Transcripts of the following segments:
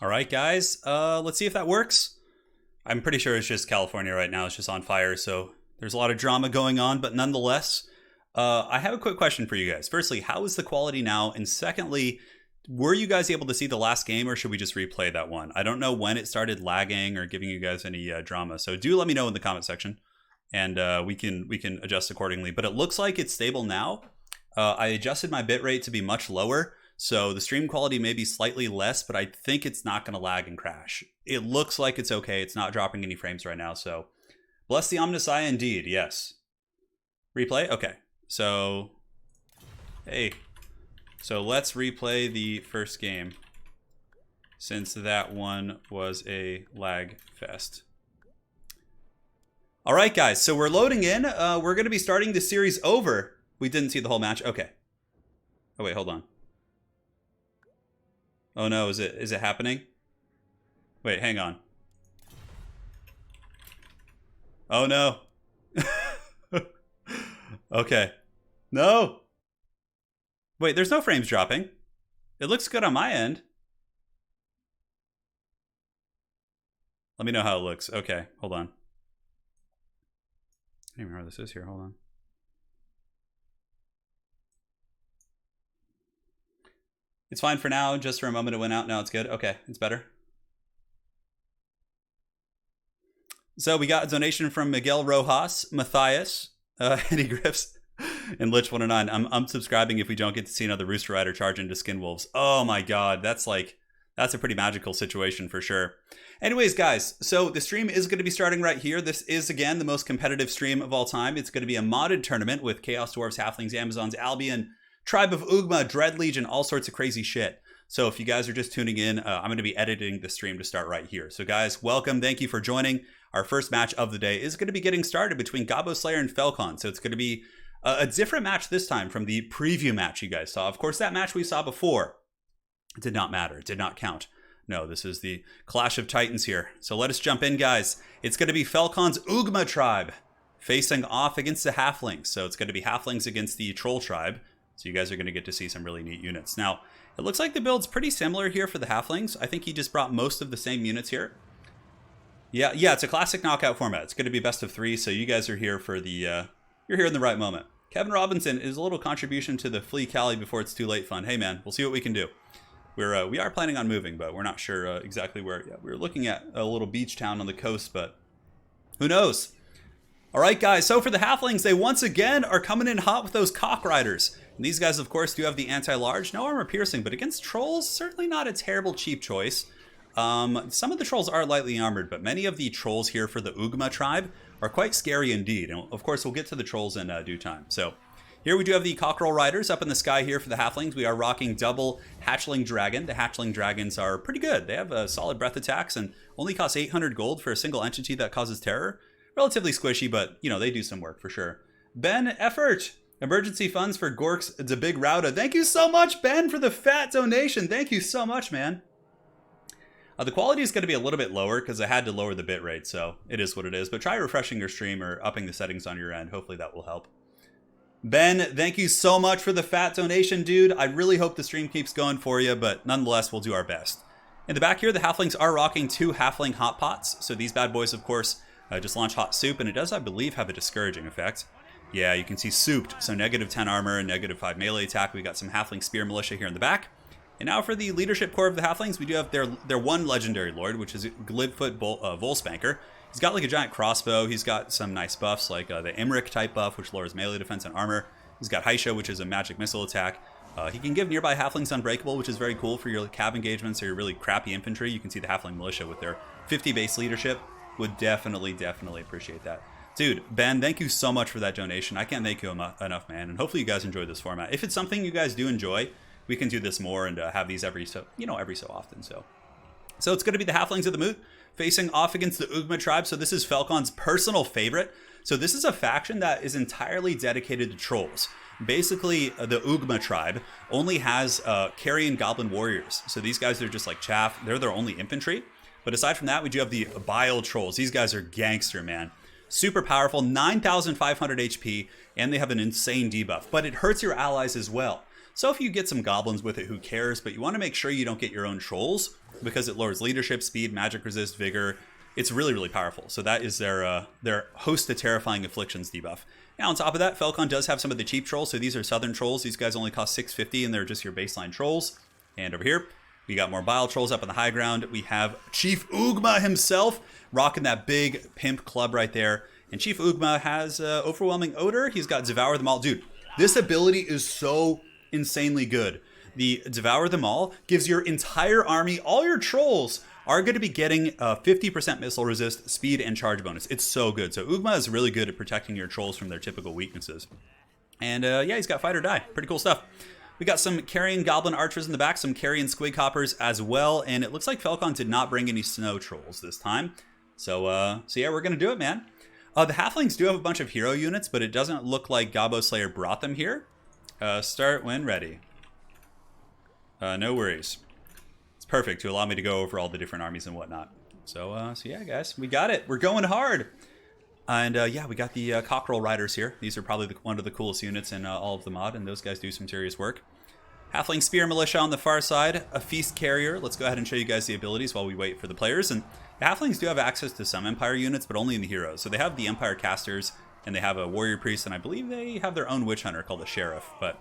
All right, guys. Let's see if that works. I'm pretty sure it's just California right now. It's just on fire, so there's a lot of drama going on, but nonetheless, I have a quick question for you guys. Firstly, how is the quality now? And secondly, were you guys able to see the last game, or should we just replay that one? I don't know when it started lagging or giving you guys any drama, so do let me know in the comment section, and we can adjust accordingly. But it looks like it's stable now. I adjusted my bitrate to be much lower, so the stream quality may be slightly less, but I think it's not going to lag and crash. It looks like it's okay. It's not dropping any frames right now, so bless the ominous eye indeed, yes. Replay? Okay. So, hey. So let's replay the first game, since that one was a lag fest. All right, guys. So we're loading in. We're going to be starting the series over. We didn't see the whole match. Okay. Oh, wait, hold on. Oh, no. Is it happening? Wait, hang on. Oh, no. Okay. No. Wait, there's no frames dropping. It looks good on my end. Let me know how it looks. Okay, hold on. I don't even know where this is here. Hold on. It's fine for now. Just for a moment it went out. Now it's good. Okay, it's better. So we got a donation from Miguel Rojas, Matthias, Eddie Griffs, and Lich109. I'm subscribing if we don't get to see another Rooster Rider charge into Skin Wolves. Oh my god, that's a pretty magical situation for sure. Anyways, guys, so the stream is going to be starting right here. This is, again, the most competitive stream of all time. It's going to be a modded tournament with Chaos Dwarfs, Halflings, Amazons, Albion, Tribe of Ugma, Dread Legion, all sorts of crazy shit. So if you guys are just tuning in, I'm going to be editing the stream to start right here. So guys, welcome. Thank you for joining. Our first match of the day is going to be getting started between Gobbo Slayer and Falcon. So it's going to be a different match this time from the preview match you guys saw. Of course, that match we saw before, it did not matter. It did not count. No, this is the Clash of Titans here. So let us jump in, guys. It's going to be Falcon's Ugma tribe facing off against the Halflings. So it's going to be Halflings against the Troll tribe. So you guys are going to get to see some really neat units. Now, it looks like the build's pretty similar here for the Halflings. I think he just brought most of the same units here. Yeah, it's a classic knockout format. It's going to be best of 3, so you guys are here for the, you're here in the right moment. Kevin Robinson is a little contribution to the Flea Cali before it's too late fun. Hey man, we'll see what we can do. We are planning on moving, but we're not sure exactly where yet. We're looking at a little beach town on the coast, but who knows? All right, guys, so for the Halflings, they once again are coming in hot with those Cock Riders. And these guys, of course, do have the anti-large, no armor piercing, but against Trolls, certainly not a terrible cheap choice. Some of the Trolls are lightly armored, but many of the Trolls here for the Ugma tribe are quite scary indeed. And of course, we'll get to the Trolls in due time. So here we do have the Cockerel Riders up in the sky here for the Halflings. We are rocking double Hatchling Dragon. The Hatchling Dragons are pretty good. They have solid breath attacks and only cost 800 gold for a single entity that causes terror. Relatively squishy, but, you know, they do some work for sure. Ben Effort, emergency funds for Gorks the Big Rowda. Thank you so much, Ben, for the fat donation. Thank you so much, man. The quality is going to be a little bit lower because I had to lower the bitrate, so it is what it is. But try refreshing your stream or upping the settings on your end. Hopefully that will help. Ben, thank you so much for the fat donation, dude. I really hope the stream keeps going for you, but nonetheless, we'll do our best. In the back here, the Halflings are rocking 2 Halfling Hot Pots. So these bad boys, of course, just launch Hot Soup, and it does, I believe, have a discouraging effect. Yeah, you can see souped, so negative 10 armor and negative 5 melee attack. We got some Halfling Spear Militia here in the back. And now for the leadership core of the Halflings, we do have their one legendary lord, which is Glibfoot Volspanker. He's got like a giant crossbow. He's got some nice buffs like the Imric type buff, which lowers melee defense and armor. He's got Haisha, which is a magic missile attack. He can give nearby Halflings Unbreakable, which is very cool for your cav engagements or your really crappy infantry. You can see the Halfling Militia with their 50 base leadership. Would definitely appreciate that. Dude, Ben, thank you so much for that donation. I can't thank you enough, man. And hopefully you guys enjoy this format. If it's something you guys do enjoy, we can do this more and have these every so often. So it's going to be the Halflings of the Moot facing off against the Ugma tribe. So this is Falcon's personal favorite. So this is a faction that is entirely dedicated to Trolls. Basically, the Ugma tribe only has Carrion Goblin Warriors. So these guys are just like chaff. They're their only infantry. But aside from that, we do have the Bile Trolls. These guys are gangster, man. Super powerful, 9,500 HP, and they have an insane debuff. But it hurts your allies as well. So if you get some goblins with it, who cares? But you want to make sure you don't get your own trolls. because it lowers leadership, speed, magic resist, vigor. It's really, really powerful. So that is their Host of Terrifying Afflictions debuff. Now, on top of that, Falcon does have some of the cheap trolls. So these are Southern Trolls. These guys only cost $650, and they're just your baseline trolls. And over here, we got more Bile Trolls up on the high ground. We have Chief Ugma himself rocking that big pimp club right there. And Chief Ugma has Overwhelming Odor. He's got Devour Them All. Dude, this ability is so insanely good. The Devour Them All gives your entire army, all your trolls, are going to be getting 50% missile resist, speed, and charge bonus. It's so good. So Ugma is really good at protecting your trolls from their typical weaknesses. And yeah, he's got Fight or Die. Pretty cool stuff. We got some Carrion Goblin Archers in the back, some Carrion Squig Hoppers as well. And it looks like Falcon did not bring any Snow Trolls this time. So yeah, we're going to do it, man. The Halflings do have a bunch of hero units, but it doesn't look like Gobbo Slayer brought them here. Start when ready. No worries. Perfect to allow me to go over all the different armies and whatnot. So yeah, guys, we got it. We're going hard. And yeah, we got the Cockerel Riders here. These are probably one of the coolest units in all of the mod, and those guys do some serious work. Halfling Spear Militia on the far side, a Feast Carrier. Let's go ahead and show you guys the abilities while we wait for the players. And the Halflings do have access to some Empire units, but only in the heroes. So they have the Empire Casters, and they have a Warrior Priest, and I believe they have their own Witch Hunter called the Sheriff. But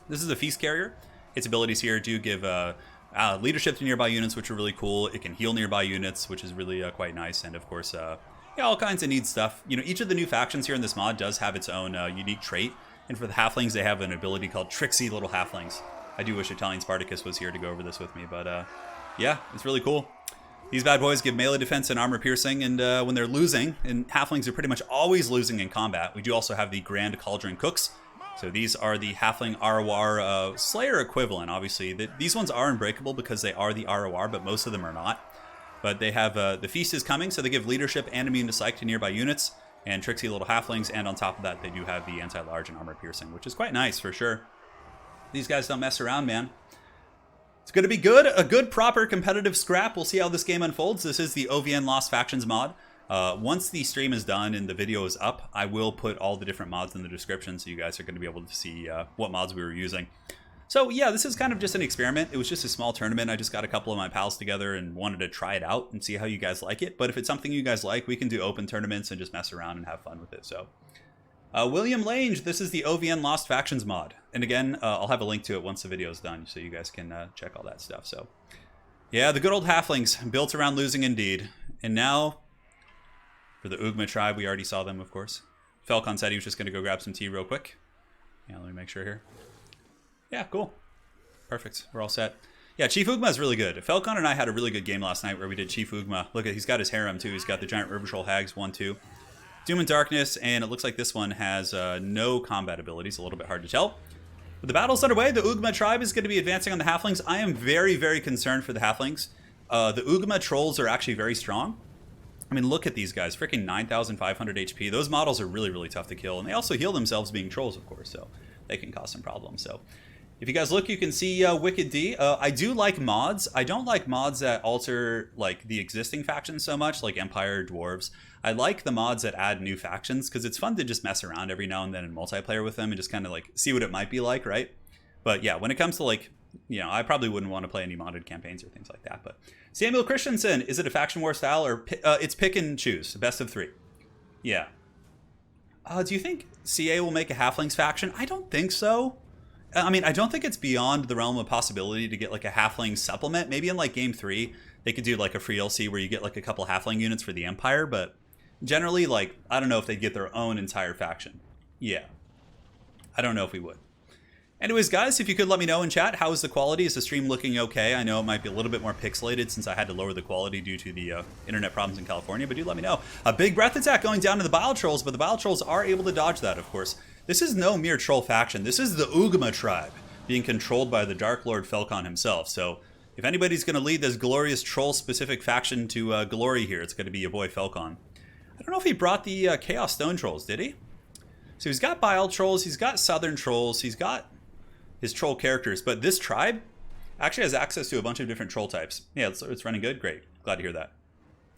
this is a Feast Carrier. Its abilities here do give leadership to nearby units, which are really cool. It can heal nearby units, which is really quite nice. And of course, yeah, all kinds of neat stuff. You know, each of the new factions here in this mod does have its own unique trait. And for the Halflings, they have an ability called Tricksy Little Halflings. I do wish Italian Spartacus was here to go over this with me, but yeah, it's really cool. These bad boys give melee defense and armor piercing, and when they're losing, and Halflings are pretty much always losing in combat, we do also have the Grand Cauldron Cooks. So these are the Halfling ROR Slayer equivalent, obviously. These ones are unbreakable because they are the ROR, but most of them are not. But they have the Feast is coming, so they give leadership and immune to psych to nearby units, and Tricksy Little Halflings, and on top of that, they do have the anti-large and armor piercing, which is quite nice for sure. These guys don't mess around, man. It's going to be good. A good, proper, competitive scrap. We'll see how this game unfolds. This is the OVN Lost Factions mod. Once the stream is done and the video is up, I will put all the different mods in the description, so you guys are going to be able to see what mods we were using. So yeah, this is kind of just an experiment. It was just a small tournament. I just got a couple of my pals together and wanted to try it out and see how you guys like it. But if it's something you guys like, we can do open tournaments and just mess around and have fun with it. So William Lange, this is the OVN Lost Factions mod. And again, I'll have a link to it once the video is done, so you guys can check all that stuff. So yeah, the good old Halflings, built around losing indeed. And now, for the Ugma tribe, we already saw them, of course. Falcon said he was just going to go grab some tea real quick. Yeah, let me make sure here. Yeah, cool. Perfect. We're all set. Yeah, Chief Ugma is really good. Falcon and I had a really good game last night where we did Chief Ugma. Look, he's got his harem, too. He's got the Giant River Troll Hags, 1-2. Doom and Darkness, and it looks like this one has no combat abilities. A little bit hard to tell. But the battle's underway. The Ugma tribe is going to be advancing on the Halflings. I am very, very concerned for the Halflings. The Ugma trolls are actually very strong. I mean, look at these guys. Freaking 9,500 HP. Those models are really, really tough to kill. And they also heal themselves being trolls, of course. So they can cause some problems. So if you guys look, you can see Wicked D. I do like mods. I don't like mods that alter like the existing factions so much, like Empire, Dwarves. I like the mods that add new factions because it's fun to just mess around every now and then in multiplayer with them and just kind of like see what it might be like, right? But yeah, when it comes to like, you know, I probably wouldn't want to play any modded campaigns or things like that. But Samuel Christensen, is it a faction war style or it's pick and choose, best of 3? Yeah. Do you think CA will make a Halflings faction? I don't think so. I mean, I don't think it's beyond the realm of possibility to get like a Halfling supplement. Maybe in like game 3, they could do like a free LC where you get like a couple Halfling units for the Empire. But generally, like, I don't know if they'd get their own entire faction. Yeah. I don't know if we would. Anyways, guys, if you could let me know in chat, how is the quality? Is the stream looking okay? I know it might be a little bit more pixelated since I had to lower the quality due to the internet problems in California, but do let me know. A big breath attack going down to the Bile Trolls, but the Bile Trolls are able to dodge that, of course. This is no mere troll faction. This is the Ugma tribe being controlled by the Dark Lord Falcon himself. So if anybody's going to lead this glorious troll-specific faction to glory here, it's going to be your boy Falcon. I don't know if he brought the Chaos Stone Trolls, did he? So he's got Bile Trolls, he's got Southern Trolls, he's got his troll characters, but this tribe actually has access to a bunch of different troll types. Yeah, it's running good. Great. Glad to hear that.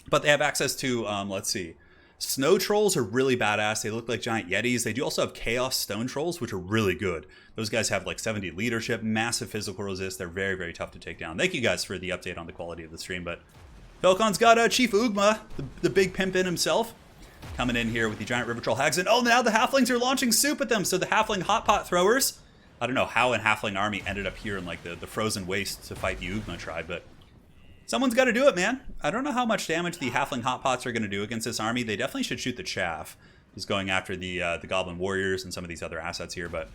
But they have access to, let's see, Snow Trolls are really badass. They look like giant yetis. They do also have Chaos Stone Trolls, which are really good. Those guys have like 70 leadership, massive physical resist. They're very, very tough to take down. Thank you guys for the update on the quality of the stream. But Falcon's got Chief Ugma, the big pimpin himself, coming in here with the giant River Troll Hags. And oh, now the Halflings are launching soup at them. So the Halfling Hot Pot Throwers, I don't know how an Halfling army ended up here in like the frozen waste to fight the Ugma tribe, but someone's got to do it, man. I don't know how much damage the Halfling Hot Pots are going to do against this army. They definitely should shoot the chaff. Just going after the Goblin Warriors and some of these other assets here. But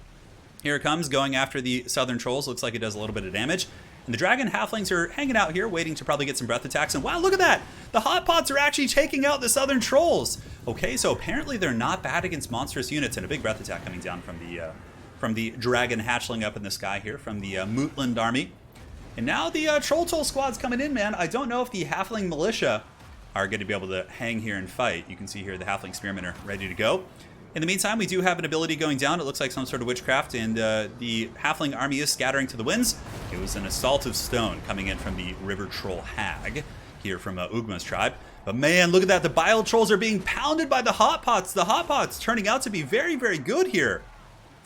here it comes, going after the Southern Trolls. Looks like it does a little bit of damage. And the Dragon Halflings are hanging out here, waiting to probably get some breath attacks. And wow, look at that! The Hot Pots are actually taking out the Southern Trolls. Okay, so apparently they're not bad against monstrous units. And a big breath attack coming down from the Dragon Hatchling up in the sky here, from the Mootland army. And now the Troll squad's coming in, man. I don't know if the Halfling Militia are going to be able to hang here and fight. You can see here the Halfling Spearmen are ready to go. In the meantime, we do have an ability going down. It looks like some sort of witchcraft, and the Halfling army is scattering to the winds. It was an Assault of Stone coming in from the River Troll Hag here from Ugma's tribe. But man, look at that. The Bile Trolls are being pounded by the Hot Pots. The Hot Pots turning out to be very, very good here.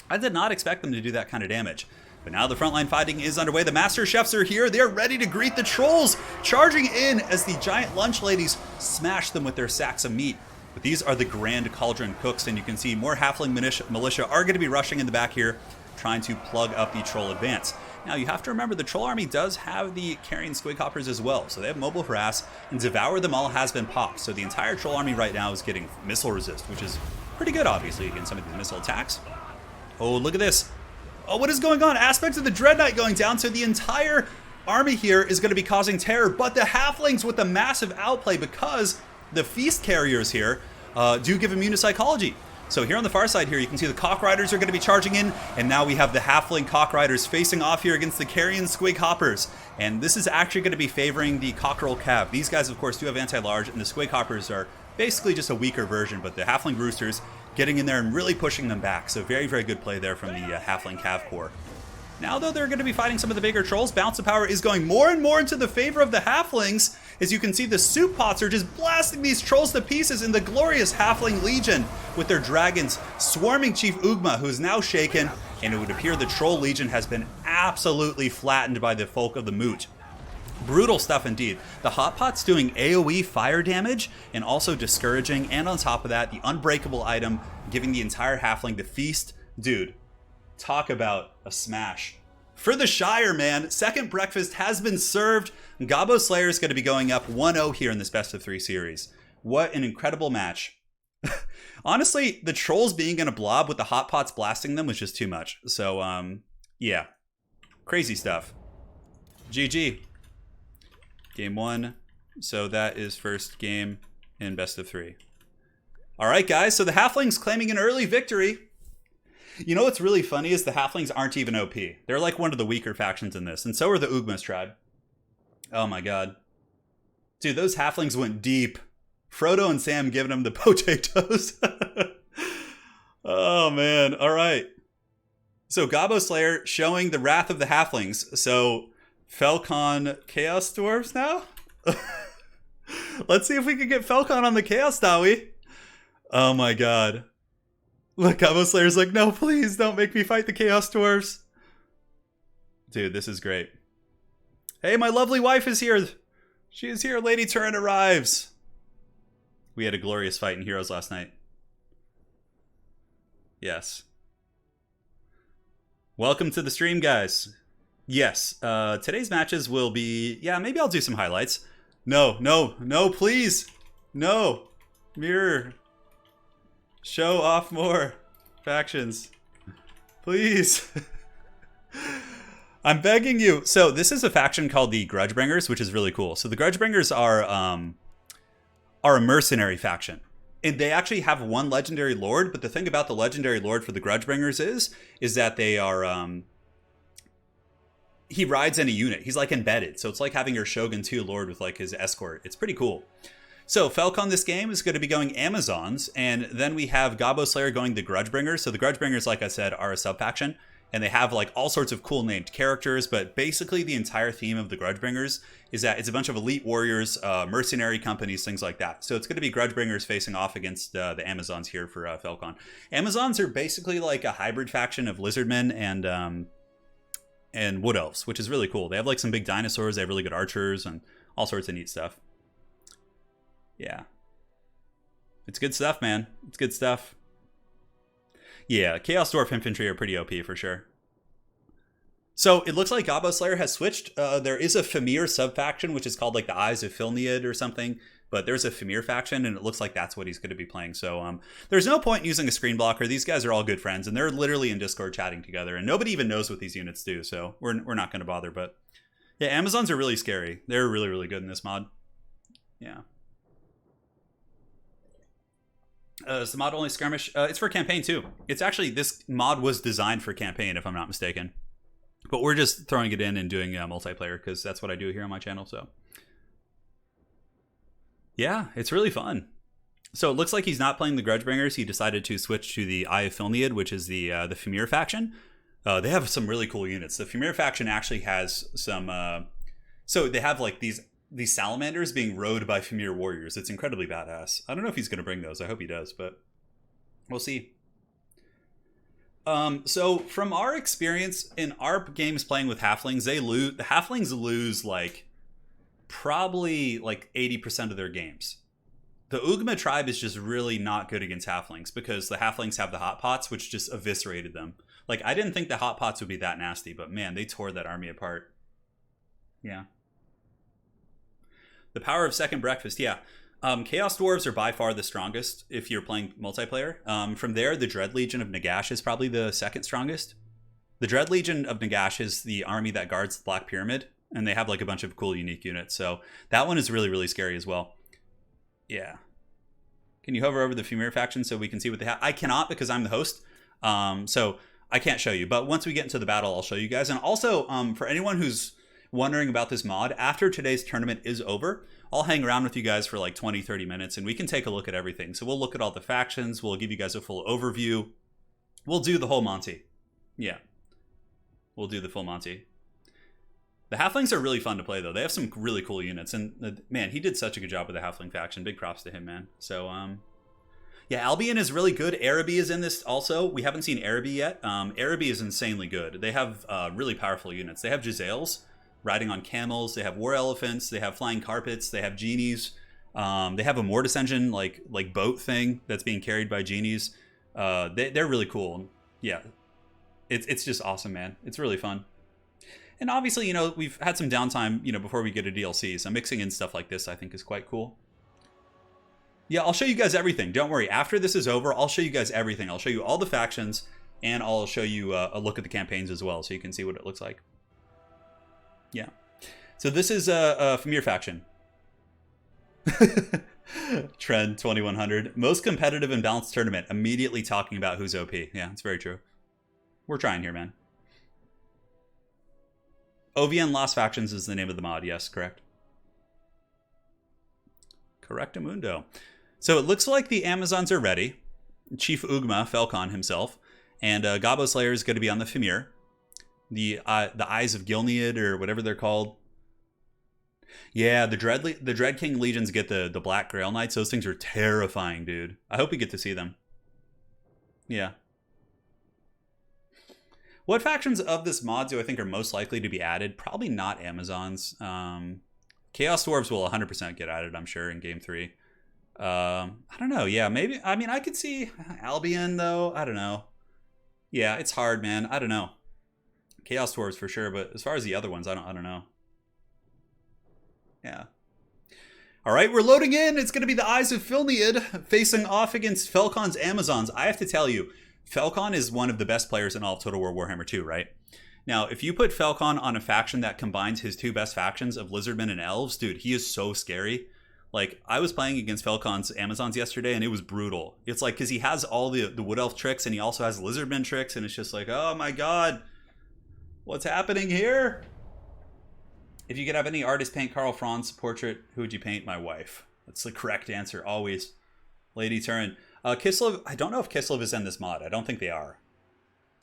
I did not expect them to do that kind of damage. But now the frontline fighting is underway. The Master Chefs are here. They're ready to greet the Trolls, charging in as the giant lunch ladies smash them with their sacks of meat. But these are the Grand Cauldron Cooks, and you can see more Halfling Militia are going to be rushing in the back here, trying to plug up the Troll advance. Now, you have to remember the Troll army does have the Carrion Squighoppers as well, so they have Mobile Harass, and Devour Them All has been popped. So the entire Troll army right now is getting missile resist, which is pretty good, obviously, against some of these missile attacks. Oh, look at this. Oh, what is going on? Aspects of the Dread Knight going down, so the entire army here is going to be causing terror, but the Halflings with the massive outplay because the Feast Carriers here do give immune to psychology. So here on the far side here, you can see the Cockriders are going to be charging in, and now we have the Halfling Cockriders facing off here against the Carrion Squighoppers. And this is actually going to be favoring the Cockerel Cav. These guys, of course, do have anti-large, and the Squighoppers are basically just a weaker version, but the Halfling Roosters getting in there and really pushing them back. So very, very good play there from the Halfling Cav Corps. Now, though, they're going to be fighting some of the bigger Trolls. Balance of power is going more and more into the favor of the Halflings. As you can see, the Soup Pots are just blasting these Trolls to pieces in the glorious Halfling Legion with their dragons swarming Chief Ugma, who is now shaken. And it would appear the Troll Legion has been absolutely flattened by the folk of the Moot. Brutal stuff indeed. The Hot Pot's doing AoE fire damage and also discouraging, and on top of that, the unbreakable item giving the entire Halfling the feast. Dude, talk about a smash. For the Shire, man, second breakfast has been served. Gobbo Slayer is going to be going up 1-0 here in this best of 3 series. What an incredible match. Honestly, the Trolls being in a blob with the Hot Pots blasting them was just too much. So, yeah. Crazy stuff. GG. Game 1. So that is first game in best of 3. All right, guys. So the Halflings claiming an early victory. You know what's really funny is the Halflings aren't even OP. They're like one of the weaker factions in this. And so are the Ugma's tribe. Oh my god. Dude, those Halflings went deep. Frodo and Sam giving them the potatoes. Oh man. All right. So Gobbo Slayer showing the wrath of the Halflings. So Falcon Chaos Dwarfs now? Let's see if we can get Falcon on the Chaos Dowie. Oh my god. Look, Gobbo Slayer's like, no, please don't make me fight the Chaos Dwarfs. Dude, this is great. Hey, my lovely wife is here. She is here. Lady Turin arrives. We had a glorious fight in Heroes last night. Yes. Welcome to the stream, guys. Yes, today's matches will be... Yeah, maybe I'll do some highlights. No, please. No. Mirror. Show off more factions. Please. I'm begging you. So this is a faction called the Grudgebringers, which is really cool. So the Grudgebringers are a mercenary faction. And they actually have one legendary lord, but the thing about the legendary lord for the Grudgebringers is that they are... he rides in a unit. He's like embedded. So it's like having your Shogun 2 lord with like his escort. It's pretty cool. So Falcon this game is going to be going Amazons, and then we have Gobbo Slayer going the Grudgebringers. So the Grudgebringers, like I said, are a sub-faction. and they have like all sorts of cool named characters, but basically the entire theme of the Grudgebringers is that it's a bunch of elite warriors, mercenary companies, things like that. So it's going to be Grudgebringers facing off against the Amazons here for Felcon. Amazons are basically like a hybrid faction of lizardmen and wood elves, which is really cool. They have like some big dinosaurs, they have really good archers and all sorts of neat stuff. Yeah. It's good stuff, man. It's good stuff. Yeah, Chaos Dwarf Infantry are pretty OP for sure. So it looks like Gobbo Slayer has switched. There is a Famir sub-faction, which is called like the Eyes of Filneid or something. But there's a Famir faction, and it looks like that's what he's going to be playing. So there's no point in using a screen blocker. These guys are all good friends, and they're literally in Discord chatting together. And nobody even knows what these units do, so we're not going to bother. But yeah, Amazons are really scary. They're really, really good in this mod. Yeah. Is the mod only skirmish? It's for campaign too. It's actually, this mod was designed for campaign, if I'm not mistaken. But we're just throwing it in and doing multiplayer because that's what I do here on my channel. So yeah, it's really fun. So it looks like he's not playing the Grudgebringers. He decided to switch to the Eye of Filneid, which is the Famir faction. They have some really cool units. The Famir faction actually has some. So they have like these salamanders being rode by Famir warriors. It's incredibly badass. I don't know if he's going to bring those. I hope he does, but we'll see. So from our experience in our games playing with halflings, the halflings lose like probably like 80% of their games. The Ugma tribe is just really not good against halflings because the halflings have the hot pots, which just eviscerated them. Like, I didn't think the hot pots would be that nasty, but man, they tore that army apart. Yeah. The power of second breakfast, yeah. Chaos Dwarves are by far the strongest if you're playing multiplayer. From there, the Dread Legion of Nagash is probably the second strongest. The Dread Legion of Nagash is the army that guards the Black Pyramid, and they have like a bunch of cool unique units. So that one is really, really scary as well. Yeah. Can you hover over the Famir faction so we can see what they have? I cannot because I'm the host. So I can't show you. But once we get into the battle, I'll show you guys. And also, for anyone who's wondering about this mod, after today's tournament is over, I'll hang around with you guys for like 20-30 minutes and we can take a look at everything. So we'll look at all the factions, we'll give you guys a full overview, we'll do the whole Monty. Yeah, we'll do the full Monty. The halflings are really fun to play though. They have some really cool units, and man, he did such a good job with the halfling faction. Big props to him, man. So yeah, Albion is really good. Araby is in this also. We haven't seen Araby yet. Araby is insanely good. They have really powerful units. They have Giselles riding on camels, they have war elephants, they have flying carpets, they have genies, they have a mortis engine like boat thing that's being carried by genies. They're really cool. Yeah, it's just awesome, man. It's really fun. And obviously, you know, we've had some downtime, you know, before we get a DLC, so mixing in stuff like this I think is quite cool. Yeah, I'll show you guys everything. Don't worry, after this is over, I'll show you guys everything. I'll show you all the factions, and I'll show you a look at the campaigns as well, so you can see what it looks like. Yeah. So this is a Famir faction. Trend 2100. Most competitive and balanced tournament. Immediately talking about who's OP. Yeah, it's very true. We're trying here, man. OVN Lost Factions is the name of the mod. Yes, correct. Correctamundo. So it looks like the Amazons are ready. Chief Ugma, Felcon himself. And Gobbo Slayer is going to be on the Famir. The Eyes of Gilnead or whatever they're called. Yeah, the Dread King Legions get the Black Grail Knights. Those things are terrifying, dude. I hope we get to see them. Yeah. What factions of this mod do I think are most likely to be added? Probably not Amazons. Chaos Dwarves will 100% get added, I'm sure, in Game 3. I don't know. Yeah, maybe. I mean, I could see Albion, though. I don't know. Yeah, it's hard, man. I don't know. Chaos Dwarves for sure, but as far as the other ones, I don't know. Yeah. All right, we're loading in. It's going to be the Eyes of Filneid facing off against Felcon's Amazons. I have to tell you, Felcon is one of the best players in all of Total War Warhammer 2, right? Now, if you put Felcon on a faction that combines his two best factions of Lizardmen and Elves, dude, he is so scary. Like, I was playing against Felcon's Amazons yesterday, and it was brutal. It's like, because he has all the Wood Elf tricks, and he also has Lizardmen tricks, and it's just like, oh my god. What's happening here? If you could have any artist paint Karl Franz portrait, who would you paint? My wife. That's the correct answer, always. Lady Turin. Kislev, I don't know if Kislev is in this mod. I don't think they are.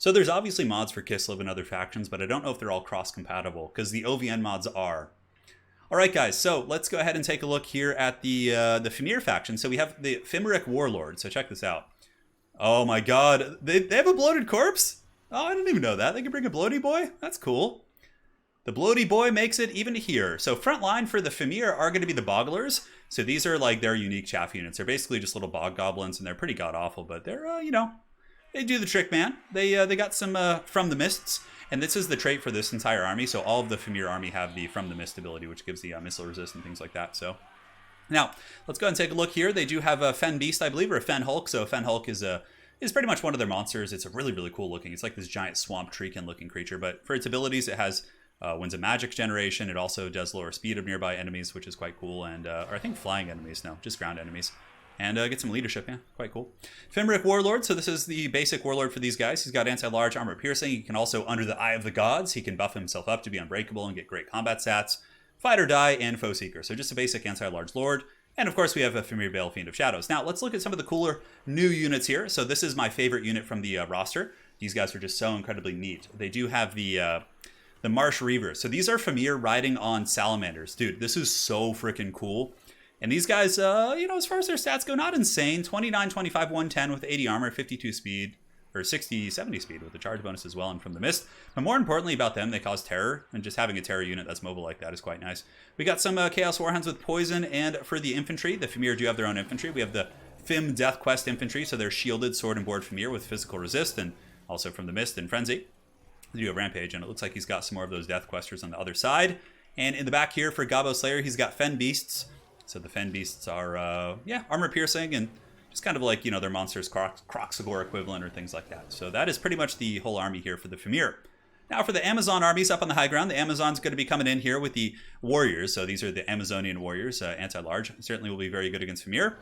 So there's obviously mods for Kislev and other factions, but I don't know if they're all cross-compatible, because the OVN mods are. Alright guys, so let's go ahead and take a look here at the Fimir faction. So we have the Fimric Warlord, so check this out. Oh my god, they have a bloated corpse? Oh, I didn't even know that. They can bring a bloaty boy? That's cool. The bloaty boy makes it even to here. So front line for the Fimir are going to be the Bogglers. So these are like their unique chaff units. They're basically just little bog goblins, and they're pretty god-awful, but they're, you know, they do the trick, man. They got some From the Mists, and this is the trait for this entire army. So all of the Fimir army have the From the Mist ability, which gives the missile resist and things like that. So now let's go ahead and take a look here. They do have a Fen Beast, I believe, or a Fen Hulk. So a Fen Hulk is pretty much one of their monsters. It's a really, really cool looking. It's like this giant swamp treekin looking creature, but for its abilities, it has Winds of Magic generation. It also does lower speed of nearby enemies, which is quite cool, and or I think flying enemies, no, just ground enemies. And get some leadership, yeah, quite cool. Fimric Warlord, so this is the basic Warlord for these guys. He's got anti-large armor piercing. He can also, under the Eye of the Gods, he can buff himself up to be unbreakable and get great combat stats. Fight or Die, and Foe Seeker. So just a basic anti-large Lord. And of course we have a Fimir Bale Fiend of Shadows. Now let's look at some of the cooler new units here. So this is my favorite unit from the roster. These guys are just so incredibly neat. They do have the Marsh Reavers. So these are Fimir riding on salamanders. Dude, this is so freaking cool. And these guys, you know, as far as their stats go, not insane. 29, 25, 110 with 80 armor, 52 speed, or 60, 70 speed with the charge bonus as well, and From the Mist. But more importantly about them, they cause terror, and just having a terror unit that's mobile like that is quite nice. We got some Chaos Warhounds with poison, and for the infantry, the Fimir do have their own infantry. We have the Fim Death Quest infantry, so they're shielded sword and board Fimir with physical resist, and also From the Mist and Frenzy. They do have Rampage, and it looks like he's got some more of those Death Questers on the other side. And in the back here for Gabo Slayer, he's got Fen Beasts. So the Fen Beasts are, yeah, armor piercing and just kind of like, you know, their monsters, Croxagore equivalent or things like that. So that is pretty much the whole army here for the Fimir. Now for the Amazon armies up on the high ground, the Amazon's going to be coming in here with the Warriors. So these are the Amazonian Warriors, anti-large. Certainly will be very good against Fimir.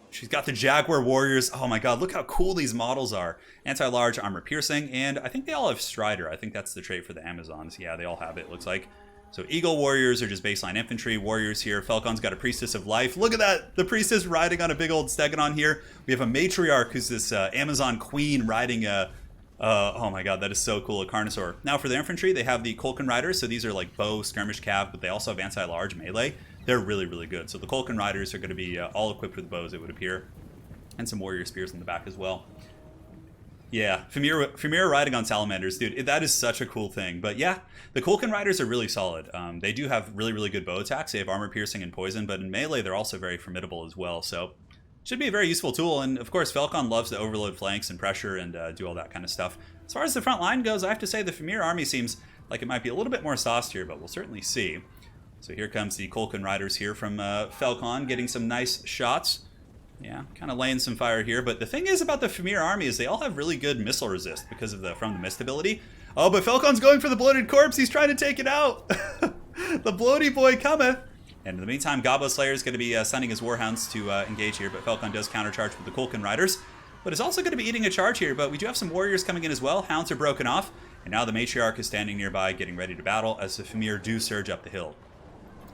She's got the Jaguar Warriors. Oh my god, look how cool these models are. Anti-large, armor piercing, and I think they all have Strider. I think that's the trait for the Amazons. Yeah, they all have it, looks like. So Eagle Warriors are just baseline infantry. Warriors here. Falcon's got a Priestess of Life. Look at that! The Priestess riding on a big old Stegodon here. We have a Matriarch who's this Amazon Queen riding a... oh my god, that is so cool, a Carnosaur. Now for the infantry, they have the Kolkin Riders. So these are like bow, skirmish cav, but they also have anti-large melee. They're really, really good. So the Kolkin Riders are going to be all equipped with bows, it would appear. And some Warrior Spears in the back as well. Yeah, Fimir riding on salamanders, dude, that is such a cool thing. But yeah, the Kolkin Riders are really solid. They do have really, really good bow attacks. They have armor piercing and poison, but in melee, they're also very formidable as well. So should be a very useful tool. And of course, Falcon loves to overload flanks and pressure and do all that kind of stuff. As far as the front line goes, I have to say the Fimir army seems like it might be a little bit more sauced here, but we'll certainly see. So here comes the Kolkin Riders here from Falcon, getting some nice shots. Yeah, kind of laying some fire here. But the thing is about the Fimir army is they all have really good missile resist because of the From the Mist ability. Oh, but Falcon's going for the bloated corpse. He's trying to take it out. The bloaty boy cometh. And in the meantime, Gabo Slayer is going to be sending his Warhounds to engage here. But Falcon does countercharge with the Kolkin Riders. But is also going to be eating a charge here. But we do have some Warriors coming in as well. Hounds are broken off. And now the Matriarch is standing nearby getting ready to battle as the Fimir do surge up the hill.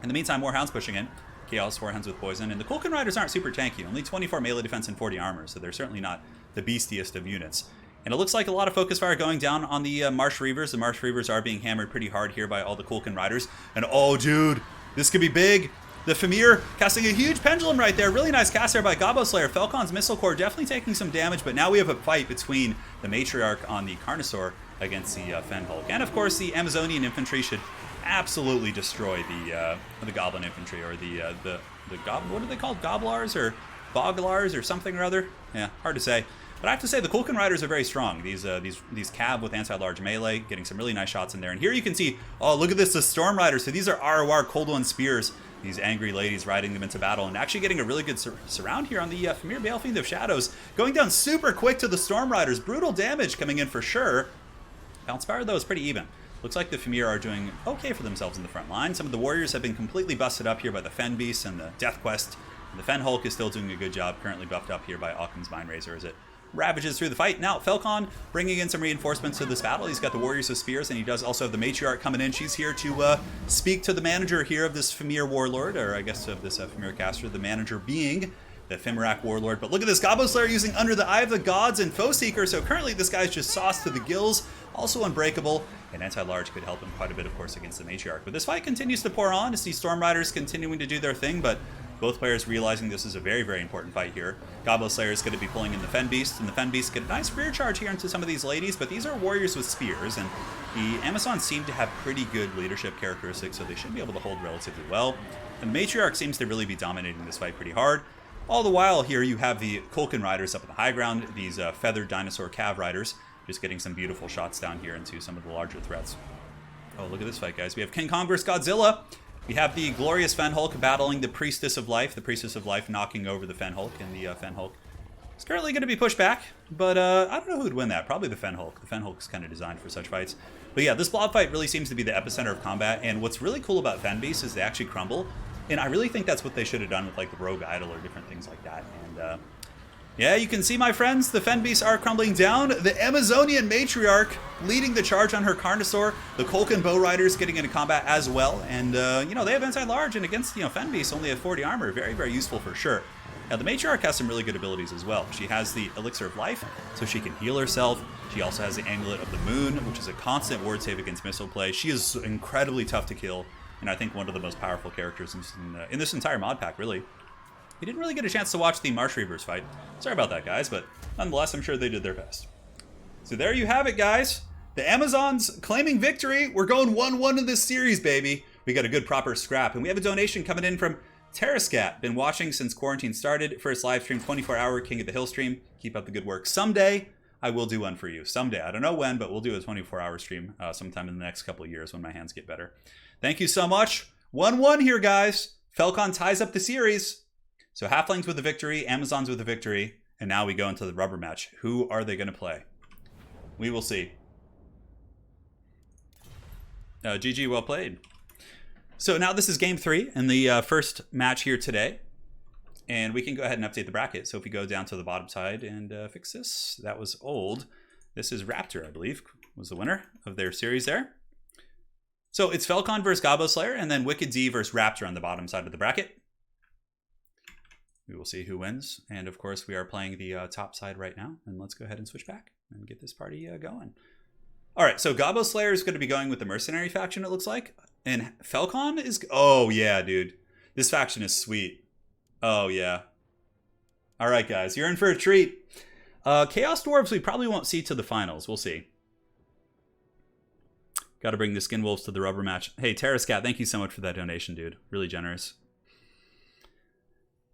In the meantime, Warhounds pushing in. Chaos Warhounds with poison, and the Kolkin Riders aren't super tanky, only 24 melee defense and 40 armor, so they're certainly not the beastiest of units. And it looks like a lot of focus fire going down on the Marsh Reavers. The Marsh Reavers are being hammered pretty hard here by all the Kolkin Riders. And oh dude, this could be big. The Fimir casting a huge pendulum right there. Really nice cast there by Gabo Slayer. Falcon's Missile Core definitely taking some damage, but now we have a fight between the Matriarch on the Carnosaur against the Fen Hulk. And of course the Amazonian infantry should absolutely destroy the Goblin infantry, or the Goblin, what are they called? Goblars or Boglars or something or other? Yeah, hard to say. But I have to say the Kolkin Riders are very strong. These cav with anti-large melee, getting some really nice shots in there. And here you can see, oh look at this, the Storm Riders. So these are ROR Cold One Spears. These angry ladies riding them into battle and actually getting a really good surround here on the Fimir Bale Fiend of Shadows. Going down super quick to the Storm Riders. Brutal damage coming in for sure. Bounce power though is pretty even. Looks like the Fimir are doing okay for themselves in the front line. Some of the Warriors have been completely busted up here by the Fen Beasts and the Death Quest. And the Fen Hulk is still doing a good job, currently buffed up here by Occam's Mind Razor as it ravages through the fight. Now, Falcon bringing in some reinforcements to this battle. He's got the Warriors of Spears, and he does also have the Matriarch coming in. She's here to speak to the manager here of this Fimir Warlord, or I guess of this Fimir caster, the manager being the Ephemerak Warlord. But look at this, Gobbo Slayer using Under the Eye of the Gods and Foe Seeker. So currently this guy's just sauced to the gills, also unbreakable. And Anti-Large could help him quite a bit, of course, against the Matriarch. But this fight continues to pour on to see Storm Riders continuing to do their thing, but both players realizing this is a very, very important fight here. Gobbo Slayer is going to be pulling in the Fen Beast, and the Fen Beast get a nice rear charge here into some of these ladies, but these are warriors with spears, and the Amazons seem to have pretty good leadership characteristics, so they should be able to hold relatively well. And the Matriarch seems to really be dominating this fight pretty hard. All the while, here you have the Kulkin Riders up in the high ground, these feathered dinosaur cav riders, just getting some beautiful shots down here into some of the larger threats. Oh, look at this fight, guys. We have King Kong versus Godzilla. We have the glorious Fen Hulk battling the Priestess of Life. The Priestess of Life knocking over the Fen Hulk, and the Fen Hulk is currently going to be pushed back. But I don't know who would win that. Probably the Fen Hulk. The Fen Hulk is kind of designed for such fights. But yeah, this blob fight really seems to be the epicenter of combat. And what's really cool about Fen Beasts is they actually crumble. And I really think that's what they should have done with like the Rogue Idol or different things like that. And yeah, you can see, my friends, the Fen Beasts are crumbling down. The Amazonian Matriarch leading the charge on her Carnosaur. The Kulkin Bow Riders getting into combat as well. And, you know, they have Anti-Large, and against, Fen Beasts only have 40 armor. Very, very useful for sure. Now, the Matriarch has some really good abilities as well. She has the Elixir of Life, so she can heal herself. She also has the Amulet of the Moon, which is a constant ward save against missile play. She is incredibly tough to kill, and I think one of the most powerful characters in this entire mod pack, really. We didn't really get a chance to watch the Marsh Reavers fight. Sorry about that, guys, but nonetheless, I'm sure they did their best. So there you have it, guys. The Amazons claiming victory. We're going 1-1 in this series, baby. We got a good proper scrap, and we have a donation coming in from Terrascat. Been watching since quarantine started. First live stream, 24-hour King of the Hill stream. Keep up the good work. Someday, I will do one for you. Someday. I don't know when, but we'll do a 24-hour stream sometime in the next couple of years when my hands get better. Thank you so much. 1-1 here, guys. Falcon ties up the series. So Halflings with the victory, Amazons with the victory, and now we go into the rubber match. Who are they going to play? We will see. GG, well played. So now this is game 3 in the first match here today. And we can go ahead and update the bracket. So if we go down to the bottom side and fix this, that was old. This is Raptor, I believe, was the winner of their series there. So it's Falcon versus Gobbo Slayer, and then Wicked D versus Raptor on the bottom side of the bracket. We will see who wins. And of course, we are playing the top side right now. And let's go ahead and switch back and get this party going. All right, so Gobbo Slayer is going to be going with the Mercenary faction, it looks like. And Falcon is... Oh, yeah, dude. This faction is sweet. Oh, yeah. All right, guys, you're in for a treat. Chaos Dwarves we probably won't see to the finals. We'll see. Got to bring the Skin Wolves to the rubber match. Hey, Terrascat, thank you so much for that donation, dude. Really generous.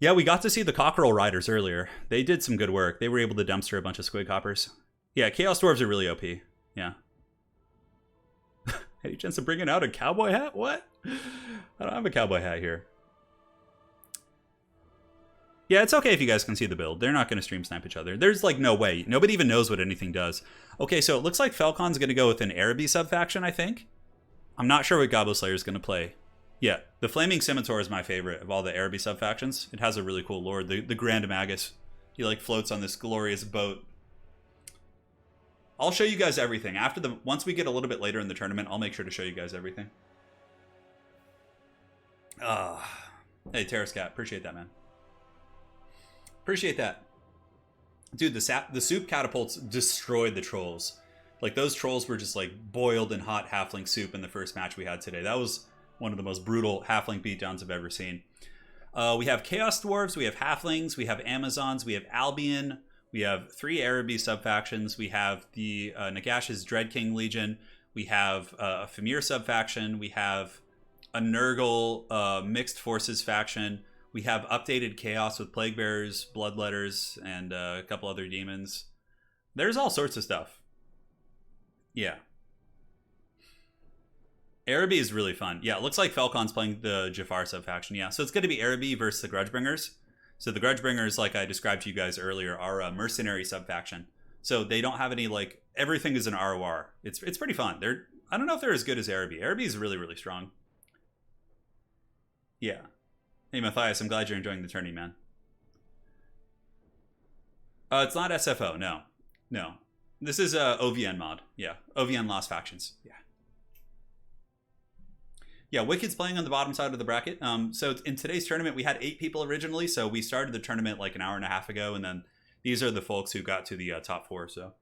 Yeah, we got to see the Cockerel Riders earlier. They did some good work. They were able to dumpster a bunch of Squig Hoppers. Yeah, Chaos Dwarves are really OP. Yeah. Any chance of bringing out a cowboy hat? What? I don't have a cowboy hat here. Yeah, it's okay if you guys can see the build. They're not going to stream snipe each other. There's like no way. Nobody even knows what anything does. Okay, so it looks like Falcon's going to go with an Araby sub-faction, I think. I'm not sure what Gobbo Slayer is going to play. Yeah, the Flaming Scimitar is my favorite of all the Araby sub-factions. It has a really cool lord, the Grand Magus. He like floats on this glorious boat. I'll show you guys everything. Once we get a little bit later in the tournament, I'll make sure to show you guys everything. Hey, Terrascat, appreciate that, man. Appreciate that. Dude, the soup catapults destroyed the trolls. Like, those trolls were just like boiled in hot halfling soup in the first match we had today. That was one of the most brutal halfling beatdowns I've ever seen. We have Chaos Dwarves, we have Halflings, we have Amazons, we have Albion, we have 3 Araby sub-factions, we have the Nagash's Dread King Legion, we have a Famir sub-faction, we have a Nurgle Mixed Forces faction, we have updated Chaos with Plague Bearers, Bloodletters, and a couple other demons. There's all sorts of stuff. Yeah. Araby is really fun. Yeah, it looks like Falcon's playing the Jafar sub-faction. Yeah, so it's going to be Araby versus the Grudgebringers. So the Grudgebringers, like I described to you guys earlier, are a mercenary sub-faction. So they don't have any, like, everything is an ROR. It's pretty fun. I don't know if they're as good as Araby. Araby is really, really strong. Yeah. Hey, Matthias, I'm glad you're enjoying the tourney, man. It's not SFO, no. No. This is OVN mod. Yeah, OVN Lost Factions. Yeah. Yeah, Wicked's playing on the bottom side of the bracket. So in today's tournament, we had 8 people originally. So we started the tournament like an hour and a half ago, and then these are the folks who got to the top 4. So,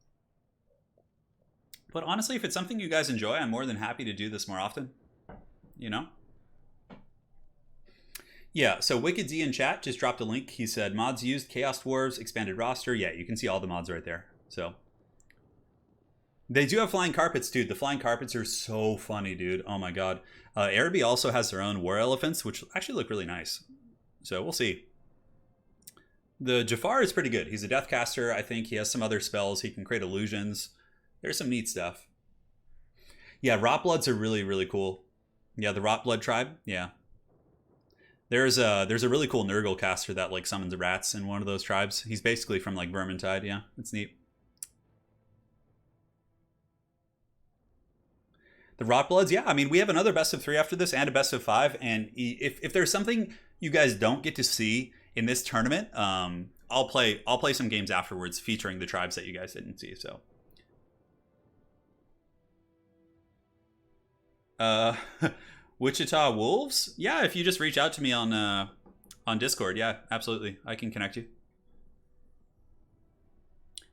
but honestly, if it's something you guys enjoy, I'm more than happy to do this more often. You know. Yeah. So Wicked D in chat just dropped a link. He said mods used Chaos Dwarves expanded roster. Yeah, you can see all the mods right there. So. They do have flying carpets, dude. The flying carpets are so funny, dude. Oh my god. Araby also has their own war elephants, which actually look really nice. So we'll see. The Jafar is pretty good. He's a deathcaster. I think he has some other spells. He can create illusions. There's some neat stuff. Yeah, Rot Bloods are really, really cool. Yeah, the Rot Blood tribe. Yeah. There's a really cool Nurgle caster that like summons rats in one of those tribes. He's basically from like Vermintide. Yeah, it's neat. The Rot Bloods, yeah. I mean, we have another best of 3 after this and a best of 5. And if there's something you guys don't get to see in this tournament, I'll play some games afterwards featuring the tribes that you guys didn't see. So, Wichita Wolves, yeah. If you just reach out to me on Discord, yeah, absolutely, I can connect you.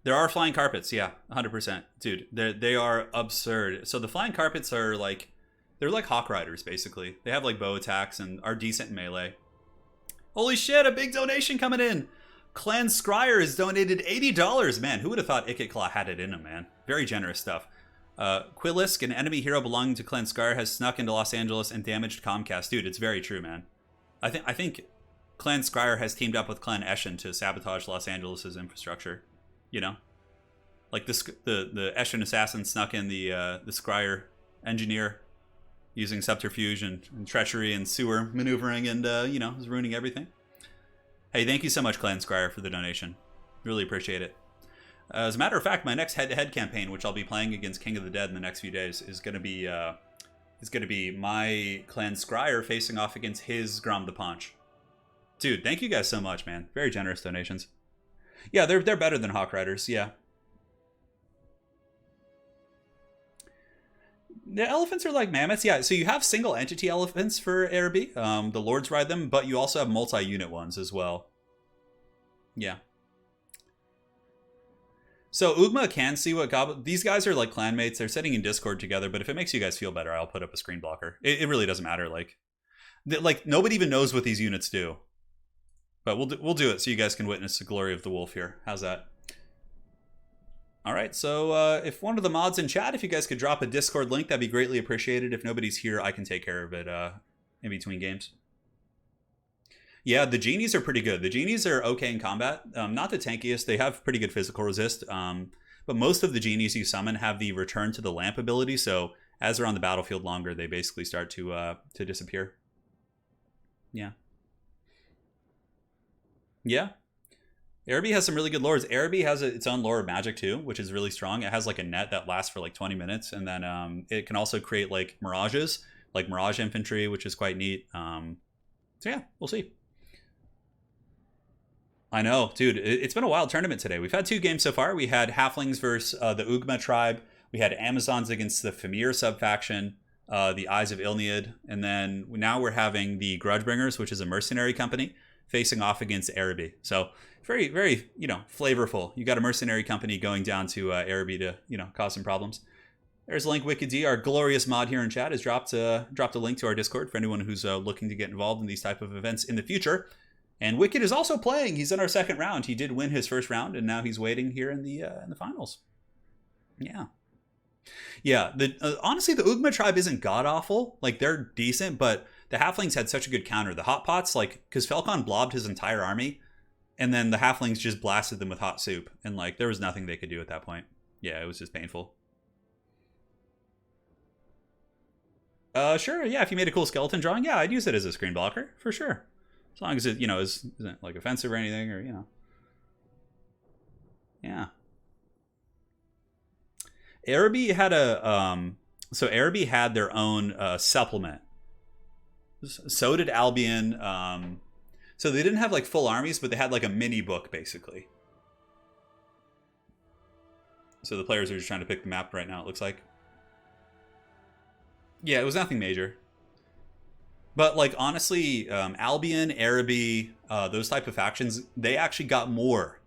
There are flying carpets, yeah, 100%. Dude, they are absurd. So the flying carpets are like, they're like Hawk Riders, basically. They have like bow attacks and are decent in melee. Holy shit, a big donation coming in. Clan Scryer has donated $80. Man, who would have thought Ikit Claw had it in him, man? Very generous stuff. Quillisk, an enemy hero belonging to Clan Scryer, has snuck into Los Angeles and damaged Comcast. Dude, it's very true, man. I think Clan Scryer has teamed up with Clan Eshin to sabotage Los Angeles' infrastructure. You know, like the Eshin assassin snuck in the Scryer engineer using subterfuge and treachery and sewer maneuvering, and you know, is ruining everything. Hey, thank you so much, Clan Scryer, for the donation. Really appreciate it. As a matter of fact, my next head-to-head campaign, which I'll be playing against King of the Dead in the next few days, is going to be my Clan Scryer facing off against his Grom the Paunch. Dude, thank you guys so much, man. Very generous donations. Yeah, they're better than Hawk Riders, yeah. The elephants are like mammoths, yeah. So you have single entity elephants for Araby. The lords ride them, but you also have multi-unit ones as well. Yeah. So Ugma can see what Goblin... These guys are like clanmates. They're sitting in Discord together, but if it makes you guys feel better, I'll put up a screen blocker. It really doesn't matter. Like nobody even knows what these units do. But we'll do it so you guys can witness the glory of the wolf here. How's that? All right, so if one of the mods in chat, if you guys could drop a Discord link, that'd be greatly appreciated. If nobody's here, I can take care of it in between games. Yeah, the genies are pretty good. The genies are okay in combat. Not the tankiest. They have pretty good physical resist. But most of the genies you summon have the return to the lamp ability. So as they're on the battlefield longer, they basically start to disappear. Yeah. Yeah. Araby has some really good lores. Araby has its own lore of magic too, which is really strong. It has like a net that lasts for like 20 minutes. And then it can also create like mirages, like mirage infantry, which is quite neat. So yeah, we'll see. I know, dude. It's been a wild tournament today. We've had 2 games so far. We had Halflings versus the Ugma tribe. We had Amazons against the Famir subfaction, the Eyes of Ilneid. And then now we're having the Grudgebringers, which is a mercenary company, facing off against Araby. So very, very, flavorful. You got a mercenary company going down to Araby to, cause some problems. There's a link. Wicked D, our glorious mod here in chat, has dropped a link to our Discord for anyone who's looking to get involved in these type of events in the future. And Wicked is also playing. He's in our second round. He did win his first round, and now he's waiting here in the finals. Yeah. Yeah, honestly, the Ugma tribe isn't god-awful. Like, they're decent, but the Halflings had such a good counter. The Hot Pots, like, because Falcon blobbed his entire army, and then the Halflings just blasted them with hot soup. And, like, there was nothing they could do at that point. Yeah, it was just painful. Sure, yeah, if you made a cool skeleton drawing, yeah, I'd use it as a screen blocker, for sure. As long as it, isn't, like, offensive or anything, or, Yeah. Araby had Araby had their own supplement. So did Albion. So they didn't have like full armies, but they had like a mini book basically. So the players are just trying to pick the map right now, it looks like. Yeah, it was nothing major. But like honestly, Albion, Araby, those type of factions, they actually got more.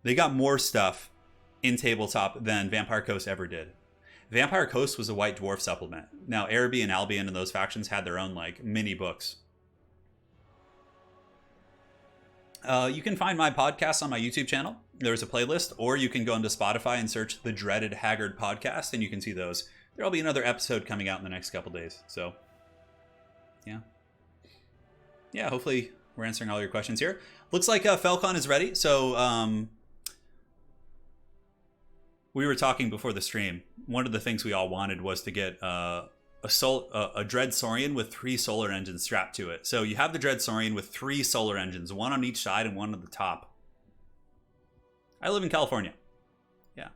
They got more stuff in tabletop than Vampire Coast ever did. Vampire Coast was a White Dwarf supplement. Now Araby and Albion and those factions had their own like mini books. You can find my podcast on my YouTube channel. There's a playlist, or you can go into Spotify and search the Dreaded Haggard podcast, and you can see those. There'll be another episode coming out in the next couple days. So, yeah, hopefully we're answering all your questions here. Looks like Felcon is ready. So, we were talking before the stream. One of the things we all wanted was to get a Dread Saurian with 3 solar engines strapped to it. So you have the Dread Saurian with 3 solar engines, 1 on each side and 1 on the top. I live in California. Yeah.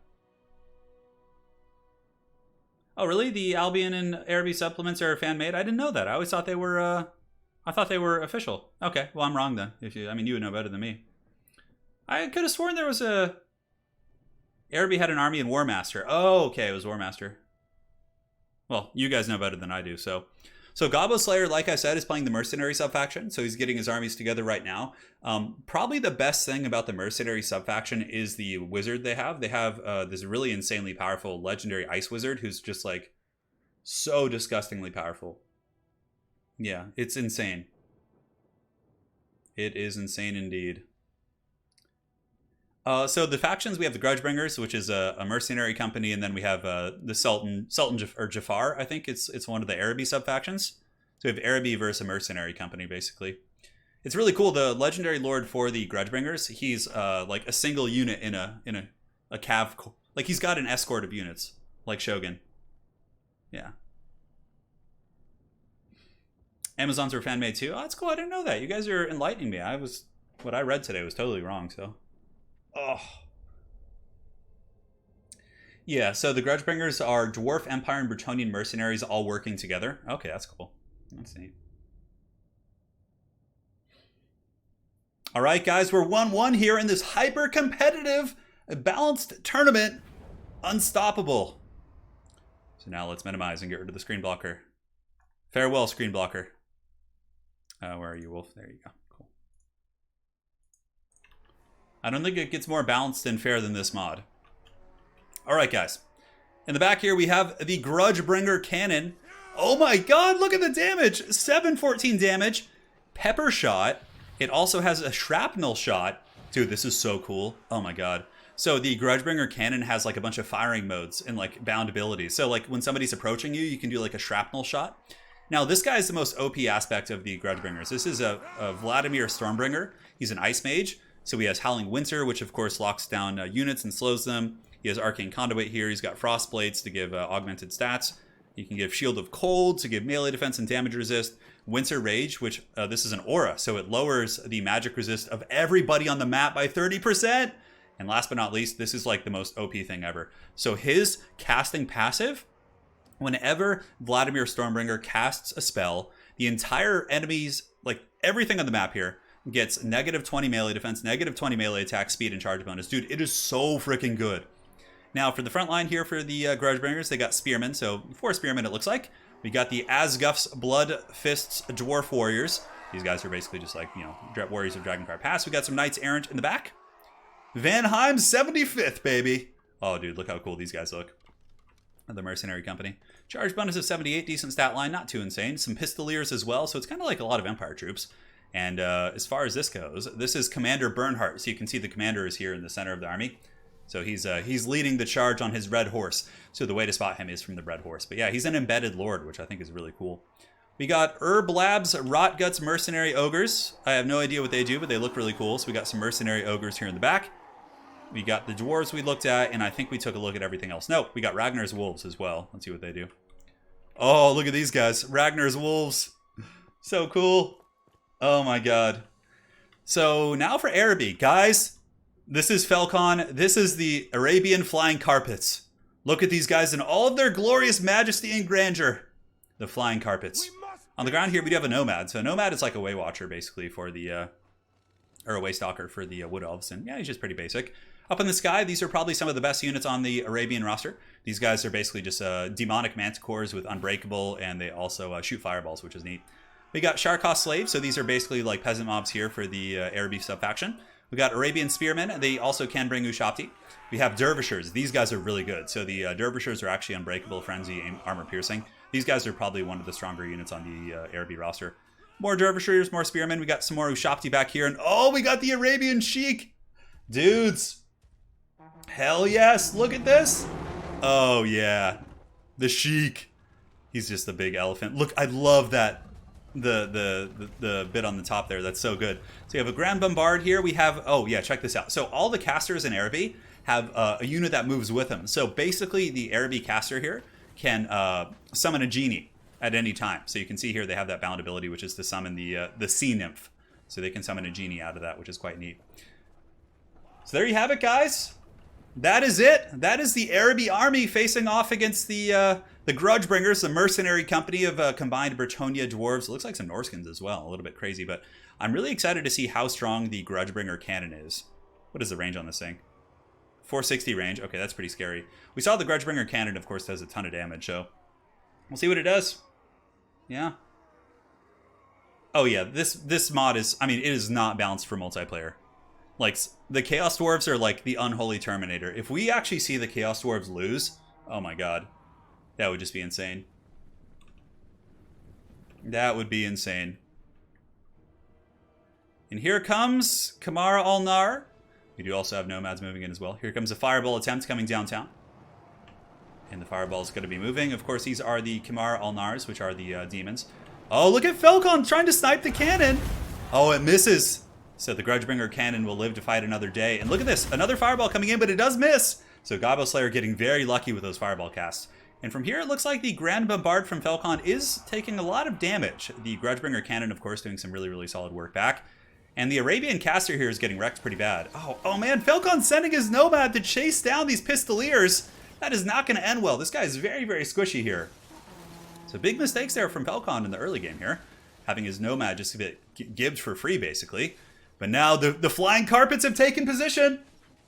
Oh, really? The Albion and Araby supplements are fan-made? I didn't know that. I always thought they were, I thought they were official. Okay, well, I'm wrong then. I mean, you would know better than me. I could have sworn there was a... Araby had an army in War Master. Oh, okay, it was War Master. Well, you guys know better than I do, so Gobbo Slayer, like I said, is playing the Mercenary subfaction, so he's getting his armies together right now. Probably the best thing about the Mercenary subfaction is the wizard they have. They have this really insanely powerful legendary ice wizard who's just like so disgustingly powerful. Yeah, it's insane. It is insane indeed. So the factions, we have the Grudgebringers, which is a mercenary company, and then we have the Sultan or Jafar. I think it's one of the Araby subfactions. So we have Araby versus a mercenary company, basically. It's really cool. The legendary lord for the Grudgebringers, he's like a single unit in a cav, like he's got an escort of units, like Shogun. Yeah. Amazons were fan made too. Oh, that's cool. I didn't know that. You guys are enlightening me. What I read today was totally wrong. So. Oh. Yeah, so the Grudgebringers are Dwarf, Empire, and Bretonnian mercenaries all working together. Okay, that's cool. That's neat. All right, guys, we're 1-1 here in this hyper-competitive, balanced tournament. Unstoppable. So now let's minimize and get rid of the screen blocker. Farewell, screen blocker. Where are you, Wolf? There you go. I don't think it gets more balanced and fair than this mod. All right, guys. In the back here, we have the Grudgebringer cannon. Oh my god, look at the damage. 714 damage. Pepper shot. It also has a shrapnel shot. Dude, this is so cool. Oh my god. So the Grudgebringer cannon has like a bunch of firing modes and like bound abilities. So like when somebody's approaching you, you can do like a shrapnel shot. Now, this guy is the most OP aspect of the Grudgebringers. This is a Vladimir Stormbringer. He's an ice mage. So he has Howling Winter, which of course locks down units and slows them. He has Arcane Conduit here. He's got Frost Blades to give augmented stats. You can give Shield of Cold to give melee defense and damage resist. Winter Rage, which this is an aura, so it lowers the magic resist of everybody on the map by 30%. And last but not least, this is like the most OP thing ever. So his casting passive, whenever Vladimir Stormbringer casts a spell, the entire enemy's, like everything on the map here, gets negative 20 melee defense, negative 20 melee attack, speed, and charge bonus. Dude, it is so freaking good. Now, for the front line here for the Grudgebringers, they got Spearmen. So, 4 Spearmen, it looks like. We got the Asguff's Blood Fists Dwarf Warriors. These guys are basically just like, Warriors of Dragonfire Pass. We got some Knights Errant in the back. Vanheim's 75th, baby. Oh, dude, look how cool these guys look. The Mercenary Company. Charge bonus of 78, decent stat line, not too insane. Some Pistoliers as well, so it's kind of like a lot of Empire troops. And as far as this goes, this is Commander Bernhardt. So you can see the commander is here in the center of the army. So he's leading the charge on his red horse. So the way to spot him is from the red horse. But yeah, he's an embedded lord, which I think is really cool. We got Herb Labs Rotguts Mercenary Ogres. I have no idea what they do, but they look really cool. So we got some Mercenary Ogres here in the back. We got the Dwarves we looked at, and I think we took a look at everything else. No, we got Ragnar's Wolves as well. Let's see what they do. Oh, look at these guys. Ragnar's Wolves. So cool. Oh my god. So now for Araby. Guys, this is Felcon. This is the Arabian Flying Carpets. Look at these guys in all of their glorious majesty and grandeur. The Flying Carpets. On the ground here, we do have a Nomad. So a Nomad is like a Way Watcher, basically, for the... or a Way Stalker for the Wood Elves. And yeah, he's just pretty basic. Up in the sky, these are probably some of the best units on the Arabian roster. These guys are basically just demonic manticores with Unbreakable, and they also shoot fireballs, which is neat. We got Sharkos slaves, so these are basically like peasant mobs here for the Arabi sub-faction. We got Arabian spearmen. They also can bring Ushapti. We have dervishers. These guys are really good. So the dervishers are actually unbreakable, frenzy, armor piercing. These guys are probably one of the stronger units on the Arabi roster. More dervishers, more spearmen. We got some more Ushapti back here. And oh, we got the Arabian Sheik. Dudes. Hell yes. Look at this. Oh, yeah. The Sheik. He's just a big elephant. Look, I love that. The bit on the top there. That's so good. So you have a Grand Bombard here. We have, oh yeah, check this out. So all the casters in Arabi have a unit that moves with them. So basically the Arabi caster here can summon a genie at any time. So you can see here they have that bound ability, which is to summon the sea nymph. So they can summon a genie out of that, which is quite neat. So there you have it, guys. That is it. That is the Arabi army facing off against the Grudgebringers, the mercenary company of combined Bretonnia dwarves. It looks like some Norskins as well. A little bit crazy, but I'm really excited to see how strong the Grudgebringer cannon is. What is the range on this thing? 460 range. Okay, that's pretty scary. We saw the Grudgebringer cannon, of course, does a ton of damage, so we'll see what it does. Yeah. Oh yeah, this mod is, I mean, it is not balanced for multiplayer. Like, the Chaos Dwarves are like the unholy Terminator. If we actually see the Chaos Dwarves lose, oh my god. That would just be insane. That would be insane. And here comes Kamara Al-Nar. We do also have nomads moving in as well. Here comes a fireball attempt coming downtown. And the fireball is going to be moving. Of course, these are the Kamara Al-Nars, which are the demons. Oh, look at Falcon trying to snipe the cannon. Oh, it misses. So the Grudgebringer cannon will live to fight another day. And look at this. Another fireball coming in, but it does miss. So Gobbo Slayer getting very lucky with those fireball casts. And from here, it looks like the Grand Bombard from Falcon is taking a lot of damage. The Grudgebringer cannon, of course, doing some really, really solid work back. And the Arabian caster here is getting wrecked pretty bad. Oh man, Falcon's sending his nomad to chase down these pistoliers. That is not going to end well. This guy is very, very squishy here. So big mistakes there from Falcon in the early game here. Having his nomad just get gibbed for free, basically. But now the flying carpets have taken position.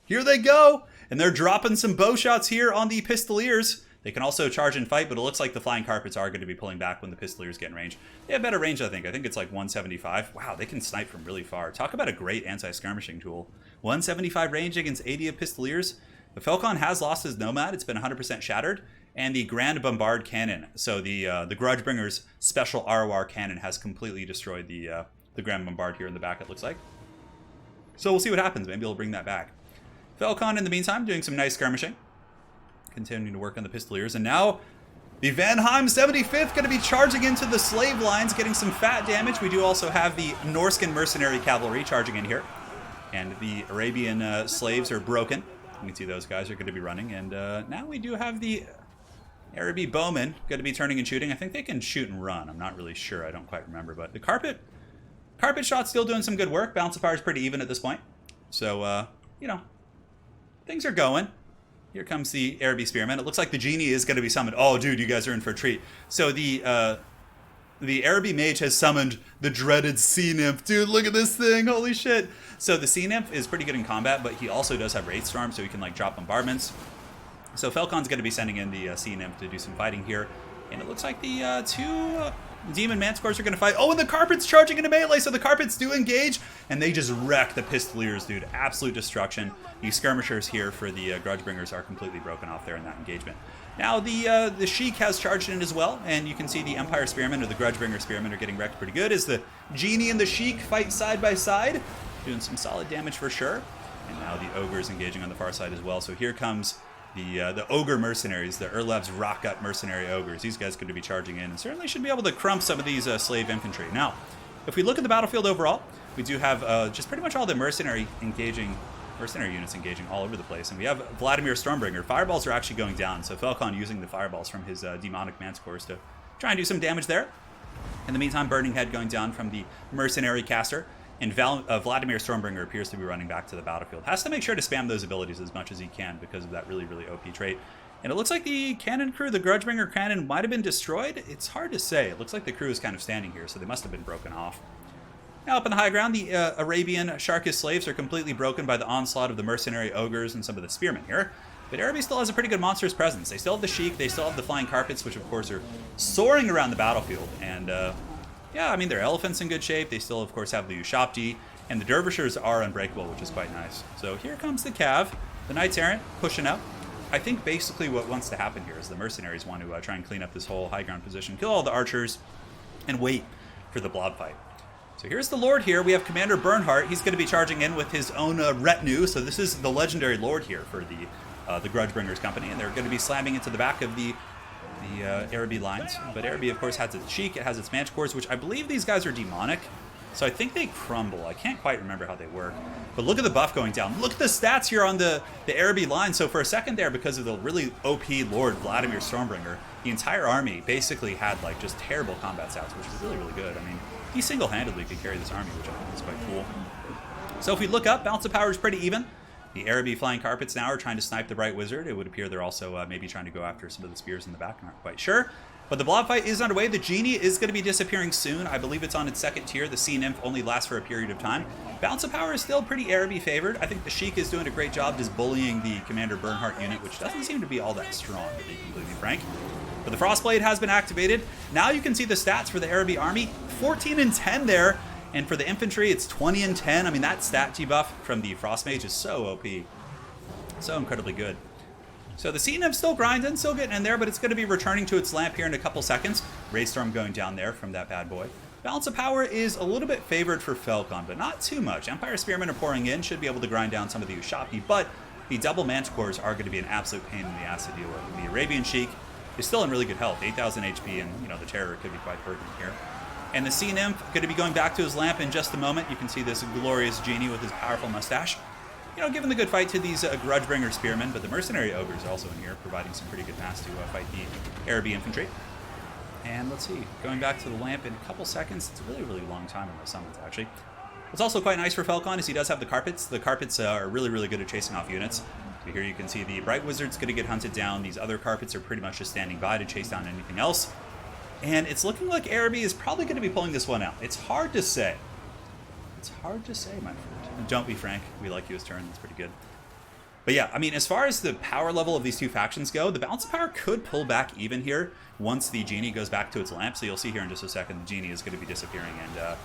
Here they go. And they're dropping some bow shots here on the pistoliers. They can also charge and fight, but it looks like the flying carpets are going to be pulling back when the pistoliers get in range. They have better range, I think. I think it's like 175. Wow, they can snipe from really far. Talk about a great anti-skirmishing tool. 175 range against 80 of pistoliers. The Falcon has lost his nomad. It's been 100% shattered. And the Grand Bombard cannon. So the Grudgebringer's special ROR cannon has completely destroyed the Grand Bombard here in the back, it looks like. So we'll see what happens. Maybe we'll bring that back. Falcon, in the meantime, doing some nice skirmishing. Continuing to work on the pistoliers. And now the Vanheim 75th going to be charging into the slave lines, getting some fat damage. We do also have the Norskin mercenary cavalry charging in here. And the Arabian slaves are broken. You can see those guys are going to be running. And now we do have the Arabi bowmen going to be turning and shooting. I think they can shoot and run. I'm not really sure. I don't quite remember. But the carpet shot's still doing some good work. Balance of fire is pretty even at this point. So, you know, things are going. Here comes the Arabi Spearman. It looks like the genie is going to be summoned. Oh, dude, you guys are in for a treat. So the Arabi mage has summoned the dreaded sea nymph. Dude, look at this thing. Holy shit. So the sea nymph is pretty good in combat, but he also does have Wraith Storm, so he can like drop bombardments. So Falcon's going to be sending in the sea nymph to do some fighting here. And it looks like the two demon manticores are going to fight. Oh, and the carpet's charging into melee, so the carpets do engage, and they just wreck the pistoliers, dude. Absolute destruction. The skirmishers here for the Grudgebringers are completely broken off there in that engagement. Now the Sheik has charged in as well, and you can see the Empire Spearmen or the Grudgebringer Spearmen are getting wrecked pretty good as the Genie and the Sheik fight side by side, doing some solid damage for sure. And now the Ogre's engaging on the far side as well. So here comes the Ogre Mercenaries, the Urlev's Rockgut Mercenary Ogres. These guys could be charging in and certainly should be able to crump some of these slave infantry. Now, if we look at the battlefield overall, we do have just pretty much all the mercenary units engaging all over the place. And we have Vladimir Stormbringer. Fireballs are actually going down, so Falcon using the fireballs from his demonic manticores to try and do some damage there. In the meantime, Burning Head going down from the mercenary caster. And Vladimir Stormbringer appears to be running back to the battlefield. Has to make sure to spam those abilities as much as he can because of that really, really OP trait. And it looks like the cannon crew, the Grudgebringer cannon, might have been destroyed. It's hard to say. It looks like the crew is kind of standing here, so they must have been broken off. Now up in the high ground, the Arabian Sharkish slaves are completely broken by the onslaught of the mercenary ogres and some of the spearmen here. But Arabi still has a pretty good monstrous presence. They still have the Sheik, they still have the flying carpets, which of course are soaring around the battlefield. And yeah, I mean, their elephant's in good shape. They still, of course, have the Ushapti, and the Dervishers are unbreakable, which is quite nice. So here comes the Cav, the Knights Errant, pushing up. I think basically what wants to happen here is the mercenaries want to try and clean up this whole high ground position, kill all the archers, and wait for the blob fight. So here's the Lord here. We have Commander Bernhardt. He's going to be charging in with his own retinue. So this is the legendary Lord here for the Grudgebringers company, and they're going to be slamming into the back of the Araby lines. But Araby, of course, has its Sheik. It has its Manticores, which I believe these guys are demonic. So I think they crumble. I can't quite remember how they work. But look at the buff going down. Look at the stats here on the Araby line. So for a second there, because of the really OP Lord Vladimir Stormbringer, the entire army basically had like just terrible combat stats, which is really, really good. I mean, he single-handedly could carry this army, which I think is quite cool. So if we look up, balance of power is pretty even. The Araby Flying Carpets now are trying to snipe the Bright Wizard. It would appear they're also maybe trying to go after some of the spears in the back. I'm not quite sure. But the blob fight is underway. The Genie is going to be disappearing soon. I believe it's on its second tier. The Sea Nymph only lasts for a period of time. Balance of power is still pretty Araby favored. I think the Sheik is doing a great job just bullying the Commander Bernhardt unit, which doesn't seem to be all that strong, to be completely frank. But the Frostblade has been activated. Now you can see the stats for the Araby army. 14 and 10 there. And for the infantry, it's 20 and 10. I mean, that stat debuff from the Frostmage is so OP. So incredibly good. So the Sea Nymph's still grinding, still getting in there, but it's going to be returning to its lamp here in a couple seconds. Raystorm going down there from that bad boy. Balance of power is a little bit favored for Falcon, but not too much. Empire Spearmen are pouring in, should be able to grind down some of the Ushabti, but the double Manticores are going to be an absolute pain in the ass to deal with. The Arabian Sheik is still in really good health, 8,000 HP, and the Terror could be quite hurting here. And the Sea Nymph going to be going back to his lamp in just a moment. You can see this glorious genie with his powerful mustache. Giving the good fight to these Grudgebringer Spearmen, but the Mercenary Ogres are also in here, providing some pretty good mass to fight the Araby Infantry. And let's see, going back to the lamp in a couple seconds. It's a really, really long time on those summons, actually. What's also quite nice for Falcon is he does have the Carpets. The Carpets are really, really good at chasing off units. So here you can see the Bright Wizard's going to get hunted down. These other Carpets are pretty much just standing by to chase down anything else. And it's looking like Araby is probably going to be pulling this one out. It's hard to say. It's hard to say, my friend. Don't be frank. We like you as Turin. That's pretty good. But yeah, I mean, as far as the power level of these two factions go, the balance of power could pull back even here once the Genie goes back to its lamp. So you'll see here in just a second, the Genie is going to be disappearing and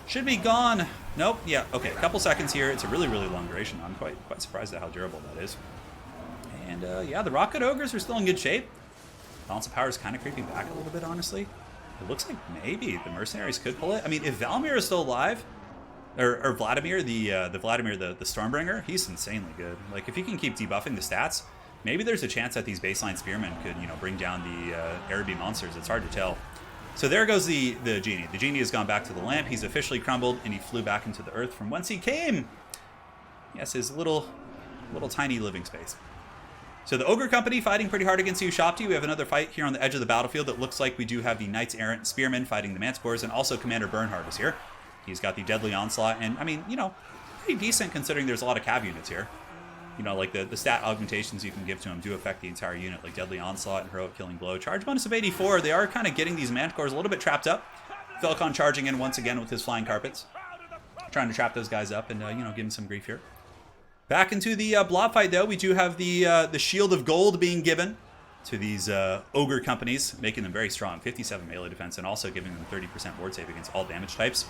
should be gone. Nope. Yeah. Okay. A couple seconds here. It's a really, really long duration. I'm quite surprised at how durable that is. And yeah, the Rocket Ogres are still in good shape. Balance of power is kind of creeping back a little bit, honestly. It looks like maybe the Mercenaries could pull it. I mean, if Valimir is still alive, or Vladimir, the Stormbringer, he's insanely good. Like, if he can keep debuffing the stats, maybe there's a chance that these baseline Spearmen could, bring down the Araby monsters. It's hard to tell. So there goes the Genie. The Genie has gone back to the lamp. He's officially crumbled, and he flew back into the earth from whence he came. Yes, his little tiny living space. So the Ogre Company fighting pretty hard against the Ushapti. We have another fight here on the edge of the battlefield. It looks like we do have the Knights Errant Spearmen fighting the Manticores, and also Commander Bernhardt is here. He's got the Deadly Onslaught, and I mean, pretty decent considering there's a lot of cav units here. Like the stat augmentations you can give to him do affect the entire unit, like Deadly Onslaught and Heroic Killing Blow. Charge bonus of 84. They are kind of getting these Manticores a little bit trapped up. Falcon charging in once again with his Flying Carpets, trying to trap those guys up and give them some grief here. Back into the blob fight though, we do have the Shield of Gold being given to these Ogre companies, making them very strong. 57 melee defense and also giving them 30% ward save against all damage types.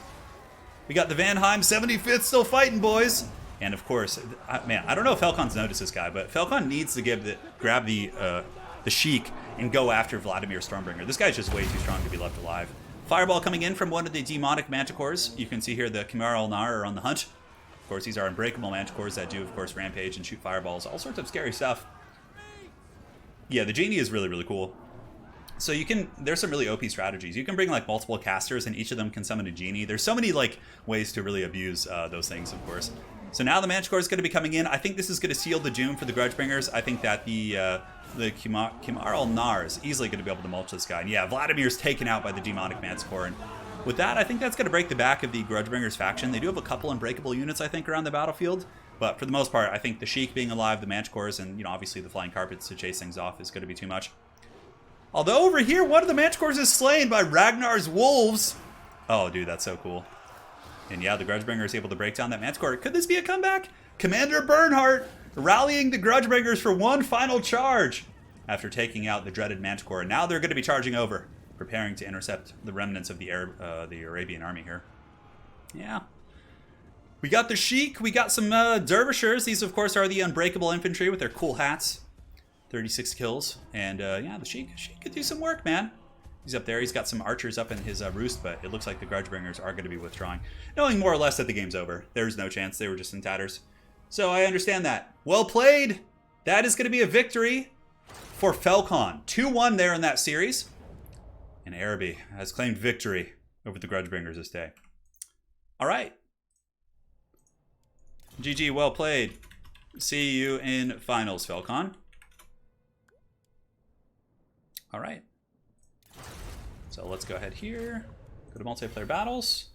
We got the Vanheim 75th still fighting, boys. And of course, man, I don't know if Falcon's noticed this guy, but Falcon needs to grab the Sheik and go after Vladimir Stormbringer. This guy's just way too strong to be left alive. Fireball coming in from one of the demonic Manticores. You can see here the Khmer Ulnar are on the hunt. Of course, these are unbreakable Manticores that do, of course, rampage and shoot fireballs. All sorts of scary stuff. Yeah, the Genie is really, really cool. So there's some really OP strategies. You can bring like multiple casters and each of them can summon a Genie. There's so many like ways to really abuse those things, of course. So now the Manticore is going to be coming in. I think this is going to seal the doom for the Grudgebringers. I think that the Khmer Ulnar is easily going to be able to mulch this guy. And yeah, Vladimir's taken out by the demonic Manticore. And with that, I think that's going to break the back of the Grudgebringers faction. They do have a couple unbreakable units, I think, around the battlefield. But for the most part, I think the Sheik being alive, the Manticores, and obviously the Flying Carpets to chase things off is going to be too much. Although over here, one of the Manticores is slain by Ragnar's Wolves. Oh, dude, that's so cool. And yeah, the Grudgebringer is able to break down that Manticore. Could this be a comeback? Commander Bernhardt rallying the Grudgebringers for one final charge after taking out the dreaded Manticore. And now they're going to be charging over. preparing to intercept the remnants of the Arabian army here. Yeah. We got the Sheik. We got some Dervishers. These, of course, are the unbreakable infantry with their cool hats. 36 kills. And, yeah, the Sheik could do some work, man. He's up there. He's got some archers up in his roost, but it looks like the Grudgebringers are going to be withdrawing. Knowing more or less that the game's over. There's no chance. They were just in tatters. So I understand that. Well played. That is going to be a victory for Falcon. 2-1 there in that series. And Araby has claimed victory over the Grudgebringers this day. All right. GG, well played. See you in finals, Falcon. All right. So let's go ahead here. Go to multiplayer battles.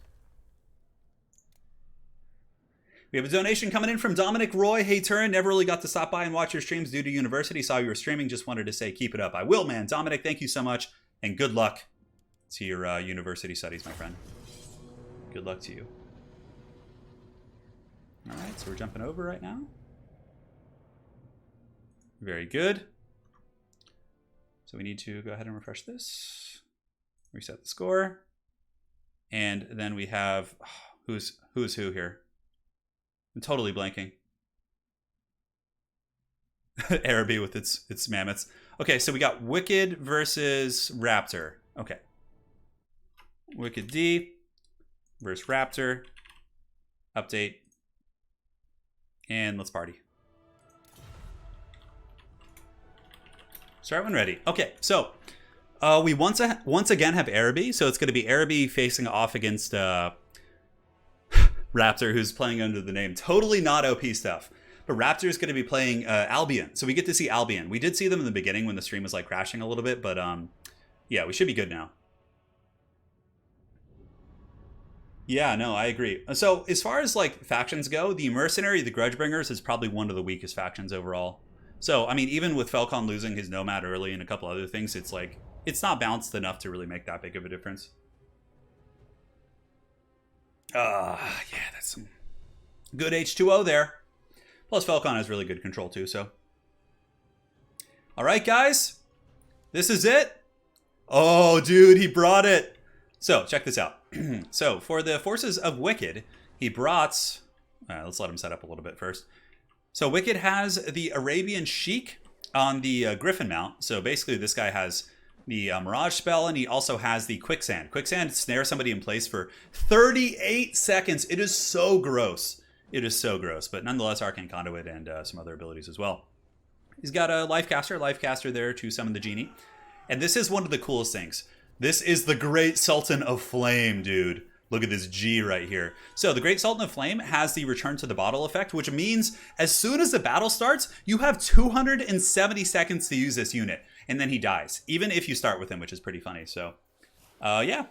We have a donation coming in from Dominic Roy. Hey, Turin, never really got to stop by and watch your streams due to university. Saw you were streaming. Just wanted to say keep it up. I will, man. Dominic, thank you so much. And good luck to your university studies, my friend. Good luck to you. All right, so we're jumping over right now. Very good. So we need to go ahead and refresh this. Reset the score. And then we have... who's who here? I'm totally blanking. Araby with its mammoths. Okay, so we got Wicked versus Raptor. Okay. Wicked D versus Raptor. Update. And let's party. Start when ready. Okay, so we once again have Araby. So it's going to be Araby facing off against Raptor, who's playing under the name. Totally not OP stuff. But Raptor is going to be playing Albion. So we get to see Albion. We did see them in the beginning when the stream was like crashing a little bit. But yeah, we should be good now. Yeah, no, I agree. So as far as like factions go, the Mercenary, the Grudgebringers is probably one of the weakest factions overall. So, I mean, even with Falcon losing his Nomad early and a couple other things, it's like, it's not balanced enough to really make that big of a difference. Yeah, that's some good H2O there. Plus, Falcon has really good control too, so. All right, guys. This is it. Oh, dude, he brought it. So, check this out. So, for the forces of Wicked, he brought... let's let him set up a little bit first. So, Wicked has the Arabian Sheik on the Griffin mount. So, basically, this guy has the Mirage spell, and he also has the Quicksand. Quicksand snares somebody in place for 38 seconds. It is so gross. It is so gross. But nonetheless, Arcane Conduit and some other abilities as well. He's got a Lifecaster there to summon the genie. And this is one of the coolest things. This is the Great Sultan of Flame, dude. Look at this G right here. So the Great Sultan of Flame has the Return to the Bottle effect, which means as soon as the battle starts, you have 270 seconds to use this unit. And then he dies, even if you start with him, which is pretty funny. So, yeah.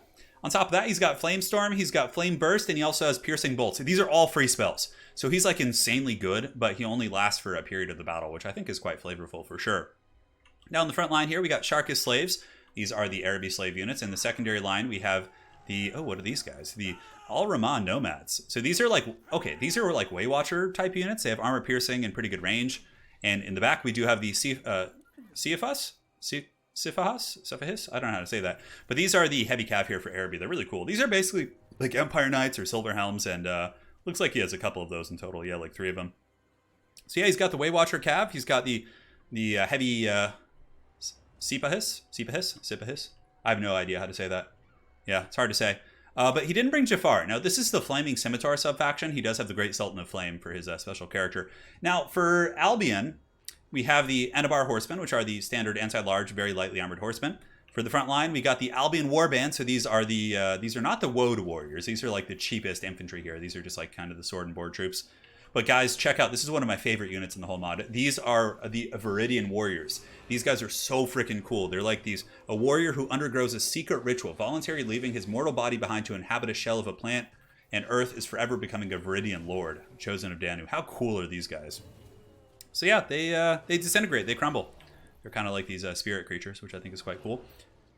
On top of that, he's got Flame Storm, he's got Flame Burst, and he also has Piercing Bolts. These are all free spells. So he's like insanely good, but he only lasts for a period of the battle, which I think is quite flavorful for sure. Now in the front line here, we got Sharkus Slaves. These are the Araby slave units. In the secondary line, we have the, oh, what are these guys? The Al-Rahman Nomads. So these are like, okay, these are like Waywatcher type units. They have armor piercing and pretty good range. And in the back, we do have the Sifahis? I don't know how to say that. But these are the heavy cav here for Araby. They're really cool. These are basically like Empire Knights or Silver Helms. And looks like he has a couple of those in total. Yeah, like 3 of them. So yeah, he's got the Waywatcher cav. He's got the heavy... Sipahis? I have no idea how to say that. Yeah, it's hard to say. But he didn't bring Jafar. Now, this is the Flaming Scimitar subfaction. He does have the Great Sultan of Flame for his special character. Now, for Albion, we have the Anabar Horsemen, which are the standard anti-large, very lightly armored horsemen. For the front line, we got the Albion Warband. So these are these are not the Woad Warriors. These are like the cheapest infantry here. These are just like kind of the sword and board troops. But guys, check out, this is one of my favorite units in the whole mod. These are the Viridian Warriors. These guys are so freaking cool. They're like a warrior who undergoes a secret ritual, voluntarily leaving his mortal body behind to inhabit a shell of a plant, and Earth is forever becoming a Viridian Lord, chosen of Danu. How cool are these guys? So yeah, they disintegrate, they crumble. They're kind of like these spirit creatures, which I think is quite cool.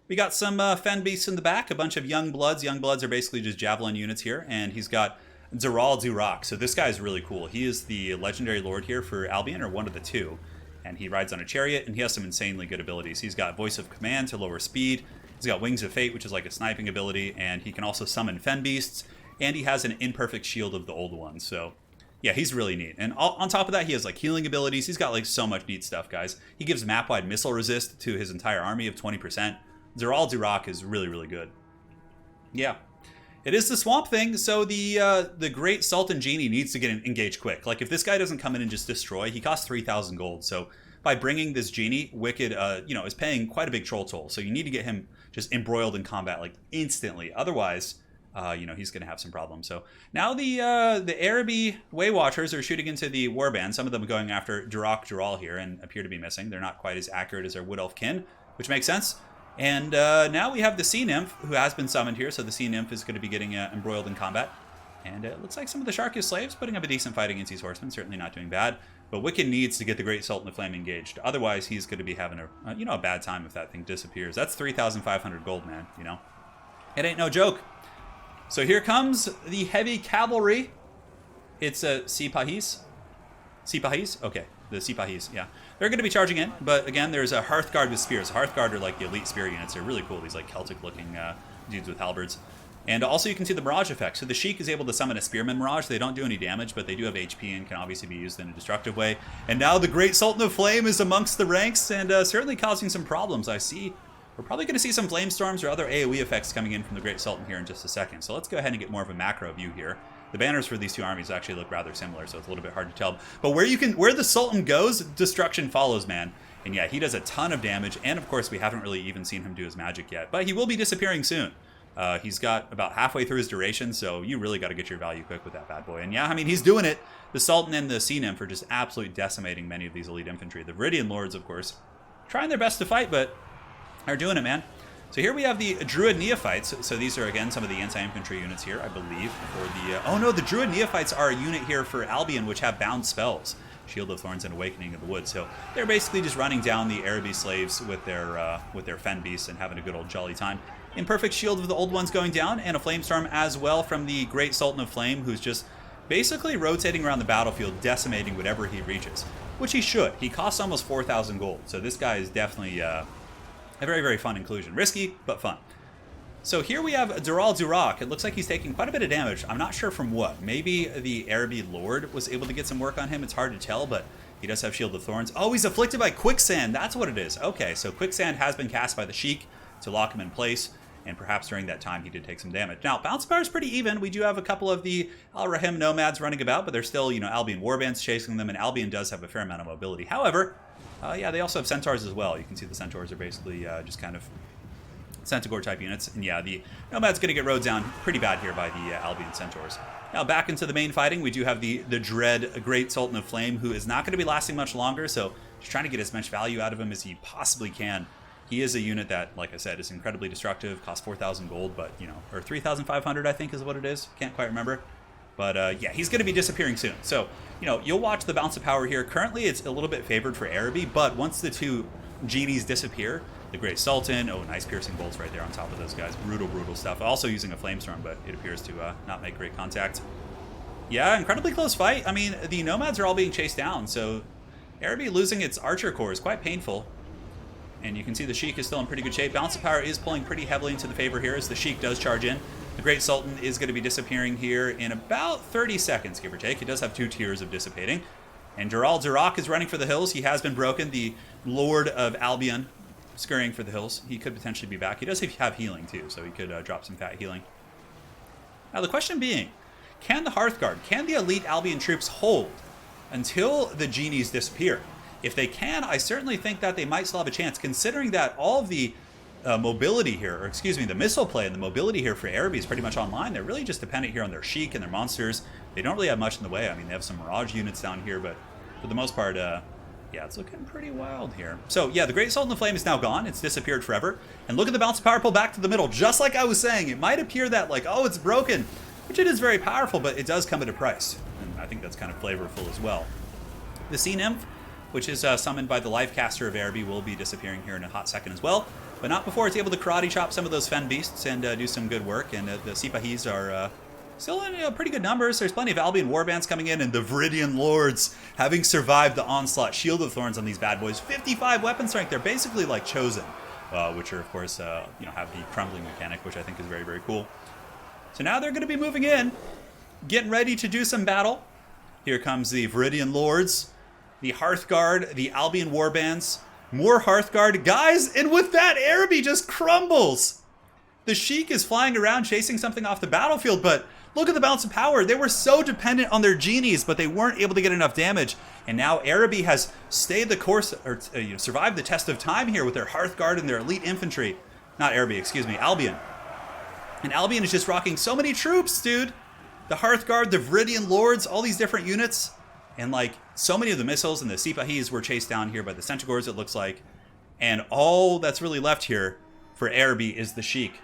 We got some Fen Beasts in the back, a bunch of Young Bloods. Young Bloods are basically just Javelin units here, and he's got Dural Durak. So this guy is really cool. He is the legendary lord here for Albion, or one of the two. And he rides on a chariot, and he has some insanely good abilities. He's got Voice of Command to lower speed, He's got Wings of Fate, which is like a sniping ability, and he can also summon Fen Beasts, and he has an imperfect shield of the old ones. So yeah, he's really neat. And on top of that, he has like healing abilities. He's got like so much neat stuff, guys. He gives map-wide missile resist to his entire army of 20%. Dural Durak is really, really good. Yeah. It is the Swamp Thing, so the Great Sultan Genie needs to get engaged quick. Like, if this guy doesn't come in and just destroy, he costs 3,000 gold. So by bringing this Genie, Wicked, is paying quite a big troll toll. So you need to get him just embroiled in combat, like, instantly. Otherwise, he's going to have some problems. So now the Araby Way Watchers are shooting into the warband. Some of them going after Dural here and appear to be missing. They're not quite as accurate as their Wood Elf kin, which makes sense. And now we have the Sea Nymph, who has been summoned here. So the Sea Nymph is going to be getting embroiled in combat. And it looks like some of the Sharkish slaves putting up a decent fight against these horsemen. Certainly not doing bad. But Wicked needs to get the Great Sultan of Flame engaged. Otherwise, he's going to be having a bad time if that thing disappears. That's 3,500 gold, man. It ain't no joke. So here comes the heavy cavalry. It's a Sipahis. Sipahis? Okay, the Sipahis, yeah. They're going to be charging in, but again, there's a Hearthguard with spears. Hearthguard are like the elite spear units. They're really cool, these like Celtic-looking dudes with halberds. And also you can see the Mirage effect. So the Sheik is able to summon a Spearman Mirage. They don't do any damage, but they do have HP and can obviously be used in a destructive way. And now the Great Sultan of Flame is amongst the ranks and certainly causing some problems. I see we're probably going to see some Flame Storms or other AoE effects coming in from the Great Sultan here in just a second. So let's go ahead and get more of a macro view here. The banners for these two armies actually look rather similar, so it's a little bit hard to tell. But where the Sultan goes, destruction follows, man. And yeah, he does a ton of damage, and of course we haven't really even seen him do his magic yet. But he will be disappearing soon. He's got about halfway through his duration, so you really got to get your value quick with that bad boy. And yeah, I mean, he's doing it. The Sultan and the Sea Nymph are just absolutely decimating many of these elite infantry. The Viridian Lords, of course, trying their best to fight, but are doing it, man. So here we have the Druid Neophytes. So these are, again, some of the anti-infantry units here, I believe. The Druid Neophytes are a unit here for Albion, which have bound spells. Shield of Thorns and Awakening of the Wood. So they're basically just running down the Araby slaves with their Fen Beasts and having a good old jolly time. Imperfect Shield of the Old Ones going down, and a Flamestorm as well from the Great Sultan of Flame, who's just basically rotating around the battlefield, decimating whatever he reaches. Which he should. He costs almost 4,000 gold. So this guy is definitely a very, very fun inclusion. Risky, but fun. So here we have Dural Durak. It looks like he's taking quite a bit of damage. I'm not sure from what. Maybe the Araby Lord was able to get some work on him. It's hard to tell, but he does have Shield of Thorns. Oh, he's afflicted by Quicksand. That's what it is. Okay, so Quicksand has been cast by the Sheik to lock him in place, and perhaps during that time he did take some damage. Now, bounce power is pretty even. We do have a couple of the Al Rahim nomads running about, but they're still, Albion warbands chasing them, and Albion does have a fair amount of mobility. However, yeah, they also have centaurs as well. You can see the centaurs are basically just kind of centaur type units. And yeah, the nomad's going to get rode down pretty bad here by the Albion centaurs. Now back into the main fighting, we do have the dread Great Sultan of Flame, who is not going to be lasting much longer. So just trying to get as much value out of him as he possibly can. He is a unit that, like I said, is incredibly destructive. Costs 4,000 gold, but or 3,500 I think is what it is. Can't quite remember. But yeah, he's going to be disappearing soon. So, you'll watch the bounce of power here. Currently, it's a little bit favored for Araby, but once the two genies disappear, the Great Sultan, oh, nice piercing bolts right there on top of those guys. Brutal, brutal stuff. Also using a Flamestorm, but it appears to not make great contact. Yeah, incredibly close fight. I mean, the nomads are all being chased down, so Araby losing its archer corps is quite painful. And you can see the Sheik is still in pretty good shape. Balance of power is pulling pretty heavily into the favor here as the Sheik does charge in. The Great Sultan is going to be disappearing here in about 30 seconds, give or take. He does have 2 tiers of dissipating. And Dural Durak is running for the hills. He has been broken. The Lord of Albion scurrying for the hills. He could potentially be back. He does have healing too, so he could drop some fat healing. Now the question being, can the Hearthguard, can the elite Albion troops hold until the genies disappear? If they can, I certainly think that they might still have a chance, considering that all of the mobility here, or excuse me, the missile play and the mobility here for Araby is pretty much online. They're really just dependent here on their Sheik and their monsters. They don't really have much in the way. I mean, they have some Mirage units down here, but for the most part, yeah, it's looking pretty wild here. So yeah, the Great Sultan of Flame is now gone. It's disappeared forever. And look at the bounce of power pull back to the middle. Just like I was saying, it might appear that like, oh, it's broken, which it is very powerful, but it does come at a price. And I think that's kind of flavorful as well. The Sea Nymph, which is summoned by the life caster of Araby, will be disappearing here in a hot second as well. But not before it's able to karate chop some of those Fen Beasts and do some good work. And the Sipahis are still in pretty good numbers. There's plenty of Albion warbands coming in, and the Viridian Lords having survived the onslaught. Shield of Thorns on these bad boys. 55 weapon strength. They're basically like chosen. which are, of course, have the crumbling mechanic, which I think is very, very cool. So now they're going to be moving in, getting ready to do some battle. Here comes the Viridian Lords, the Hearthguard, the Albion Warbands, more Hearthguard. Guys, and with that, Araby just crumbles. The Sheik is flying around chasing something off the battlefield, but look at the balance of power. They were so dependent on their genies, but they weren't able to get enough damage. And now Araby has stayed the course, or survived the test of time here with their Hearthguard and their elite infantry. Not Araby, excuse me, Albion. And Albion is just rocking so many troops, dude. The Hearthguard, the Viridian Lords, all these different units. And like so many of the missiles and the Sipahis were chased down here by the Centaurs, it looks like. And all that's really left here for Araby is the Sheik.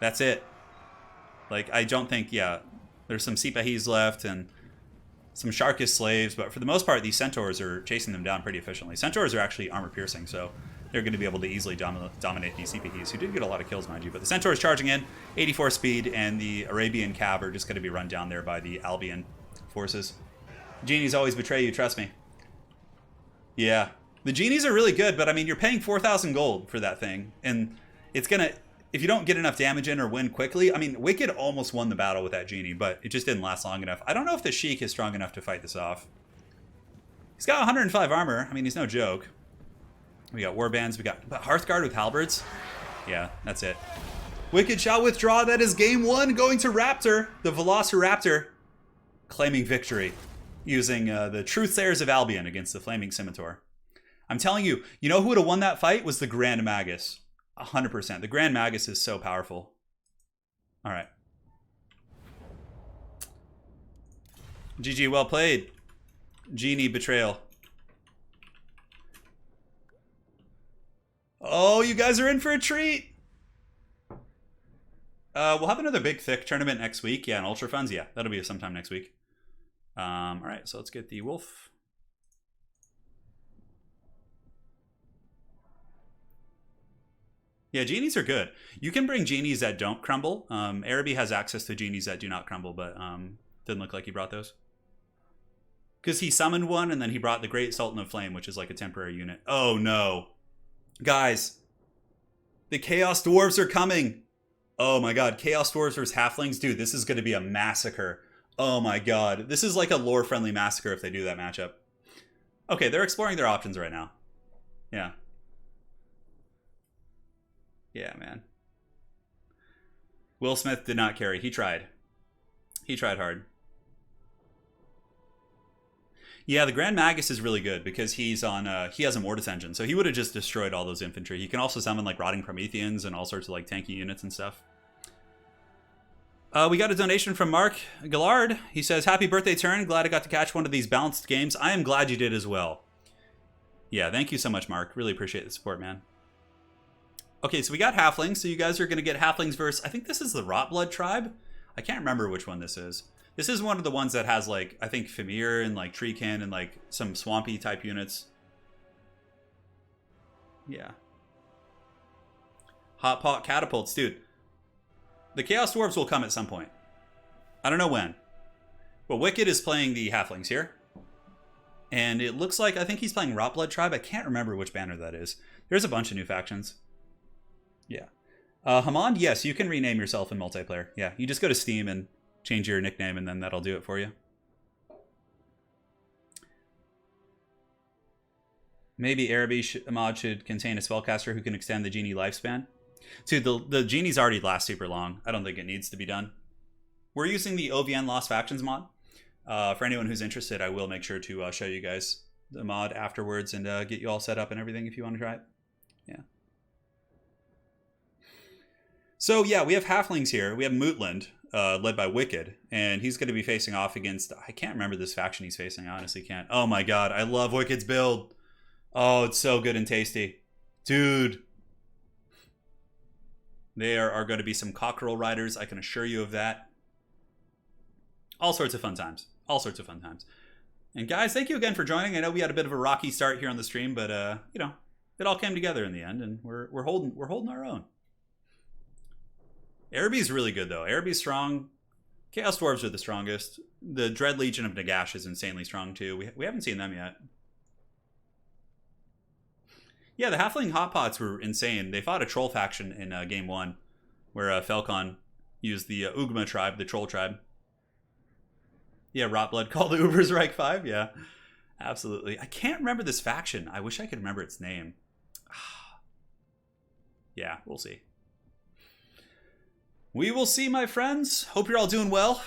That's it. Like, I don't think, there's some Sipahis left and some Sharkish slaves, but for the most part, these Centaurs are chasing them down pretty efficiently. Centaurs are actually armor-piercing, so they're going to be able to easily dominate these Sipahis, who did get a lot of kills, mind you. But the Centaurs charging in, 84 speed, and the Arabian Cav are just going to be run down there by the Albion forces. Genies always betray you, trust me. Yeah. The Genies are really good, but I mean, you're paying 4,000 gold for that thing, and it's going to... If you don't get enough damage in or win quickly, I mean, Wicked almost won the battle with that Genie, but it just didn't last long enough. I don't know if the Sheik is strong enough to fight this off. He's got 105 armor. I mean, he's no joke. We got warbands. We got Hearthguard with halberds. Yeah, that's it. Wicked shall withdraw. That is game one going to Raptor, the Velociraptor, claiming victory using the Truthsayers of Albion against the Flaming Scimitar. I'm telling you, you know who would have won that fight was the Grand Magus. 100%. The Grand Magus is so powerful. All right. GG, well played. Genie betrayal. Oh, you guys are in for a treat. We'll have another big, thick tournament next week. Yeah, and Ultra Funds. Yeah, that'll be sometime next week. All right, so let's get the wolf. Yeah, genies are good. You can bring genies that don't crumble. Araby has access to genies that do not crumble, but didn't look like he brought those. Because he summoned one, and then he brought the Great Sultan of Flame, which is like a temporary unit. Oh, no. Guys, the Chaos Dwarves are coming. Oh, my God. Chaos Dwarves versus Halflings. Dude, this is going to be a massacre. Oh, my God. This is like a lore-friendly massacre if they do that matchup. Okay, they're exploring their options right now. Yeah. Yeah, man. Will Smith did not carry. He tried. He tried hard. Yeah, the Grand Magus is really good because he's on. He has a Mortis engine, so he would have just destroyed all those infantry. He can also summon like Rotting Prometheans and all sorts of like tanky units and stuff. We got a donation from Mark Gillard. He says, "Happy birthday, Turin. Glad I got to catch one of these balanced games. I am glad you did as well." Yeah, thank you so much, Mark. Really appreciate the support, man. Okay, so we got Halflings. So you guys are going to get Halflings versus, I think this is the Rotblood tribe. I can't remember which one this is. This is one of the ones that has like, I think Fimir and like Treekin and like some swampy type units. Yeah. Hot pot catapults, dude. The Chaos Dwarves will come at some point. I don't know when. But Wicked is playing the Halflings here. And it looks like, I think he's playing Rotblood tribe. I can't remember which banner that is. There's a bunch of new factions. Yeah. Hamond, yes, you can rename yourself in multiplayer. Yeah, you just go to Steam and change your nickname, and then that'll do it for you. Maybe Araby mod should contain a spellcaster who can extend the genie lifespan. Dude, the genies already last super long. I don't think it needs to be done. We're using the OVN Lost Factions mod. For anyone who's interested, I will make sure to show you guys the mod afterwards and get you all set up and everything if you want to try it. Yeah. So yeah, we have Halflings here. We have Mootland, led by Wicked, and he's going to be facing off against, I can't remember this faction he's facing. I honestly can't. Oh my God, I love Wicked's build. Oh, it's so good and tasty. Dude. There are going to be some cockerel riders, I can assure you of that. All sorts of fun times. All sorts of fun times. And guys, thank you again for joining. I know we had a bit of a rocky start here on the stream, but you know, it all came together in the end, and we're holding our own. Araby's really good though. Araby's strong. Chaos Dwarves are the strongest. The Dread Legion of Nagash is insanely strong too. We haven't seen them yet. Yeah, the Halfling Hotpots were insane. They fought a troll faction in game 1, where Felcon used the Ugma tribe, the troll tribe. Yeah, Rotblood called the Ubers Reich 5. Yeah, absolutely. I can't remember this faction. I wish I could remember its name. Yeah, we'll see. We will see, my friends. Hope you're all doing well.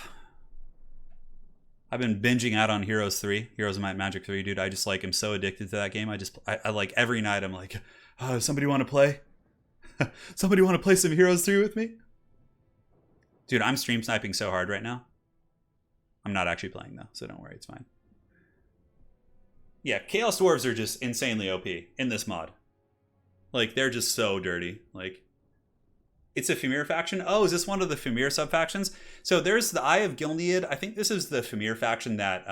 I've been binging out on Heroes 3. Heroes of Might and Magic 3, dude. I just like am so addicted to that game. I like every night I'm like, oh, somebody want to play? Somebody want to play some Heroes 3 with me? Dude, I'm stream sniping so hard right now. I'm not actually playing though, so don't worry, it's fine. Yeah, Chaos Dwarves are just insanely OP in this mod. Like, they're just so dirty. Like, it's a Fimir faction. Oh, is this one of the Fimir sub-factions? So there's the Eye of Gilnead. I think this is the Fimir faction that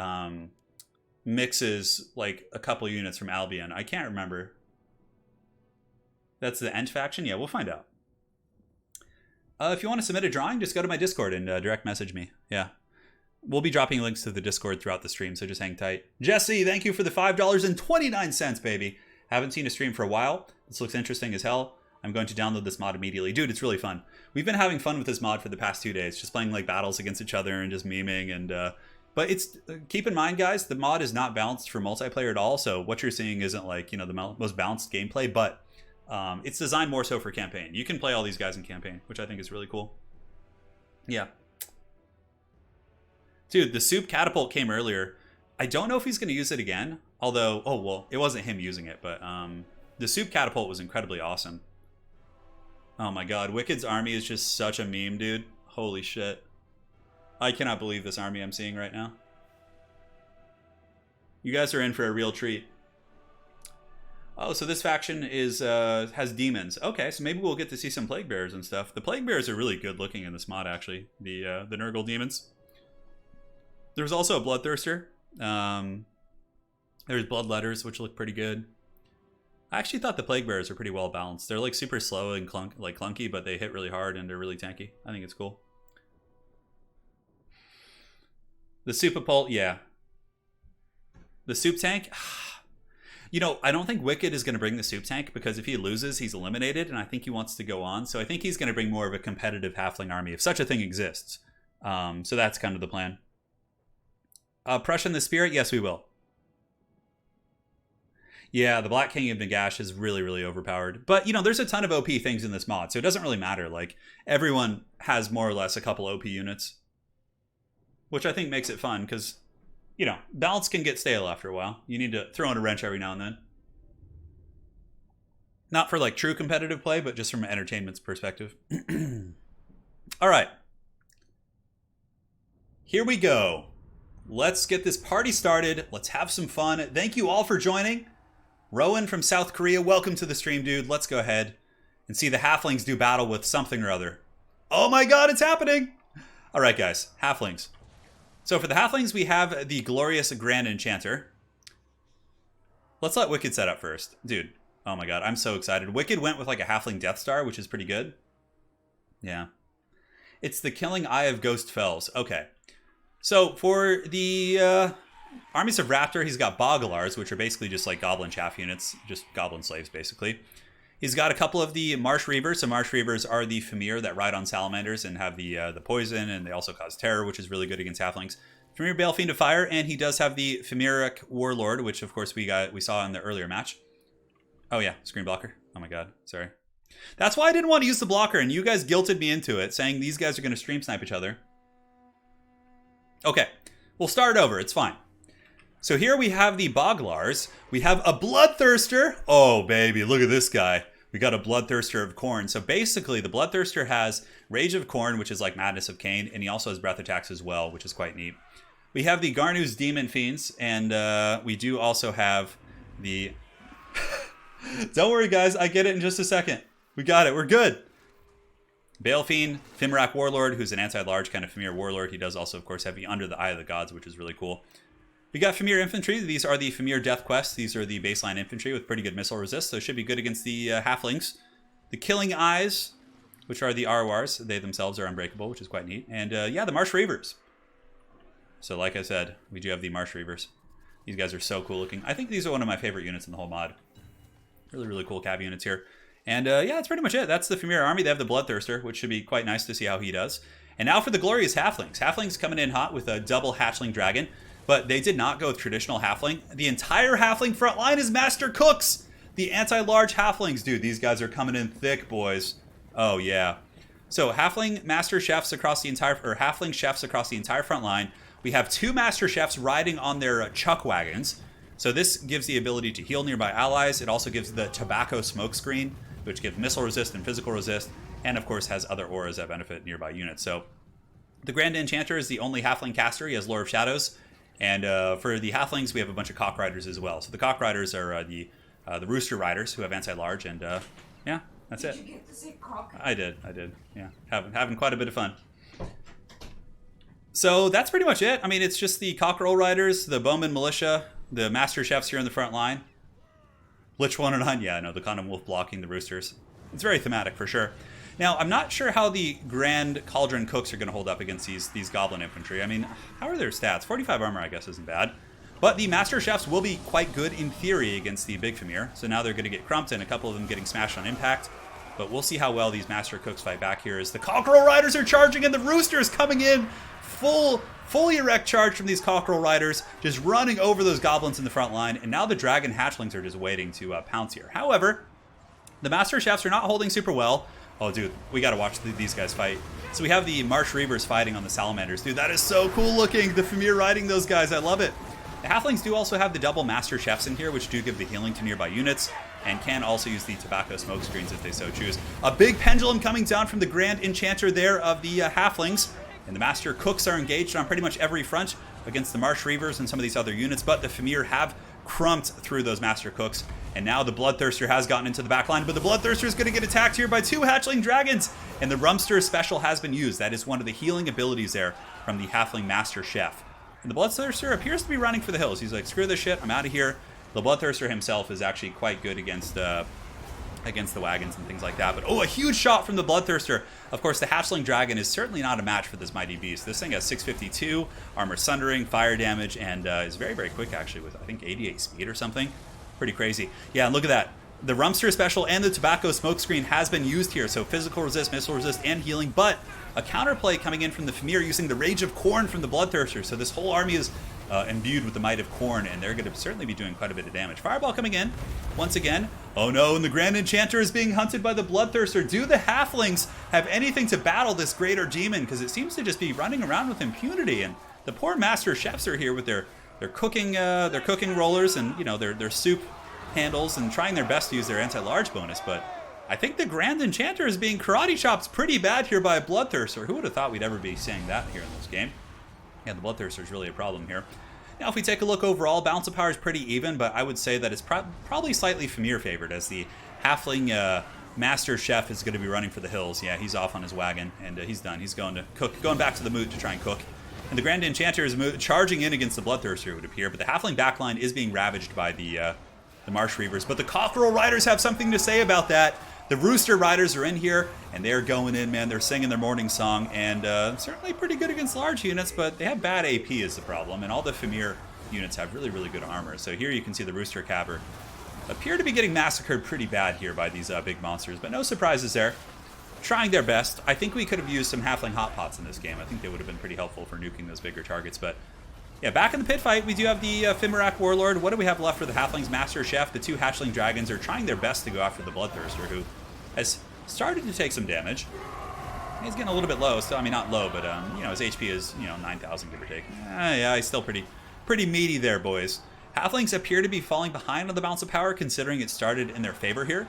mixes, like, a couple units from Albion. I can't remember. That's the Ent faction? Yeah, we'll find out. If you want to submit a drawing, just go to my Discord and direct message me. Yeah. We'll be dropping links to the Discord throughout the stream, so just hang tight. Jesse, thank you for the $5.29, baby. Haven't seen a stream for a while. This looks interesting as hell. I'm going to download this mod immediately. Dude, it's really fun. We've been having fun with this mod for the past 2 days, just playing like battles against each other and just memeing. And but it's keep in mind, guys, the mod is not balanced for multiplayer at all. So what you're seeing isn't like, you know, the most balanced gameplay, but it's designed more so for campaign. You can play all these guys in campaign, which I think is really cool. Yeah. Dude, the soup catapult came earlier. I don't know if he's going to use it again. Although, oh, well, it wasn't him using it, but the soup catapult was incredibly awesome. Oh my god, Wicked's army is just such a meme, dude. Holy shit. I cannot believe this army I'm seeing right now. You guys are in for a real treat. Oh, so this faction is has demons. Okay, so maybe we'll get to see some Plague Bearers and stuff. The Plague Bearers are really good looking in this mod, actually. The Nurgle demons. There's also a Bloodthirster. There's Bloodletters, which look pretty good. I actually thought the Plague Bearers are pretty well balanced. They're like super slow and clunky, but they hit really hard and they're really tanky. I think it's cool. The Supapult, yeah. The Soup Tank, you know, I don't think Wicked is going to bring the Soup Tank because if he loses, he's eliminated, and I think he wants to go on. So I think he's going to bring more of a competitive Halfling army, if such a thing exists. So that's kind of the plan. Prussian the Spirit, yes, we will. Yeah, the Black King of Nagash is really, really overpowered. But, you know, there's a ton of OP things in this mod, so it doesn't really matter. Like, everyone has more or less a couple OP units. Which I think makes it fun, because, you know, balance can get stale after a while. You need to throw in a wrench every now and then. Not for, like, true competitive play, but just from an entertainment's perspective. All right. Here we go. Let's get this party started. Let's have some fun. Thank you all for joining. Rowan from South Korea, welcome to the stream, dude. Let's go ahead and see the Halflings do battle with something or other. Oh my god, it's happening! All right, guys, Halflings. So for the Halflings, we have the glorious Grand Enchanter. Let's let Wicked set up first. Dude, oh my god, I'm so excited. Wicked went with like a Halfling Death Star, which is pretty good. Yeah. It's the Killing Eye of Ghost Fells. Okay. So for the armies of Raptor, he's got Bogglars, which are basically just like Goblin Chaff units, just Goblin slaves, basically. He's got a couple of the Marsh Reavers. So Marsh Reavers are the Fimir that ride on salamanders and have the poison, and they also cause terror, which is really good against Halflings. Fimir Balefiend of Fire, and he does have the Fimiric Warlord, which of course we saw in the earlier match. Oh yeah, screen blocker. Oh my god, sorry. That's why I didn't want to use the blocker, and you guys guilted me into it, saying these guys are going to stream snipe each other. Okay, we'll start over. It's fine. So here we have the Bogglars. We have a Bloodthirster. Oh, baby, look at this guy. We got a Bloodthirster of Khorne. So basically, the Bloodthirster has Rage of Khorne, which is like Madness of Cain, and he also has Breath Attacks as well, which is quite neat. We have the Garnus Demon Fiends, and we do also have the... Don't worry, guys. I get it in just a second. We got it. We're good. Balefiend, Fimirac Warlord, who's an anti-large kind of Fimir Warlord. He does also, of course, have the Under the Eye of the Gods, which is really cool. We got Fimir Infantry. These are the Fimir Death Quests. These are the baseline infantry with pretty good missile resist, so it should be good against the Halflings. The Killing Eyes, which are the Arwars. They themselves are unbreakable, which is quite neat. And yeah, the Marsh Reavers. So like I said, we do have the Marsh Reavers. These guys are so cool looking. I think these are one of my favorite units in the whole mod. Really, really cool cav units here. And yeah, that's pretty much it. That's the Famir army. They have the Bloodthirster, which should be quite nice to see how he does. And now for the glorious Halflings. Halflings coming in hot with a double Hatchling Dragon, but they did not go with traditional Halfling. The entire Halfling front line is Master Cooks! The anti-large Halflings. Dude, these guys are coming in thick, boys. Oh, yeah. So, Halfling Master Chefs across the entire, or Halfling Chefs across the entire front line. We have 2 Master Chefs riding on their chuck wagons. So this gives the ability to heal nearby allies. It also gives the tobacco smoke screen, which gives missile resist and physical resist, and of course has other auras that benefit nearby units. So the Grand Enchanter is the only Halfling caster. He has Lore of Shadows. And for the Halflings, we have a bunch of Cock Riders as well. So the Cock Riders are the Rooster Riders who have anti-large, and yeah, that's it. Did you get to say cock? I did. Yeah, having quite a bit of fun. So that's pretty much it. I mean, it's just the Cockerel Riders, the Bowman Militia, the Master Chefs here in the front line. Lich 109, yeah, I know, the Condom Wolf blocking the Roosters. It's very thematic for sure. Now, I'm not sure how the Grand Cauldron Cooks are going to hold up against these Goblin Infantry. I mean, how are their stats? 45 armor, I guess, isn't bad. But the Master Chefs will be quite good in theory against the Big Famir. So now they're going to get crumped and a couple of them getting smashed on impact. But we'll see how well these Master Cooks fight back here as the Cockerel Riders are charging and the Roosters coming in fully erect charge from these Cockerel Riders, just running over those Goblins in the front line. And now the Dragon Hatchlings are just waiting to pounce here. However, the Master Chefs are not holding super well. Oh, dude, we got to watch these guys fight. So we have the Marsh Reavers fighting on the Salamanders. Dude, that is so cool looking. The Famir riding those guys. I love it. The Halflings do also have the double Master Chefs in here, which do give the healing to nearby units, and can also use the tobacco smoke screens if they so choose. A big pendulum coming down from the Grand Enchanter there of the Halflings. And the Master Cooks are engaged on pretty much every front against the Marsh Reavers and some of these other units, but the Famir have crumped through those Master Cooks. And now the Bloodthirster has gotten into the back line, but the Bloodthirster is going to get attacked here by 2 Hatchling Dragons. And the Rumster special has been used. That is one of the healing abilities there from the Halfling Master Chef. And the Bloodthirster appears to be running for the hills. He's like, screw this shit, I'm out of here. The Bloodthirster himself is actually quite good against the wagons and things like that. But, oh, a huge shot from the Bloodthirster. Of course, the Hatchling Dragon is certainly not a match for this mighty beast. This thing has 652, armor sundering, fire damage, and is very, very quick, actually, with, I think, 88 speed or something. Pretty crazy. Yeah, and look at that. The Rumster special and the Tobacco Smokescreen has been used here, so physical resist, missile resist, and healing, but a counterplay coming in from the Famir using the Rage of Khorne from the Bloodthirster. So this whole army is imbued with the Might of Khorne, and they're going to certainly be doing quite a bit of damage. Fireball coming in once again. Oh no, and the Grand Enchanter is being hunted by the Bloodthirster. Do the Halflings have anything to battle this Greater Demon? Because it seems to just be running around with impunity, and the poor Master Chefs are here with their cooking rollers and, you know, their soup handles and trying their best to use their anti-large bonus, but I think the Grand Enchanter is being karate chopped pretty bad here by a Bloodthirster. Who would have thought we'd ever be saying that here in this game? Yeah, the Bloodthirster is really a problem here. Now, if we take a look overall, balance of power is pretty even, but I would say that it's probably slightly Famir favored, as the Halfling Master Chef is going to be running for the hills. Yeah, he's off on his wagon, and he's done. He's going to cook, going back to the moot to try and cook. And the Grand Enchanter is charging in against the Bloodthirster, it would appear, but the Halfling backline is being ravaged by the Marsh Reavers. But the Cockerel Riders have something to say about that. The Rooster Riders are in here, and they're going in, man. They're singing their morning song, and certainly pretty good against large units, but they have bad AP is the problem, and all the Famir units have really, really good armor. So here you can see the Rooster Caber appear to be getting massacred pretty bad here by these big monsters, but no surprises there. Trying their best. I think we could have used some Halfling Hot Pots in this game. I think they would have been pretty helpful for nuking those bigger targets, but yeah, back in the pit fight, we do have the Fimarak Warlord. What do we have left for the Halflings Master Chef? The 2 Hatchling Dragons are trying their best to go after the Bloodthirster, who has started to take some damage. He's getting a little bit low, so I mean, not low, but you know, his HP is, you know, 9,000 give or take. Yeah, he's still pretty meaty there, boys. Halflings appear to be falling behind on the balance of power, considering it started in their favor here,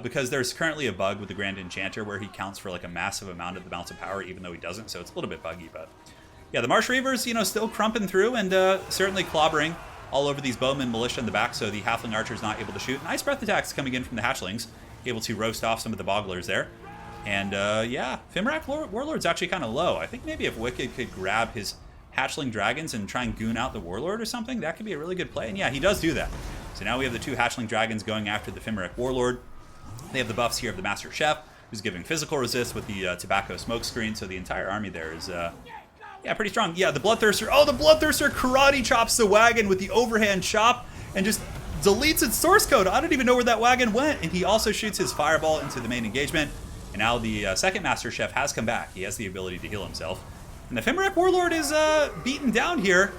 because there's currently a bug with the Grand Enchanter where he counts for like a massive amount of the balance of power, even though he doesn't, so it's a little bit buggy, but yeah, the Marsh Reavers, you know, still crumping through and certainly clobbering all over these Bowman Militia in the back, so the Halfling Archer's not able to shoot. Nice breath attacks coming in from the Hatchlings, able to roast off some of the Bogglers there. And yeah, Fimarak Warlord's actually kind of low. I think maybe if Wicked could grab his Hatchling Dragons and try and goon out the Warlord or something, that could be a really good play. And yeah, he does do that. So now we have the 2 Hatchling Dragons going after the Fimarak Warlord. They have the buffs here of the Master Chef, who's giving physical resist with the Tobacco Smoke Screen, so the entire army there is yeah, pretty strong. Yeah, the Bloodthirster. Oh, the Bloodthirster karate chops the wagon with the overhand chop and just deletes its source code. I don't even know where that wagon went. And he also shoots his fireball into the main engagement. And now the second Master Chef has come back. He has the ability to heal himself. And the Fimeric Warlord is beaten down here.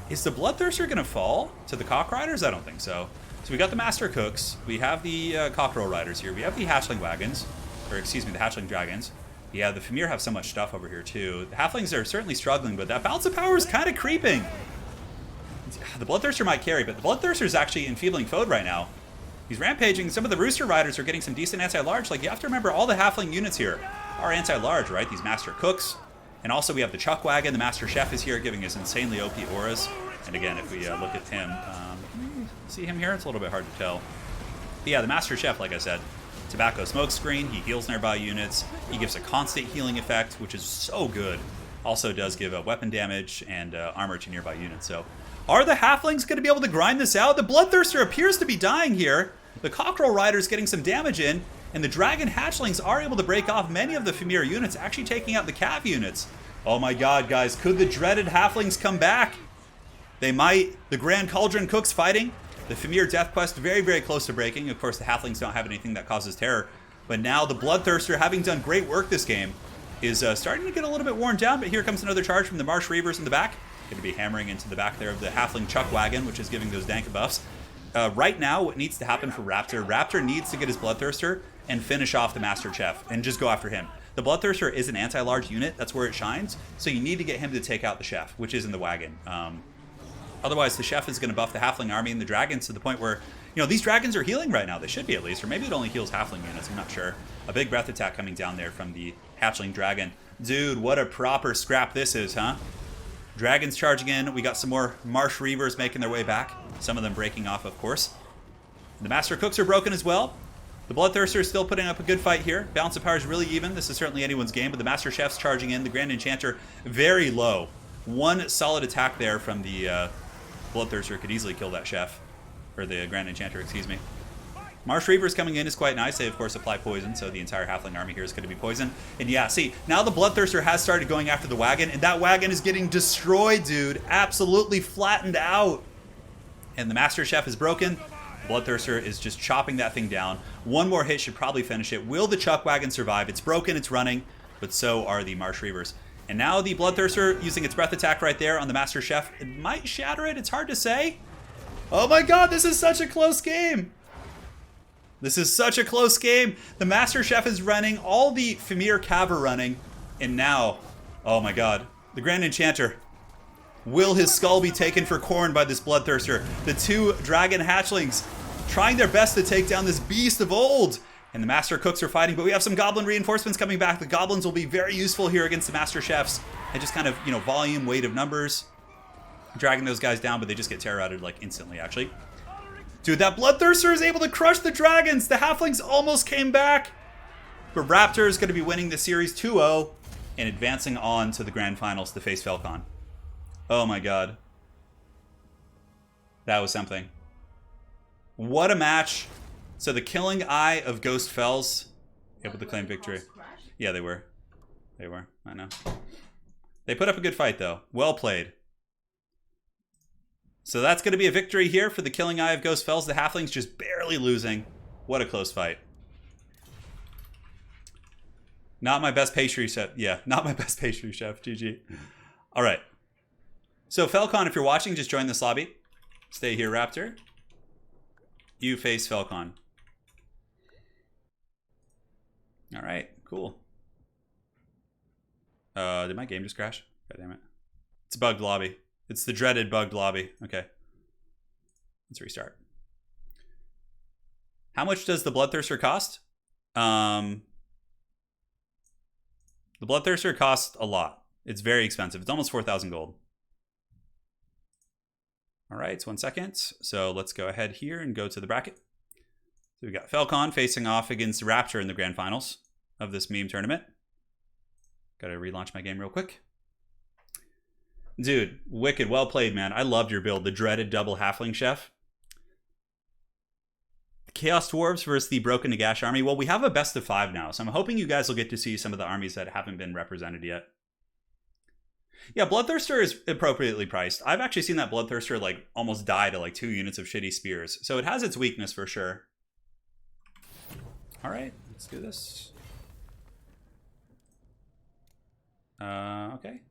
Is the Bloodthirster going to fall to the Cock Riders? I don't think so. So we got the Master Cooks. We have the Cockerel Riders here. We have the Hatchling Wagons. Or excuse me, the Hatchling Dragons. Yeah, the Fimir have so much stuff over here too. The Halflings are certainly struggling, but that balance of power is kind of creeping. The Bloodthirster might carry, but the Bloodthirster is actually enfeebling foe right now. He's rampaging. Some of the Rooster Riders are getting some decent anti-large. Like, you have to remember, all the Halfling units here are anti-large, right? These Master Cooks. And also we have the Chuck Wagon. The Master Chef is here giving us insanely OP auras. And again, if we look at him, see him here? It's a little bit hard to tell. But yeah, the Master Chef, like I said, Tobacco Smoke Screen. He heals nearby units. He gives a constant healing effect, which is so good. Also does give a weapon damage and armor to nearby units. So are the Halflings going to be able to grind this out? The Bloodthirster appears to be dying here. The Cockerel Rider's getting some damage in. And the Dragon Hatchlings are able to break off many of the Fimir units, actually taking out the Cav units. Oh my god, guys. Could the dreaded Halflings come back? They might. The Grand Cauldron Cooks fighting. The Fimir Death Quest very, very close to breaking. Of course, the Halflings don't have anything that causes terror. But now the Bloodthirster, having done great work this game, is starting to get a little bit worn down. But here comes another charge from the Marsh Reavers in the back. Going to be hammering into the back there of the Halfling Chuck Wagon, which is giving those dank buffs. Right now, what needs to happen for Raptor, Raptor needs to get his Bloodthirster and finish off the Master Chef and just go after him. The Bloodthirster is an anti-large unit. That's where it shines. So you need to get him to take out the Chef, which is in the wagon. Otherwise, the Chef is going to buff the Halfling army and the Dragons to the point where, you know, these Dragons are healing right now. They should be at least. Or maybe it only heals Halfling units. I'm not sure. A big breath attack coming down there from the Hatchling Dragon. Dude, what a proper scrap this is, huh? Dragons charging in. We got some more Marsh Reavers making their way back. Some of them breaking off, of course. The Master Cooks are broken as well. The Bloodthirster is still putting up a good fight here. Balance of power is really even. This is certainly anyone's game, but the Master Chef's charging in. The Grand Enchanter very low. One solid attack there from the Bloodthirster could easily kill that Chef. Or the Grand Enchanter, excuse me. Marsh Reavers coming in is quite nice. They, of course, apply poison, so the entire Halfling army here is going to be poisoned. And yeah, see, now the Bloodthirster has started going after the wagon, and that wagon is getting destroyed, dude. Absolutely flattened out. And the Master Chef is broken. The Bloodthirster is just chopping that thing down. One more hit should probably finish it. Will the Chuck Wagon survive? It's broken, it's running, but so are the Marsh Reavers. And now the Bloodthirster using its breath attack right there on the Master Chef. It might shatter it. It's hard to say. Oh my god, this is such a close game. This is such a close game. The Master Chef is running. All the Fimir Cav are running. And now, oh my god, the Grand Enchanter. Will his skull be taken for corn by this Bloodthirster? The two Dragon Hatchlings trying their best to take down this beast of old. And the Master Cooks are fighting, but we have some Goblin reinforcements coming back. The Goblins will be very useful here against the Master Chefs. And just kind of, you know, volume, weight of numbers. Dragging those guys down, but they just get terror-outed, like, instantly, actually. Dude, that Bloodthirster is able to crush the Dragons. The Halflings almost came back. But Raptor is going to be winning the series 2-0 and advancing on to the Grand Finals to face Falcon. Oh my god. That was something. What a match. So the Killing Eye of Ghost Fells able to claim victory. Yeah, they were. They were. I know. They put up a good fight, though. Well played. So that's going to be a victory here for the Killing Eye of Ghost Fells. The Halflings just barely losing. What a close fight. Not my best pastry chef. Yeah, not my best pastry chef. GG. All right. So Falcon, if you're watching, just join this lobby. Stay here, Raptor. You face Falcon. All right, cool. Did my game just crash? God damn it. It's a bugged lobby. It's the dreaded bugged lobby. Okay. Let's restart. How much does the Bloodthirster cost? The Bloodthirster costs a lot. It's very expensive. It's almost 4,000 gold. All right, it's 1 second. So let's go ahead here and go to the bracket. So we got Falcon facing off against Raptor in the grand finals of this meme tournament. Got to relaunch my game real quick. Dude, wicked. Well played, man. I loved your build. The dreaded double Halfling Chef. Chaos Dwarves versus the Broken Nagash army. Well, we have a best of 5 now, so I'm hoping you guys will get to see some of the armies that haven't been represented yet. Yeah, Bloodthirster is appropriately priced. I've actually seen that Bloodthirster like almost die to like 2 units of shitty spears. So it has its weakness for sure. All right, let's do this. Okay.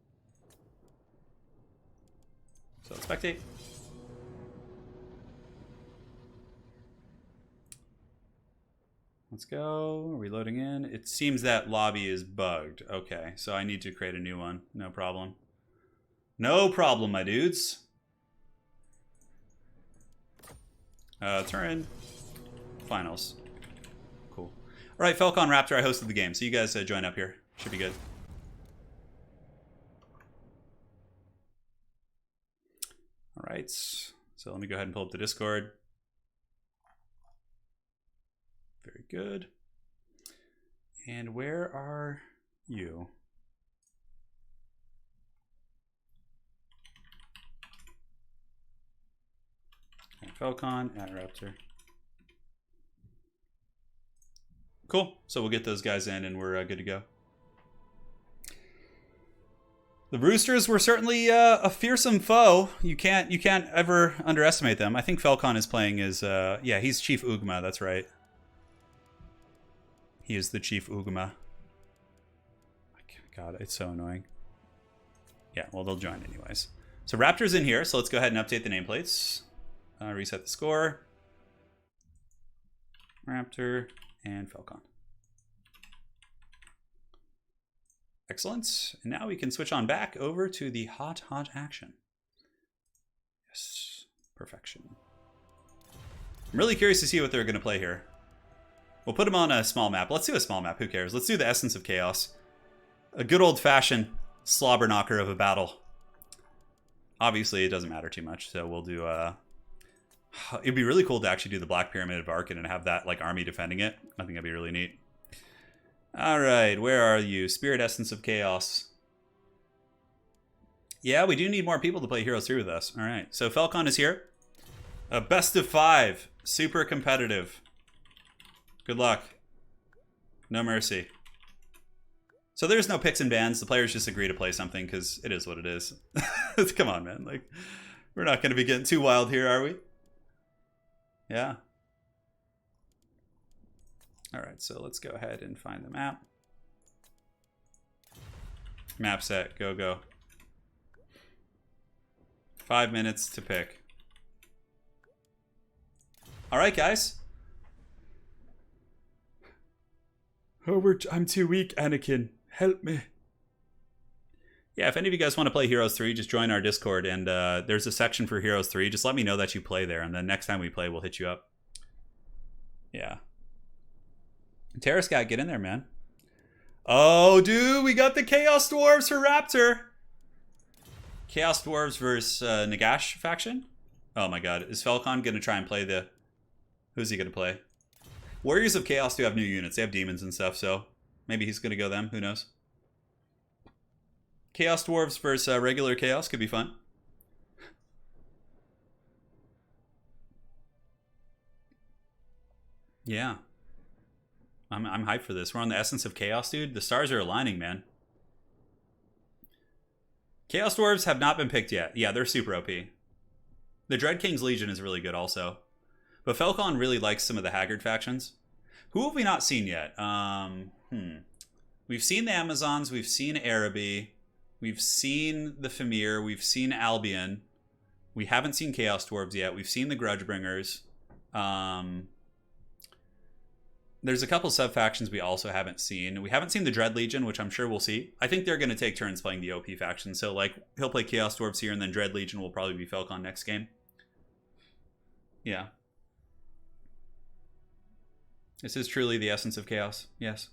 So let's spectate. Let's go. Are we loading in? It seems that lobby is bugged. Okay, so I need to create a new one. No problem. No problem, my dudes. Turin. Finals. Cool. All right, Falcon Raptor, I hosted the game, so you guys join up here. Should be good. All right, so let me go ahead and pull up the Discord. Very good. And where are you? Falcon at Raptor. Cool. So we'll get those guys in and we're good to go. The Roosters were certainly a fearsome foe. You can't ever underestimate them. I think Falcon is playing as yeah, he's Chief Ugma, that's right. He is the Chief Ugma. God, it's so annoying. Yeah, well, they'll join anyways. So Raptor's in here, so let's go ahead and update the nameplates. Reset the score. Raptor and Falcon. Excellent. And now we can switch on back over to the hot action. Yes, perfection. I'm really curious to see what they're going to play here. We'll put them on a small map. Let's do a small map. Who cares? Let's do the Essence of Chaos. A good old-fashioned slobber knocker of a battle. Obviously, it doesn't matter too much, so we'll do... It'd be really cool to actually do the Black Pyramid of Arkan and have that like army defending it. I think that'd be really neat. All right, where are you? Spirit Essence of Chaos. Yeah, we do need more people to play Heroes 3 with us. All right, so Falcon is here. A best of 5. Super competitive. Good luck. No mercy. So there's no picks and bans. The players just agree to play something because it is what it is. Come on, man. Like, we're not going to be getting too wild here, are we? Yeah. All right, so let's go ahead and find the map. Map set, go. 5 minutes to pick. All right, guys. Hobart, I'm too weak, Anakin. Help me. Yeah, if any of you guys want to play Heroes 3, just join our Discord, and there's a section for Heroes 3. Just let me know that you play there, and then next time we play, we'll hit you up. Yeah. Terrascat, get in there, man. Oh, dude, we got the Chaos Dwarves for Raptor. Chaos Dwarves versus Nagash faction? Oh my god, is Falcon going to try and play the... Who's he going to play? Warriors of Chaos do have new units. They have demons and stuff, so maybe he's going to go them. Who knows? Chaos Dwarves versus regular Chaos could be fun. Yeah. I'm hyped for this. We're on the Essence of Chaos, dude. The stars are aligning, man. Chaos Dwarves have not been picked yet. Yeah, they're super OP. The Dread King's Legion is really good also. But Falcon really likes some of the Haggard factions. Who have we not seen yet? We've seen the Amazons. We've seen Araby. We've seen the Famir. We've seen Albion. We haven't seen Chaos Dwarves yet. We've seen the Grudgebringers. There's a couple sub-factions we also haven't seen. We haven't seen the Dread Legion, which I'm sure we'll see. I think they're going to take turns playing the OP faction. So, like, he'll play Chaos Dwarves here, and then Dread Legion will probably be Falcon next game. Yeah. This is truly the essence of chaos. Yes.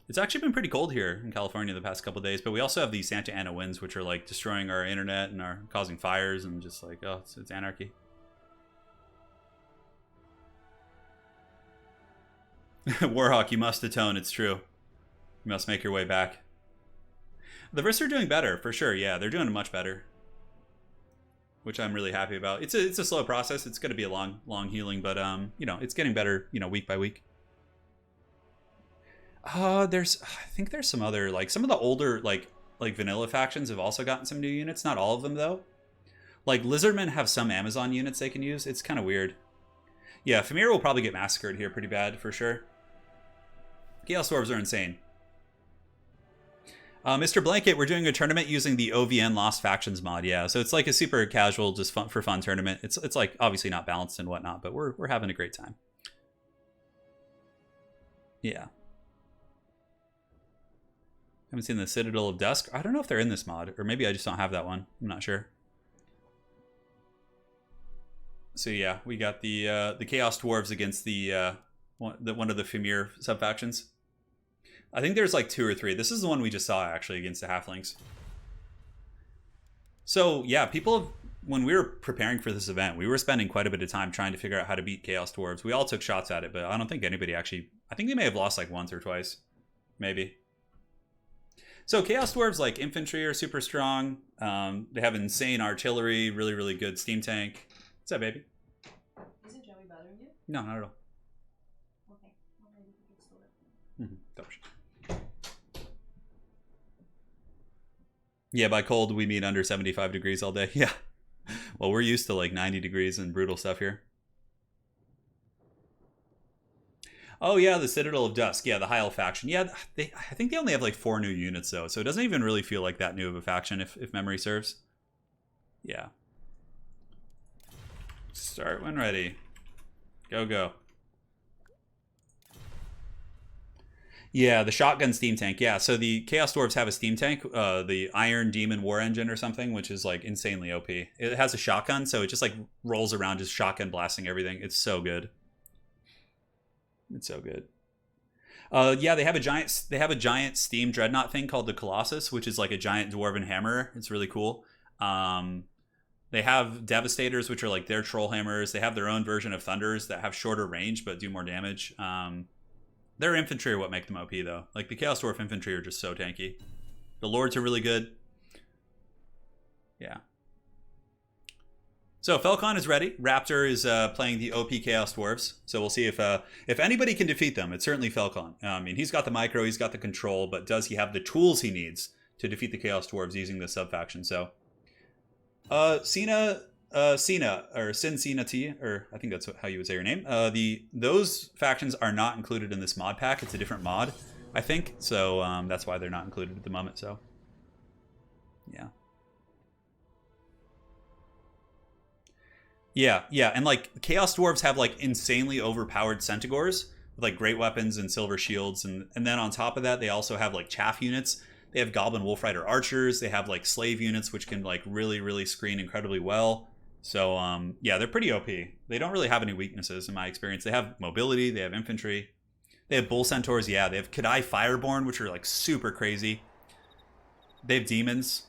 It's actually been pretty cold here in California the past couple of days, but we also have these Santa Ana winds, which are, like, destroying our internet and are causing fires and just, like, oh, it's anarchy. Warhawk, you must atone, it's true. You must make your way back. The Vrists are doing better, for sure, yeah. They're doing much better. Which I'm really happy about. It's a slow process. It's going to be a long healing, but, you know, it's getting better, you know, week by week. I think there's some other, like, some of the older, like, like vanilla factions have also gotten some new units. Not all of them though. Like Lizardmen have some Amazon units they can use. It's kind of weird. Yeah, Famir will probably get massacred here pretty bad for sure. Chaos Dwarves are insane. Mr. Blanket, we're doing a tournament using the OVN Lost Factions mod. Yeah, so it's like a super casual, just fun for fun tournament. It's like obviously not balanced and whatnot, but we're having a great time. Yeah. Haven't seen the Citadel of Dusk. I don't know if they're in this mod, or maybe I just don't have that one. I'm not sure. So yeah, we got the Chaos Dwarves against the one of the Famir sub-factions. I think there's like 2 or 3. This is the one we just saw actually against the Halflings. So yeah, people, when we were preparing for this event, we were spending quite a bit of time trying to figure out how to beat Chaos Dwarves. We all took shots at it, but I don't think anybody actually, I think they may have lost like once or twice, maybe. So Chaos Dwarves, like infantry, are super strong. They have insane artillery, really, really good steam tank. What's up, baby? Isn't Joey bothering you? No, not at all. Okay. Well, maybe we can still live. Yeah, by cold, we mean under 75 degrees all day. Yeah. Well, we're used to like 90 degrees and brutal stuff here. Oh, yeah, the Citadel of Dusk. Yeah, the Hyle faction. Yeah, I think they only have like 4 new units, though. So it doesn't even really feel like that new of a faction, if memory serves. Yeah. Start when ready. Go, go. Yeah, the shotgun steam tank. Yeah, so the Chaos Dwarves have a steam tank, the Iron Demon War Engine or something, which is like insanely OP. It has a shotgun, so it just like rolls around just shotgun blasting everything. It's so good. It's so good. Yeah, they have a giant steam dreadnought thing called the Colossus, which is like a giant dwarven hammer. It's really cool. They have Devastators, which are like their troll hammers. They have their own version of Thunders that have shorter range but do more damage. Their infantry are what make them OP, though. Like, the Chaos Dwarf infantry are just so tanky. The Lords are really good. Yeah. So, Felcon is ready. Raptor is playing the OP Chaos Dwarves. So, we'll see if anybody can defeat them. It's certainly Felcon. I mean, he's got the micro, he's got the control, but does he have the tools he needs to defeat the Chaos Dwarves using the sub-faction? So, Cena, or Sin Cena T, or I think that's how you would say your name. Those factions are not included in this mod pack. It's a different mod, I think. So that's why they're not included at the moment. So, yeah. Yeah, and like Chaos Dwarves have like insanely overpowered Centaurs with like great weapons and silver shields, and then on top of that, they also have like chaff units. They have Goblin Wolf Rider archers. They have like slave units, which can like really, really screen incredibly well. So, yeah, they're pretty OP. They don't really have any weaknesses in my experience. They have mobility, they have infantry, they have bull centaurs, yeah, they have Kadai Fireborn, which are like super crazy. They have demons.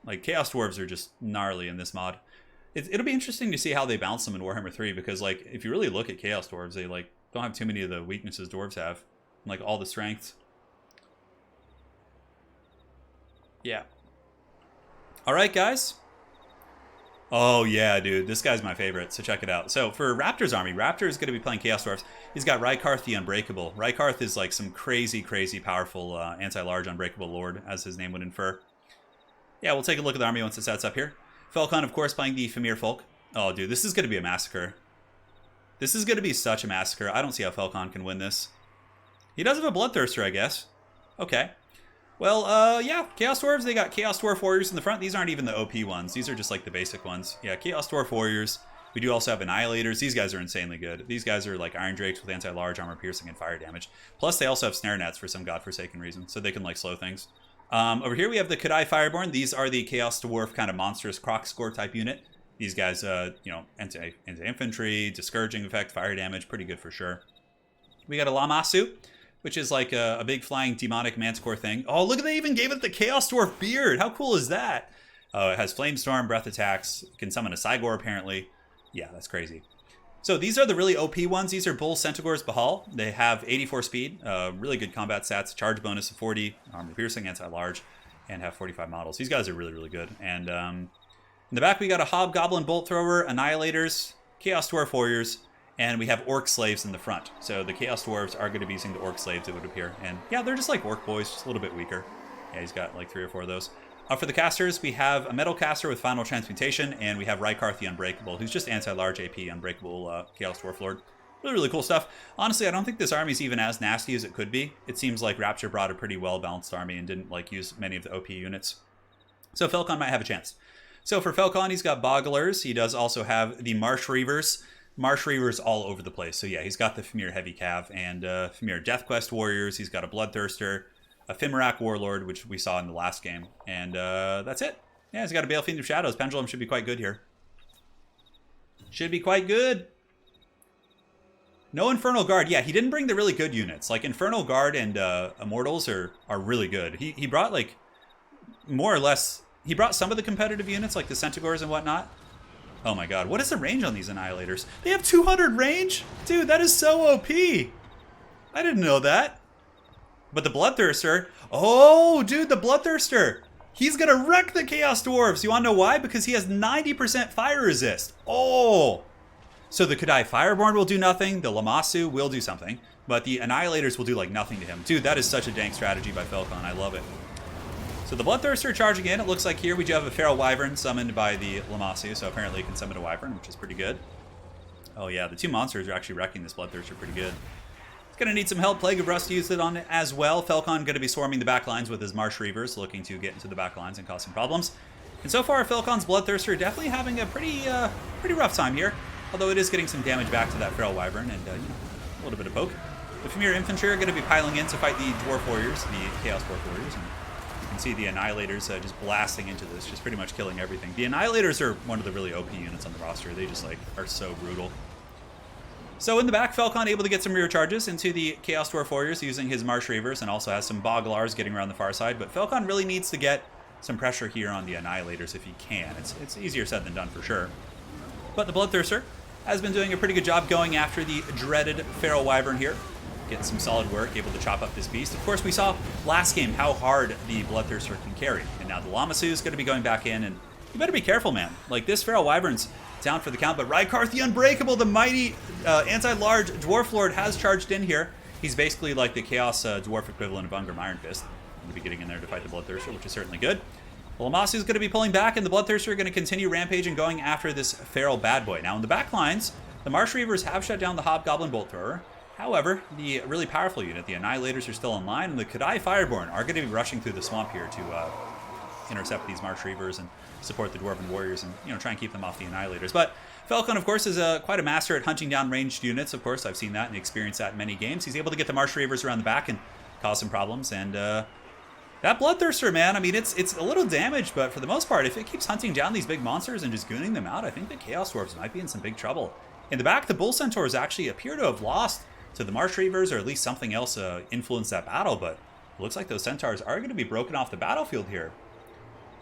Like, Chaos Dwarves are just gnarly in this mod. It'll be interesting to see how they balance them in Warhammer 3, because like, if you really look at Chaos Dwarves, they like don't have too many of the weaknesses dwarves have. Like, all the strengths. Yeah. Alright, guys. Oh, yeah, dude. This guy's my favorite, so check it out. So, for Raptor's army, Raptor is going to be playing Chaos Dwarfs. He's got Rykarth the Unbreakable. Rykarth is like some crazy, crazy powerful anti-large Unbreakable Lord, as his name would infer. Yeah, we'll take a look at the army once it sets up here. Felcon, of course, playing the Famir Folk. Oh, dude, this is going to be a massacre. This is going to be such a massacre. I don't see how Felcon can win this. He does have a Bloodthirster, I guess. Okay. Well, yeah, Chaos Dwarves, they got Chaos Dwarf Warriors in the front. These aren't even the OP ones. These are just like the basic ones. Yeah, Chaos Dwarf Warriors. We do also have Annihilators. These guys are insanely good. These guys are like Iron Drakes with anti-large, armor piercing, and fire damage. Plus, they also have Snare Nets for some godforsaken reason, so they can like slow things. Over here we have the Kadai Fireborn. These are the Chaos Dwarf kind of monstrous croc score type unit. These guys, you know, anti-infantry, discouraging effect, fire damage, pretty good for sure. We got a Lamasu, which is like a big flying demonic manticore thing. Oh, look, they even gave it the Chaos Dwarf beard. How cool is that? It has Flamestorm, breath attacks, can summon a Cygor apparently. Yeah, that's crazy. So these are the really OP ones. These are Bull Centaurs Bahal. They have 84 speed, really good combat stats, charge bonus of 40, armor piercing, anti-large, and have 45 models. These guys are really, really good. And in the back, we got a Hobgoblin Bolt Thrower, Annihilators, Chaos Dwarf Warriors, and we have Orc Slaves in the front. So the Chaos Dwarves are going to be using the Orc Slaves, it would appear. And yeah, they're just like Orc Boys, just a little bit weaker. Yeah, he's got like 3 or 4 of those. For the casters, we have a Metal Caster with Final Transmutation, and we have Rykard the Unbreakable, who's just anti-large AP, Unbreakable Chaos Dwarf Lord. Really, really cool stuff. Honestly, I don't think this army is even as nasty as it could be. It seems like Rapture brought a pretty well-balanced army and didn't like use many of the OP units. So Felcon might have a chance. So for Felcon, he's got Bogglers. He does also have the Marsh Reavers. Marsh Reavers all over the place. So yeah, he's got the Fimir Heavy Cav and Fimir Death Quest Warriors. He's got a Bloodthirster, a Fimirac Warlord, which we saw in the last game. And that's it. Yeah, he's got a Bale Fiend of Shadows. Pendulum should be quite good here. Should be quite good. No Infernal Guard. Yeah, he didn't bring the really good units. Like, Infernal Guard and Immortals are really good. He brought, like, more or less... He brought some of the competitive units, like the Centaurs and whatnot. Oh my god, what is the range on these Annihilators? They have 200 range? Dude, that is so OP. I didn't know that. But the Bloodthirster... Oh, dude, the Bloodthirster. He's gonna wreck the Chaos Dwarves. You wanna know why? Because he has 90% fire resist. Oh! So the Kadai Fireborn will do nothing, the Lamassu will do something, but the Annihilators will do like nothing to him. Dude, that is such a dank strategy by Felcon. I love it. So the Bloodthirster charging in. It looks like here we do have a Feral Wyvern summoned by the Lamassu, so apparently you can summon a Wyvern, which is pretty good. Oh yeah, the 2 monsters are actually wrecking this Bloodthirster pretty good. It's going to need some help. Plague of Rust used it on it as well. Felcon going to be swarming the back lines with his Marsh Reavers, looking to get into the back lines and cause some problems. And so far, Felcon's Bloodthirster definitely having a pretty rough time here. Although it is getting some damage back to that Feral Wyvern and, you know, a little bit of poke. The Fimir Infantry are going to be piling in to fight the Dwarf Warriors, the Chaos Dwarf Warriors. And you can see the Annihilators just blasting into this, just pretty much killing everything. The Annihilators are one of the really OP units on the roster. They just, like, are so brutal. So in the back, Felcon able to get some rear charges into the Chaos Dwarf Warriors using his Marsh Reavers and also has some Bogglars getting around the far side. But Felcon really needs to get some pressure here on the Annihilators if he can. It's easier said than done for sure. But the Bloodthirster has been doing a pretty good job going after the dreaded Feral Wyvern here. Getting some solid work, able to chop up this beast. Of course, we saw last game how hard the Bloodthirster can carry. And now the Lamassu is going to be going back in, and you better be careful, man. Like, this Feral Wyvern's down for the count, but Rykard the Unbreakable, the mighty anti-large Dwarf Lord, has charged in here. He's basically like the Chaos Dwarf equivalent of Ungrim Iron Fist. Going to be getting in there to fight the Bloodthirster, which is certainly good. The Lamassu is going to be pulling back, and the Bloodthirster are going to continue rampaging, going after this feral bad boy. Now, in the back lines, the Marsh Reavers have shut down the Hobgoblin Bolt Thrower. However, the really powerful unit, the Annihilators, are still online, and the Kadai Fireborn are going to be rushing through the swamp here to intercept these Marsh Reavers and support the Dwarven Warriors and, you know, try and keep them off the Annihilators. But Felcon, of course, is quite a master at hunting down ranged units. Of course, I've seen that and experienced that in many games. He's able to get the Marsh Reavers around the back and cause some problems, and that Bloodthirster, man, I mean, it's a little damaged, but for the most part, if it keeps hunting down these big monsters and just gooning them out, I think the Chaos Dwarves might be in some big trouble. In the back, the Bull Centaurs actually appear to have lost to the Marsh Reavers, or at least something else influenced that battle, but it looks like those Centaurs are going to be broken off the battlefield here.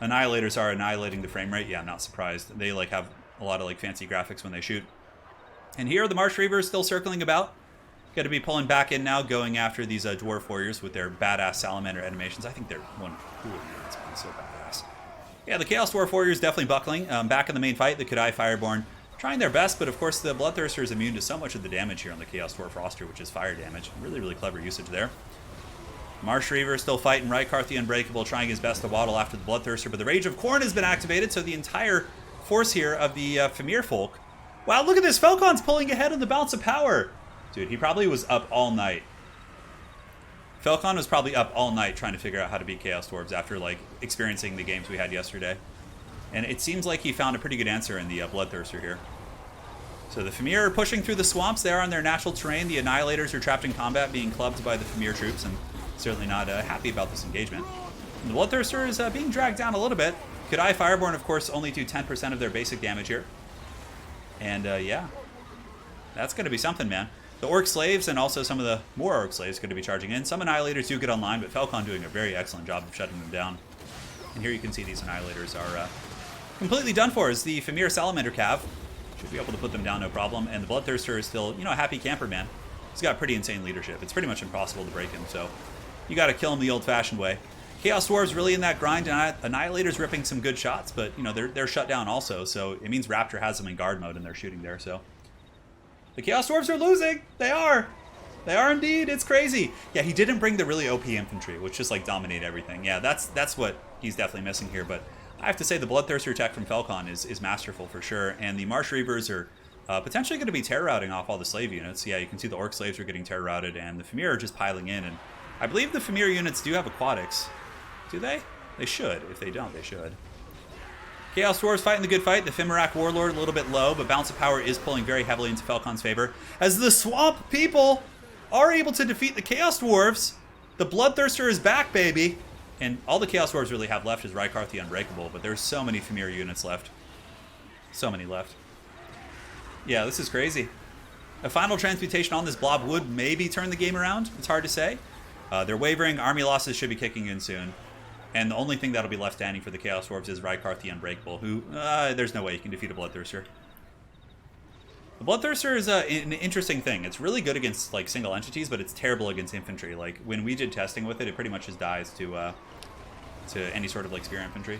Annihilators are annihilating the frame rate. Yeah, I'm not surprised. They like have a lot of like fancy graphics when they shoot. And here, the Marsh Reavers still circling about. Got to be pulling back in now, going after these Dwarf Warriors with their badass Salamander animations. I think they're one of the cooler units, man. So badass. Yeah, the Chaos Dwarf Warriors definitely buckling. Back in the main fight, the Kadai Fireborn trying their best, but of course the Bloodthirster is immune to so much of the damage here on the Chaos Dwarf roster, which is fire damage. Really, really clever usage there. Marsh Reaver still fighting. Rykard the Unbreakable trying his best to waddle after the Bloodthirster, but the Rage of Khorne has been activated, so the entire force here of the Fimir folk. Wow, look at this! Felcon's pulling ahead on the Bounce of Power! Dude, he probably was up all night. Felcon was probably up all night trying to figure out how to beat Chaos Dwarves after, like, experiencing the games we had yesterday. And it seems like he found a pretty good answer in the Bloodthirster here. So the Fimir are pushing through the swamps. They are on their natural terrain. The Annihilators are trapped in combat, being clubbed by the Fimir troops, and certainly not happy about this engagement. And the Bloodthirster is being dragged down a little bit. Kadai Fireborn, of course, only do 10% of their basic damage here. And, yeah. That's going to be something, man. The Orc Slaves and also some of the more Orc Slaves going to be charging in. Some Annihilators do get online, but Felcon doing a very excellent job of shutting them down. And here you can see these Annihilators are completely done for as the Fimir Salamander Cav should be able to put them down no problem. And the Bloodthirster is still, you know, a happy camper, man. He's got pretty insane leadership. It's pretty much impossible to break him, so you got to kill him the old-fashioned way. Chaos Dwarves really in that grind, and Annihilators ripping some good shots, but, you know, they're shut down also, so it means Rapture has them in guard mode and they're shooting there, so. The Chaos Dwarves are losing! They are! They are indeed. It's crazy. Yeah, he didn't bring the really OP infantry, which just like dominate everything. Yeah, that's what he's definitely missing here. But I have to say the Bloodthirster tech from Falcon is masterful for sure. And the Marsh Reavers are potentially going to be terror routing off all the slave units. Yeah, you can see the Orc slaves are getting terror routed, and the Famir are just piling in. And I believe the Famir units do have aquatics. Do they? They should. If they don't, they should. Chaos Dwarves fighting the good fight. The Fimmerak Warlord a little bit low, but Balance of Power is pulling very heavily into Falcon's favor. As the Swamp people are able to defeat the Chaos Dwarves, the Bloodthirster is back, baby. And all the Chaos Dwarves really have left is Rykarth the Unbreakable, but there's so many Famir units left. So many left. Yeah, this is crazy. A final transmutation on this blob would maybe turn the game around. It's hard to say. They're wavering. Army losses should be kicking in soon. And the only thing that'll be left standing for the Chaos Dwarves is Rykarth the Unbreakable, who, there's no way you can defeat a Bloodthirster. The Bloodthirster is an interesting thing. It's really good against, like, single entities, but it's terrible against infantry. Like, when we did testing with it, it pretty much just dies to any sort of, like, spear infantry.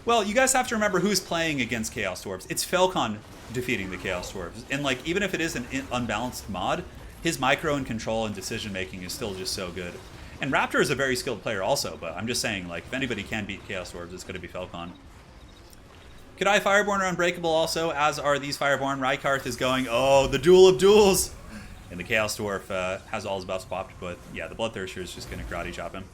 Well, you guys have to remember who's playing against Chaos Dwarves. It's Falcon defeating the Chaos Dwarves. And, like, even if it is an unbalanced mod, his micro and control and decision-making is still just so good. And Raptor is a very skilled player also, but I'm just saying, like, if anybody can beat Chaos Dwarves, it's going to be Falcon. Kadai Fireborn are unbreakable also, as are these Fireborn. Rykarth is going, oh, the duel of duels! And the Chaos Dwarf has all his buffs popped, but yeah, the Bloodthirster is just going to karate chop him.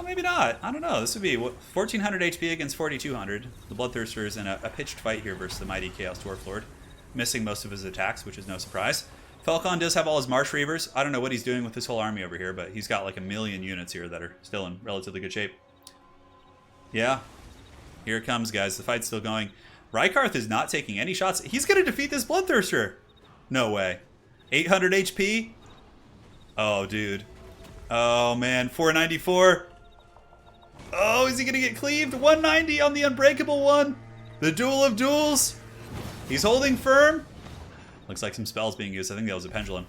Maybe not. I don't know. This would be 1,400 HP against 4,200. The Bloodthirster is in a pitched fight here versus the mighty Chaos Dwarf Lord, missing most of his attacks, which is no surprise. Falcon does have all his Marsh Reavers. I don't know what he's doing with this whole army over here, but he's got like 1 million units here that are still in relatively good shape. Yeah. Here it comes, guys. The fight's still going. Rykarth is not taking any shots. He's going to defeat this Bloodthirster. No way. 800 HP? Oh, dude. Oh, man. 494. Oh, is he going to get cleaved? 190 on the Unbreakable one. The Duel of Duels. He's holding firm. Looks like some spells being used. I think that was a pendulum.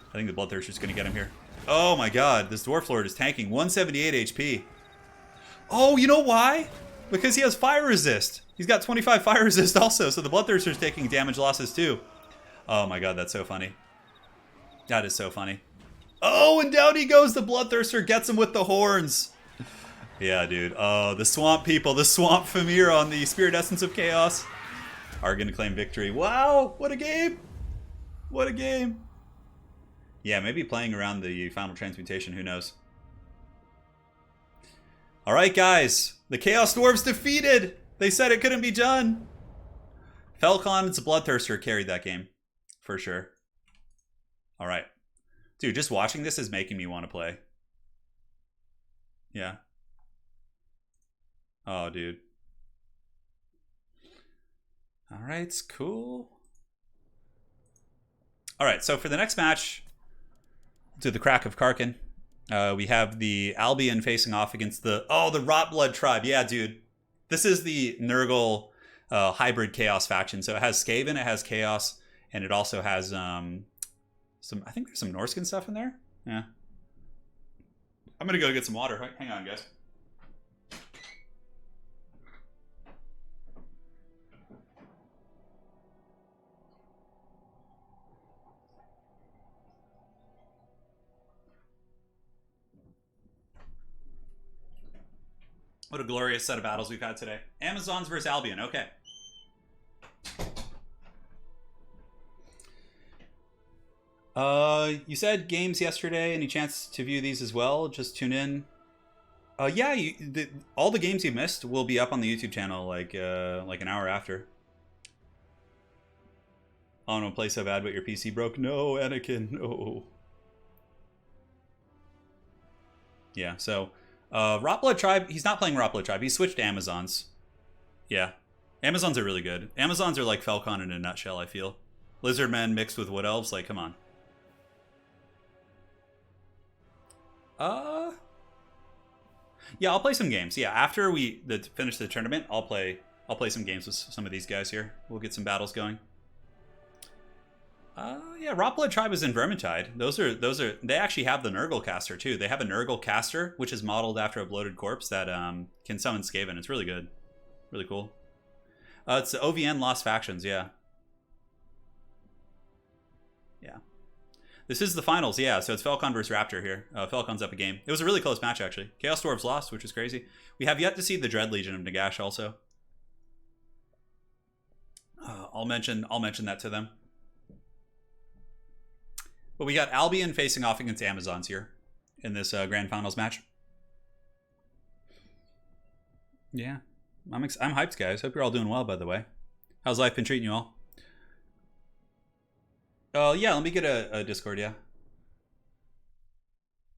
I think the Bloodthirster's going to get him here. Oh my god, this Dwarf Lord is tanking 178 HP. Oh, you know why? Because he has fire resist. He's got 25 fire resist also, so the Bloodthirster's taking damage losses too. Oh my god, that's so funny. That is so funny. Oh, and down he goes. The Bloodthirster gets him with the horns. Yeah, dude. Oh, the Swamp people, the Swamp Famir on the Spirit Essence of Chaos are going to claim victory. Wow, what a game. What a game. Yeah, maybe playing around the final transmutation, who knows. Alright guys, the Chaos Dwarves defeated! They said it couldn't be done! Falcon's Bloodthirster carried that game, for sure. Alright. Dude, just watching this is making me want to play. Yeah. Oh, dude. Alright, cool. Alright, so for the next match, to the Crack of Karkin, we have the Albion facing off against the... Oh, the Rotblood tribe. Yeah, dude. This is the Nurgle hybrid Chaos faction. So it has Skaven, it has Chaos, and it also has some... I think there's some Norskin stuff in there. Yeah. I'm going to go get some water. Hang on, guys. What a glorious set of battles we've had today. Amazons versus Albion. Okay. You said games yesterday. Any chance to view these as well? Just tune in. Yeah, all the games you missed will be up on the YouTube channel like an hour after. Oh no, play so bad, but your PC broke. No, Anakin, no. Yeah, so... Rotblood Tribe, he's not playing Rotblood Tribe. He switched to Amazons. Yeah. Amazons are really good. Amazons are like Falcon in a nutshell, I feel. Lizardmen mixed with Wood Elves, like, come on. Yeah, I'll play some games. Yeah, after we finish the tournament, I'll play some games with some of these guys here. We'll get some battles going. Yeah, Rotblood Tribe is in Vermintide. Those are they actually have the Nurgle caster too. They have a Nurgle caster, which is modeled after a bloated corpse that can summon Skaven. It's really good. Really cool. It's the OVN Lost Factions, yeah. Yeah. This is the finals, yeah. So it's Falcon versus Raptor here. Falcon's up a game. It was a really close match, actually. Chaos Dwarves lost, which is crazy. We have yet to see the Dread Legion of Nagash also. I'll mention that to them. But we got Albion facing off against Amazons here in this grand finals match. Yeah, I'm hyped, guys. Hope you're all doing well, by the way. How's life been treating you all? Oh, yeah, let me get a Discord, yeah.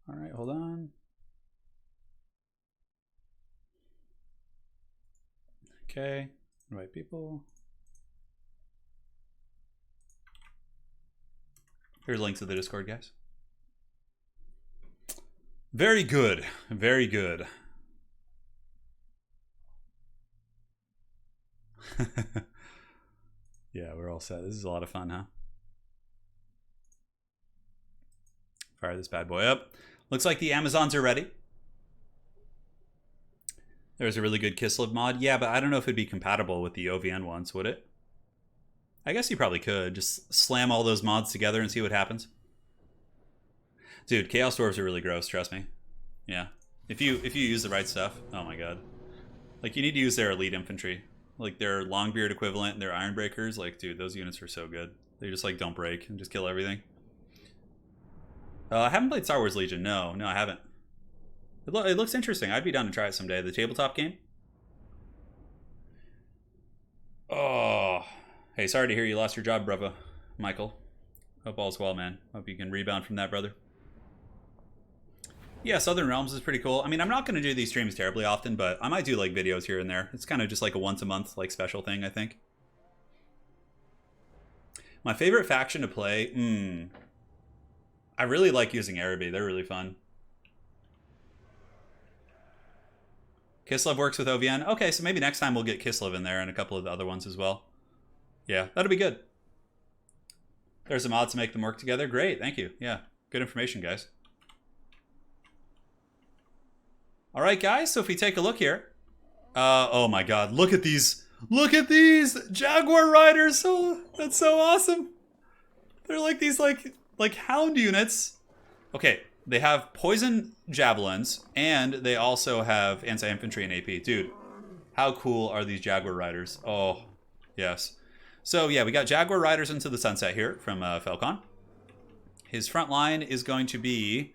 All right, hold on. Okay, invite people. Here's a link to the Discord, guys. Very good, very good. Yeah, we're all set. This is a lot of fun, huh? Fire this bad boy up. Looks like the Amazons are ready. There's a really good Kislev mod. Yeah, but I don't know if it'd be compatible with the OVN ones, would it? I guess you probably could. Just slam all those mods together and see what happens. Dude, Chaos Dwarves are really gross, trust me. Yeah. If you use the right stuff, oh my god. Like, you need to use their elite infantry. Like, their Longbeard equivalent and their Ironbreakers. Like, dude, those units are so good. They just, like, don't break and just kill everything. I haven't played Star Wars Legion. No, I haven't. It looks interesting. I'd be down to try it someday. The tabletop game? Oh. Hey, sorry to hear you lost your job, brother, Michael. Hope all's well, man. Hope you can rebound from that, brother. Yeah, Southern Realms is pretty cool. I mean, I'm not going to do these streams terribly often, but I might do, like, videos here and there. It's kind of just like a once-a-month, like, special thing, I think. My favorite faction to play? I really like using Araby. They're really fun. Kislev works with OVN. Okay, so maybe next time we'll get Kislev in there and a couple of the other ones as well. Yeah, that'll be good. There's a mod to make them work together. Great, thank you. Yeah, good information, guys. All right, guys, so if we take a look here. Oh my god, look at these. Look at these Jaguar Riders. Oh, that's so awesome. They're like these like hound units. Okay, they have poison javelins, and they also have anti-infantry and AP. Dude, how cool are these Jaguar Riders? Oh, yes. So yeah, we got Jaguar Riders into the sunset here from Falcon. His front line is going to be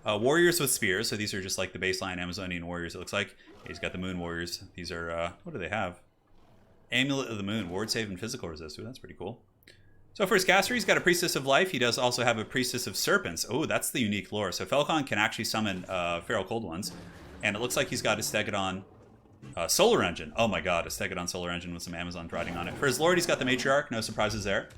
warriors with spears. So these are just like the baseline Amazonian warriors, it looks like. He's got the moon warriors. These are, what do they have? Amulet of the Moon, ward save and physical resist. Ooh, that's pretty cool. So for his caster, he's got a Priestess of Life. He does also have a Priestess of Serpents. Oh, that's the unique lore. So Falcon can actually summon Feral Cold Ones. And it looks like he's got a Stegodon Solar Engine. Oh my god, a Stegodon Solar Engine with some Amazons riding on it. For his lord, he's got the Matriarch. No surprises there.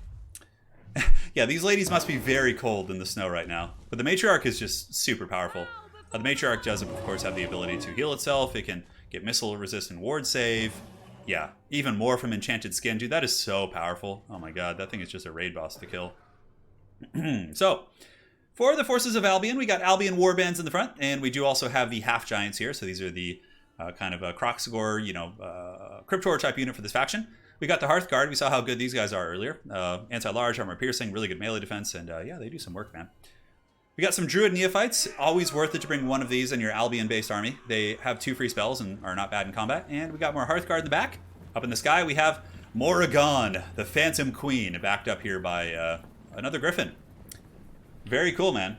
Yeah, these ladies must be very cold in the snow right now. But the Matriarch is just super powerful. The Matriarch does, of course, have the ability to heal itself. It can get missile resist and ward save. Yeah, even more from Enchanted Skin. Dude, that is so powerful. Oh my god, that thing is just a raid boss to kill. So, for the forces of Albion, we got Albion warbands in the front, and we do also have the half giants here. So these are the kind of a Kroxigor, Cryptor type unit for this faction. We got the Hearthguard. We saw how good these guys are earlier. Anti-large, armor piercing, really good melee defense, and yeah, they do some work, man. We got some Druid Neophytes. Always worth it to bring one of these in your Albion-based army. They have 2 free spells and are not bad in combat. And we got more Hearthguard in the back. Up in the sky, we have Morrigan, the Phantom Queen, backed up here by another Griffin. Very cool, man.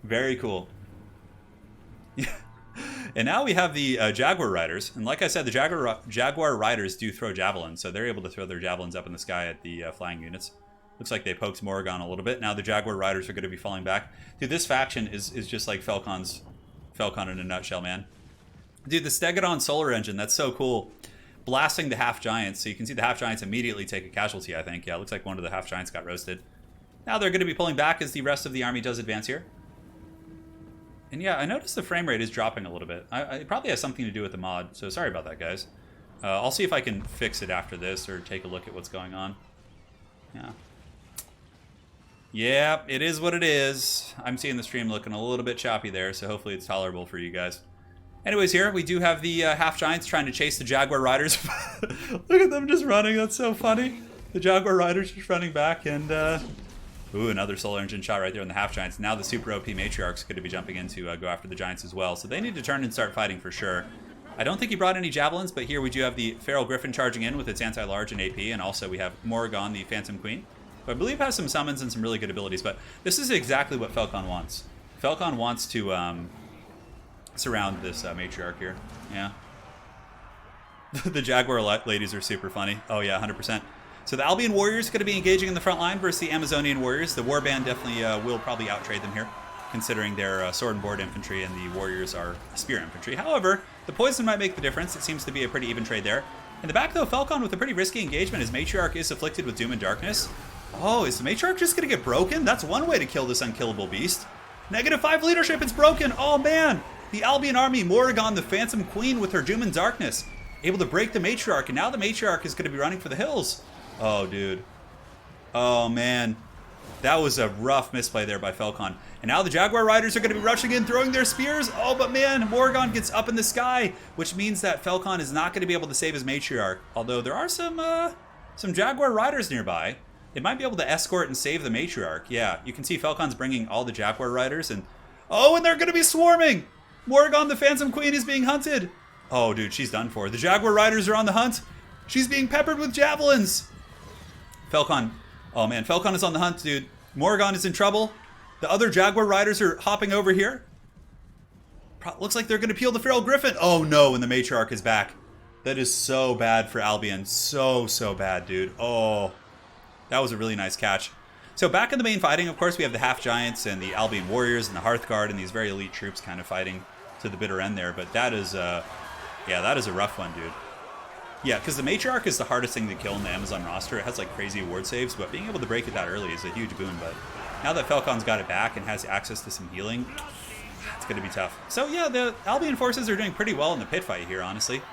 Very cool. And now we have the Jaguar Riders. And like I said, the Jaguar Riders do throw javelins, so they're able to throw their javelins up in the sky at the flying units. Looks like they poked Morrigan a little bit. Now the Jaguar Riders are going to be falling back. Dude, this faction is just like Falcon in a nutshell, man. Dude, the Stegodon Solar Engine, that's so cool. Blasting the half giants. So you can see the half giants immediately take a casualty, I think. Yeah, it looks like one of the half giants got roasted. Now they're going to be pulling back as the rest of the army does advance here. And yeah, I noticed the frame rate is dropping a little bit. It probably has something to do with the mod, so sorry about that, guys. I'll see if I can fix it after this or take a look at what's going on. Yeah. Yeah, it is what it is. I'm seeing the stream looking a little bit choppy there, so hopefully it's tolerable for you guys. Anyways, here we do have the half giants trying to chase the Jaguar Riders. Look at them just running. That's so funny. The Jaguar Riders just running back, and Ooh, another Solar Engine shot right there on the Half Giants. Now the Super OP Matriarch's going to be jumping in to go after the Giants as well. So they need to turn and start fighting for sure. I don't think he brought any Javelins, but here we do have the Feral Griffin charging in with its anti-large and AP, and also we have Morrigan, the Phantom Queen, who I believe has some summons and some really good abilities, but this is exactly what Falcon wants. Falcon wants to surround this Matriarch here. Yeah. The Jaguar ladies are super funny. Oh yeah, 100%. So the Albion Warriors are going to be engaging in the front line versus the Amazonian Warriors. The Warband definitely will probably outtrade them here, considering their sword and board infantry and the Warriors are spear infantry. However, the poison might make the difference. It seems to be a pretty even trade there. In the back, though, Falcon with a pretty risky engagement. His Matriarch is afflicted with Doom and Darkness. Oh, is the Matriarch just going to get broken? That's one way to kill this unkillable beast. -5 leadership, it's broken. Oh, man. The Albion army, Morrigan, the Phantom Queen with her Doom and Darkness, able to break the Matriarch, and now the Matriarch is going to be running for the hills. Oh, dude. Oh, man. That was a rough misplay there by Falcon. And now the Jaguar Riders are going to be rushing in, throwing their spears. Oh, but man, Morrigan gets up in the sky, which means that Falcon is not going to be able to save his Matriarch. Although there are some Jaguar Riders nearby. They might be able to escort and save the Matriarch. Yeah, you can see Falcon's bringing all the Jaguar Riders. And oh, and they're going to be swarming. Morrigan, the Phantom Queen, is being hunted. Oh, dude, she's done for. The Jaguar Riders are on the hunt. She's being peppered with javelins. Falcon. Oh, man. Falcon is on the hunt, dude. Morrigan is in trouble. The other Jaguar Riders are hopping over here. Looks like they're going to peel the Feral Griffin. Oh, no, and the Matriarch is back. That is so bad for Albion. So bad, dude. Oh, that was a really nice catch. So back in the main fighting, of course, we have the Half Giants and the Albion Warriors and the Hearthguard and these very elite troops kind of fighting to the bitter end there. But that is, yeah, that is a rough one, dude. Yeah, because the Matriarch is the hardest thing to kill in the Amazon roster. It has like crazy ward saves, but being able to break it that early is a huge boon. But now that Falcon's got it back and has access to some healing, it's going to be tough. So yeah, the Albion forces are doing pretty well in the pit fight here, honestly.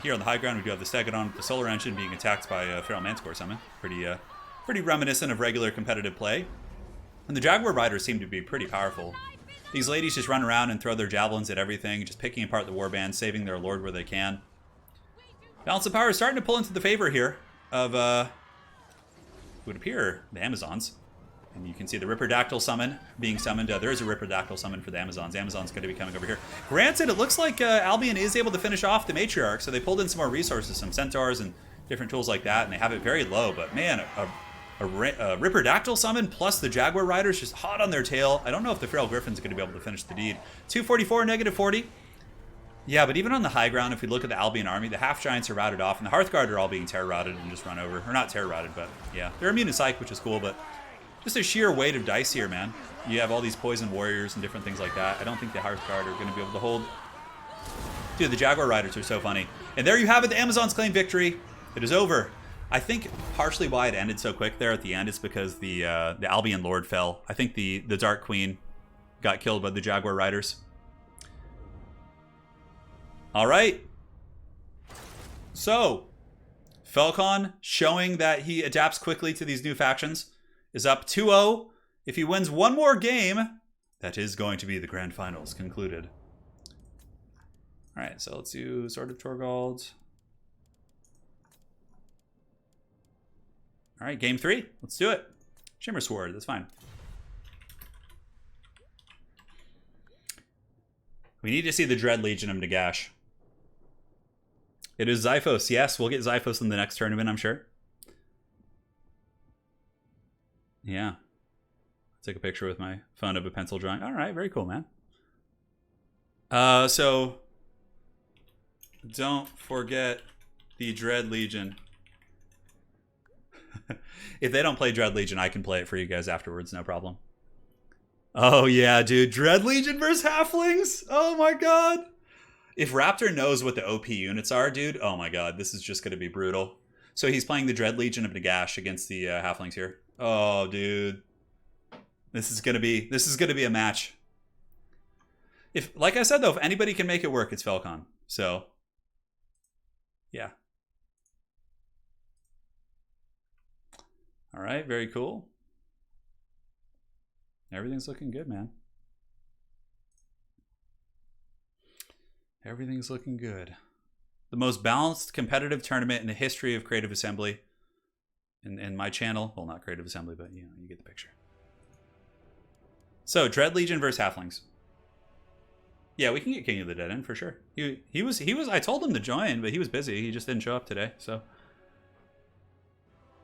Here on the high ground, we do have the Stegodon with the Solar Engine being attacked by a Feral Manticore summon. Pretty reminiscent of regular competitive play. And the Jaguar Riders seem to be pretty powerful. These ladies just run around and throw their javelins at everything, just picking apart the warband, saving their lord where they can. Balance of power is starting to pull into the favor here of, it would appear, the Amazons. And you can see the Ripperdactyl summon being summoned. There is a Ripperdactyl summon for the Amazons. Amazon's going to be coming over here. Granted, it looks like Albion is able to finish off the Matriarch, so they pulled in some more resources, some Centaurs and different tools like that, and they have it very low. But man, a Ripperdactyl summon plus the Jaguar Riders just hot on their tail. I don't know if the Feral Griffin's going to be able to finish the deed. 244, -40. Yeah, but even on the high ground, if we look at the Albion army, the Half Giants are routed off, and the Hearthguard are all being terror-routed and just run over. Or not terror-routed, but yeah. They're immune to Psych, which is cool, but just a sheer weight of dice here, man. You have all these Poison Warriors and different things like that. I don't think the Hearthguard are going to be able to hold. Dude, the Jaguar Riders are so funny. And there you have it, the Amazons claim victory. It is over. I think partially why it ended so quick there at the end is because the Albion Lord fell. I think the Dark Queen got killed by the Jaguar Riders. All right. So, Falcon showing that he adapts quickly to these new factions is up 2-0. If he wins one more game, that is going to be the grand finals concluded. All right, so let's do Sword of Torvald. All right, game 3. Let's do it. Shimmer Sword, that's fine. We need to see the Dread Legion of Nagash. It is Xiphos. Yes, we'll get Xiphos in the next tournament, I'm sure. Yeah. Take a picture with my phone of a pencil drawing. All right, very cool, man. So don't forget the Dread Legion. If they don't play Dread Legion, I can play it for you guys afterwards, no problem. Oh yeah, dude, Dread Legion versus Halflings? Oh my god. If Raptor knows what the OP units are, dude, oh my god, this is just going to be brutal. So he's playing the Dread Legion of Nagash against the Halflings here. Oh, dude. This is going to be a match. If, like I said though, if anybody can make it work, it's Falcon. So, yeah. All right, very cool. Everything's looking good, man. Everything's looking good. The most balanced competitive tournament in the history of Creative Assembly. In my channel. Well, not Creative Assembly, but you know, you get the picture. So Dread Legion versus Halflings. Yeah, we can get King of the Dead in for sure. He was. I told him to join, but he was busy. He just didn't show up today. So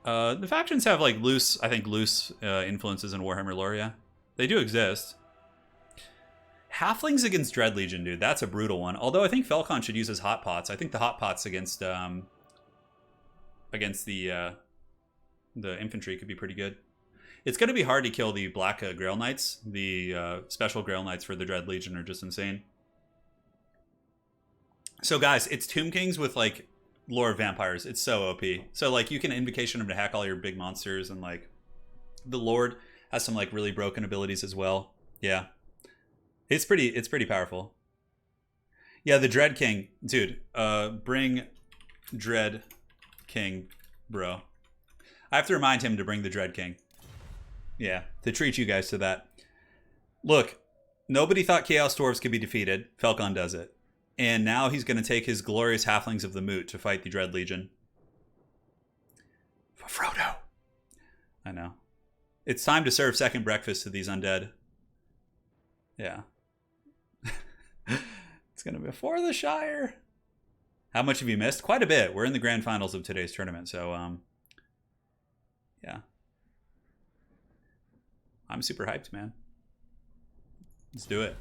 the factions have like loose influences in Warhammer lore. Yeah, they do exist. Halflings against Dread Legion, dude. That's a brutal one. Although I think Falcon should use his hot pots. I think the hot pots against the infantry could be pretty good. It's going to be hard to kill the Black Grail Knights. The special Grail Knights for the Dread Legion are just insane. So guys, it's Tomb Kings with like lore of vampires. It's so OP. So like you can invocation them to hack all your big monsters, and like the Lord has some like really broken abilities as well. Yeah. It's pretty powerful. Yeah, the Dread King. Dude, bring Dread King, bro. I have to remind him to bring the Dread King. Yeah, to treat you guys to that. Look, nobody thought Chaos Dwarfs could be defeated. Falcon does it. And now he's going to take his glorious Halflings of the Moot to fight the Dread Legion. For Frodo. I know. It's time to serve second breakfast to these undead. Yeah. It's going to be before the Shire. How much have you missed? Quite a bit. We're in the grand finals of today's tournament, so yeah. I'm super hyped, man. Let's do it.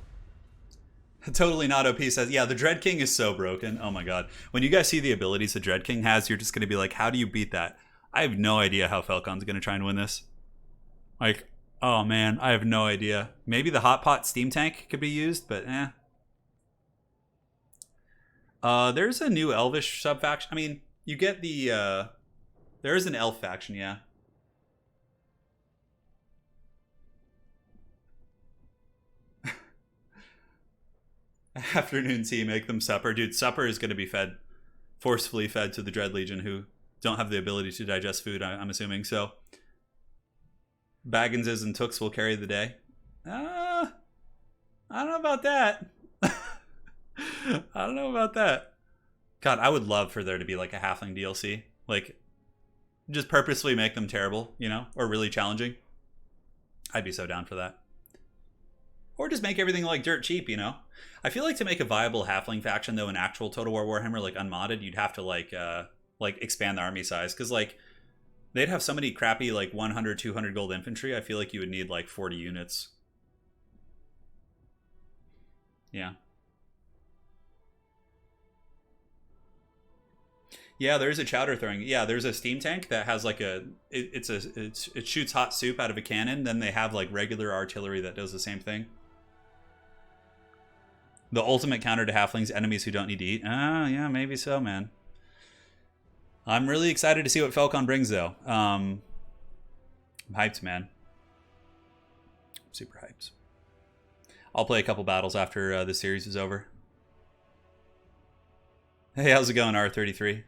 Totally not OP says, yeah, the Dread King is so broken. Oh my god. When you guys see the abilities the Dread King has, you're just going to be like, how do you beat that? I have no idea how Falcon's going to try and win this. Like, oh man, I have no idea. Maybe the Hot Pot Steam Tank could be used, but eh. There's a new Elvish sub-faction. I mean, you get the, there is an Elf faction, yeah. Afternoon tea, make them supper. Dude, supper is going to be forcefully fed to the Dread Legion, who don't have the ability to digest food, I'm assuming. So, Bagginses and Tooks will carry the day. I don't know about that. I don't know about that. God, I would love for there to be like a Halfling DLC. Like, just purposely make them terrible, you know? Or really challenging. I'd be so down for that. Or just make everything like dirt cheap, you know? I feel like to make a viable Halfling faction, though, in actual Total War Warhammer, like unmodded, you'd have to like expand the army size. Because like, they'd have so many crappy like 100, 200 gold infantry. I feel like you would need like 40 units. Yeah. Yeah, there's a chowder throwing. Yeah, there's a steam tank that has like it shoots hot soup out of a cannon. Then they have like regular artillery that does the same thing. The ultimate counter to Halflings, enemies who don't need to eat. Ah, yeah, maybe so, man. I'm really excited to see what Falcon brings, though. I'm hyped, man. Super hyped. I'll play a couple battles after this series is over. Hey, how's it going, R33?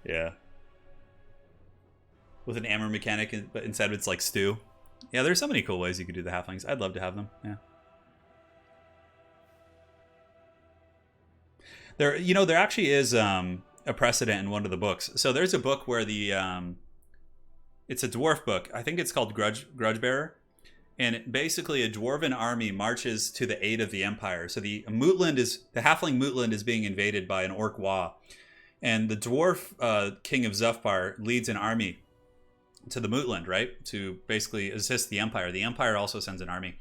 Yeah. With an hammer mechanic, but instead it's like stew. Yeah, there's so many cool ways you could do the Halflings. I'd love to have them, yeah. There actually is a precedent in one of the books. So there's a book where it's a dwarf book. I think it's called Grudgebearer. And basically a dwarven army marches to the aid of the Empire. So the Halfling Mootland is being invaded by an Orc Wa. And the dwarf king of Zufbar leads an army to the Mootland, right? To basically assist the Empire. The Empire also sends an army.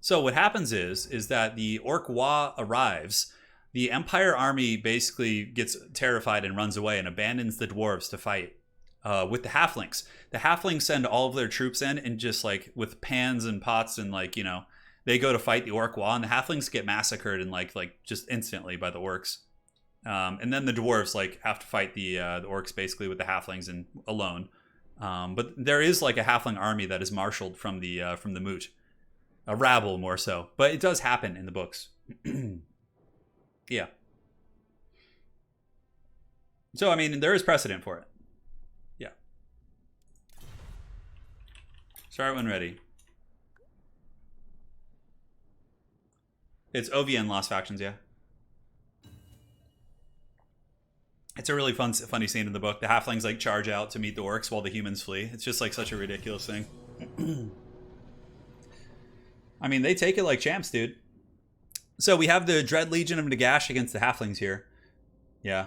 So what happens is that the Orc Wa arrives. The Empire army basically gets terrified and runs away and abandons the dwarves to fight with the Halflings. The Halflings send all of their troops in and just like with pans and pots and like, you know, they go to fight the Orc Wa, and the Halflings get massacred and like just instantly by the Orcs. And then the dwarves like have to fight the Orcs basically with the Halflings and alone. But there is like a Halfling army that is marshaled from the Moot, a rabble more so. But it does happen in the books. Yeah. So, I mean, there is precedent for it. Yeah. Start when ready. It's OVN Lost Factions, yeah. It's a really funny scene in the book. The Halflings, like, charge out to meet the Orcs while the humans flee. It's just, like, such a ridiculous thing. I mean, they take it like champs, dude. So we have the Dread Legion of Nagash against the Halflings here. Yeah.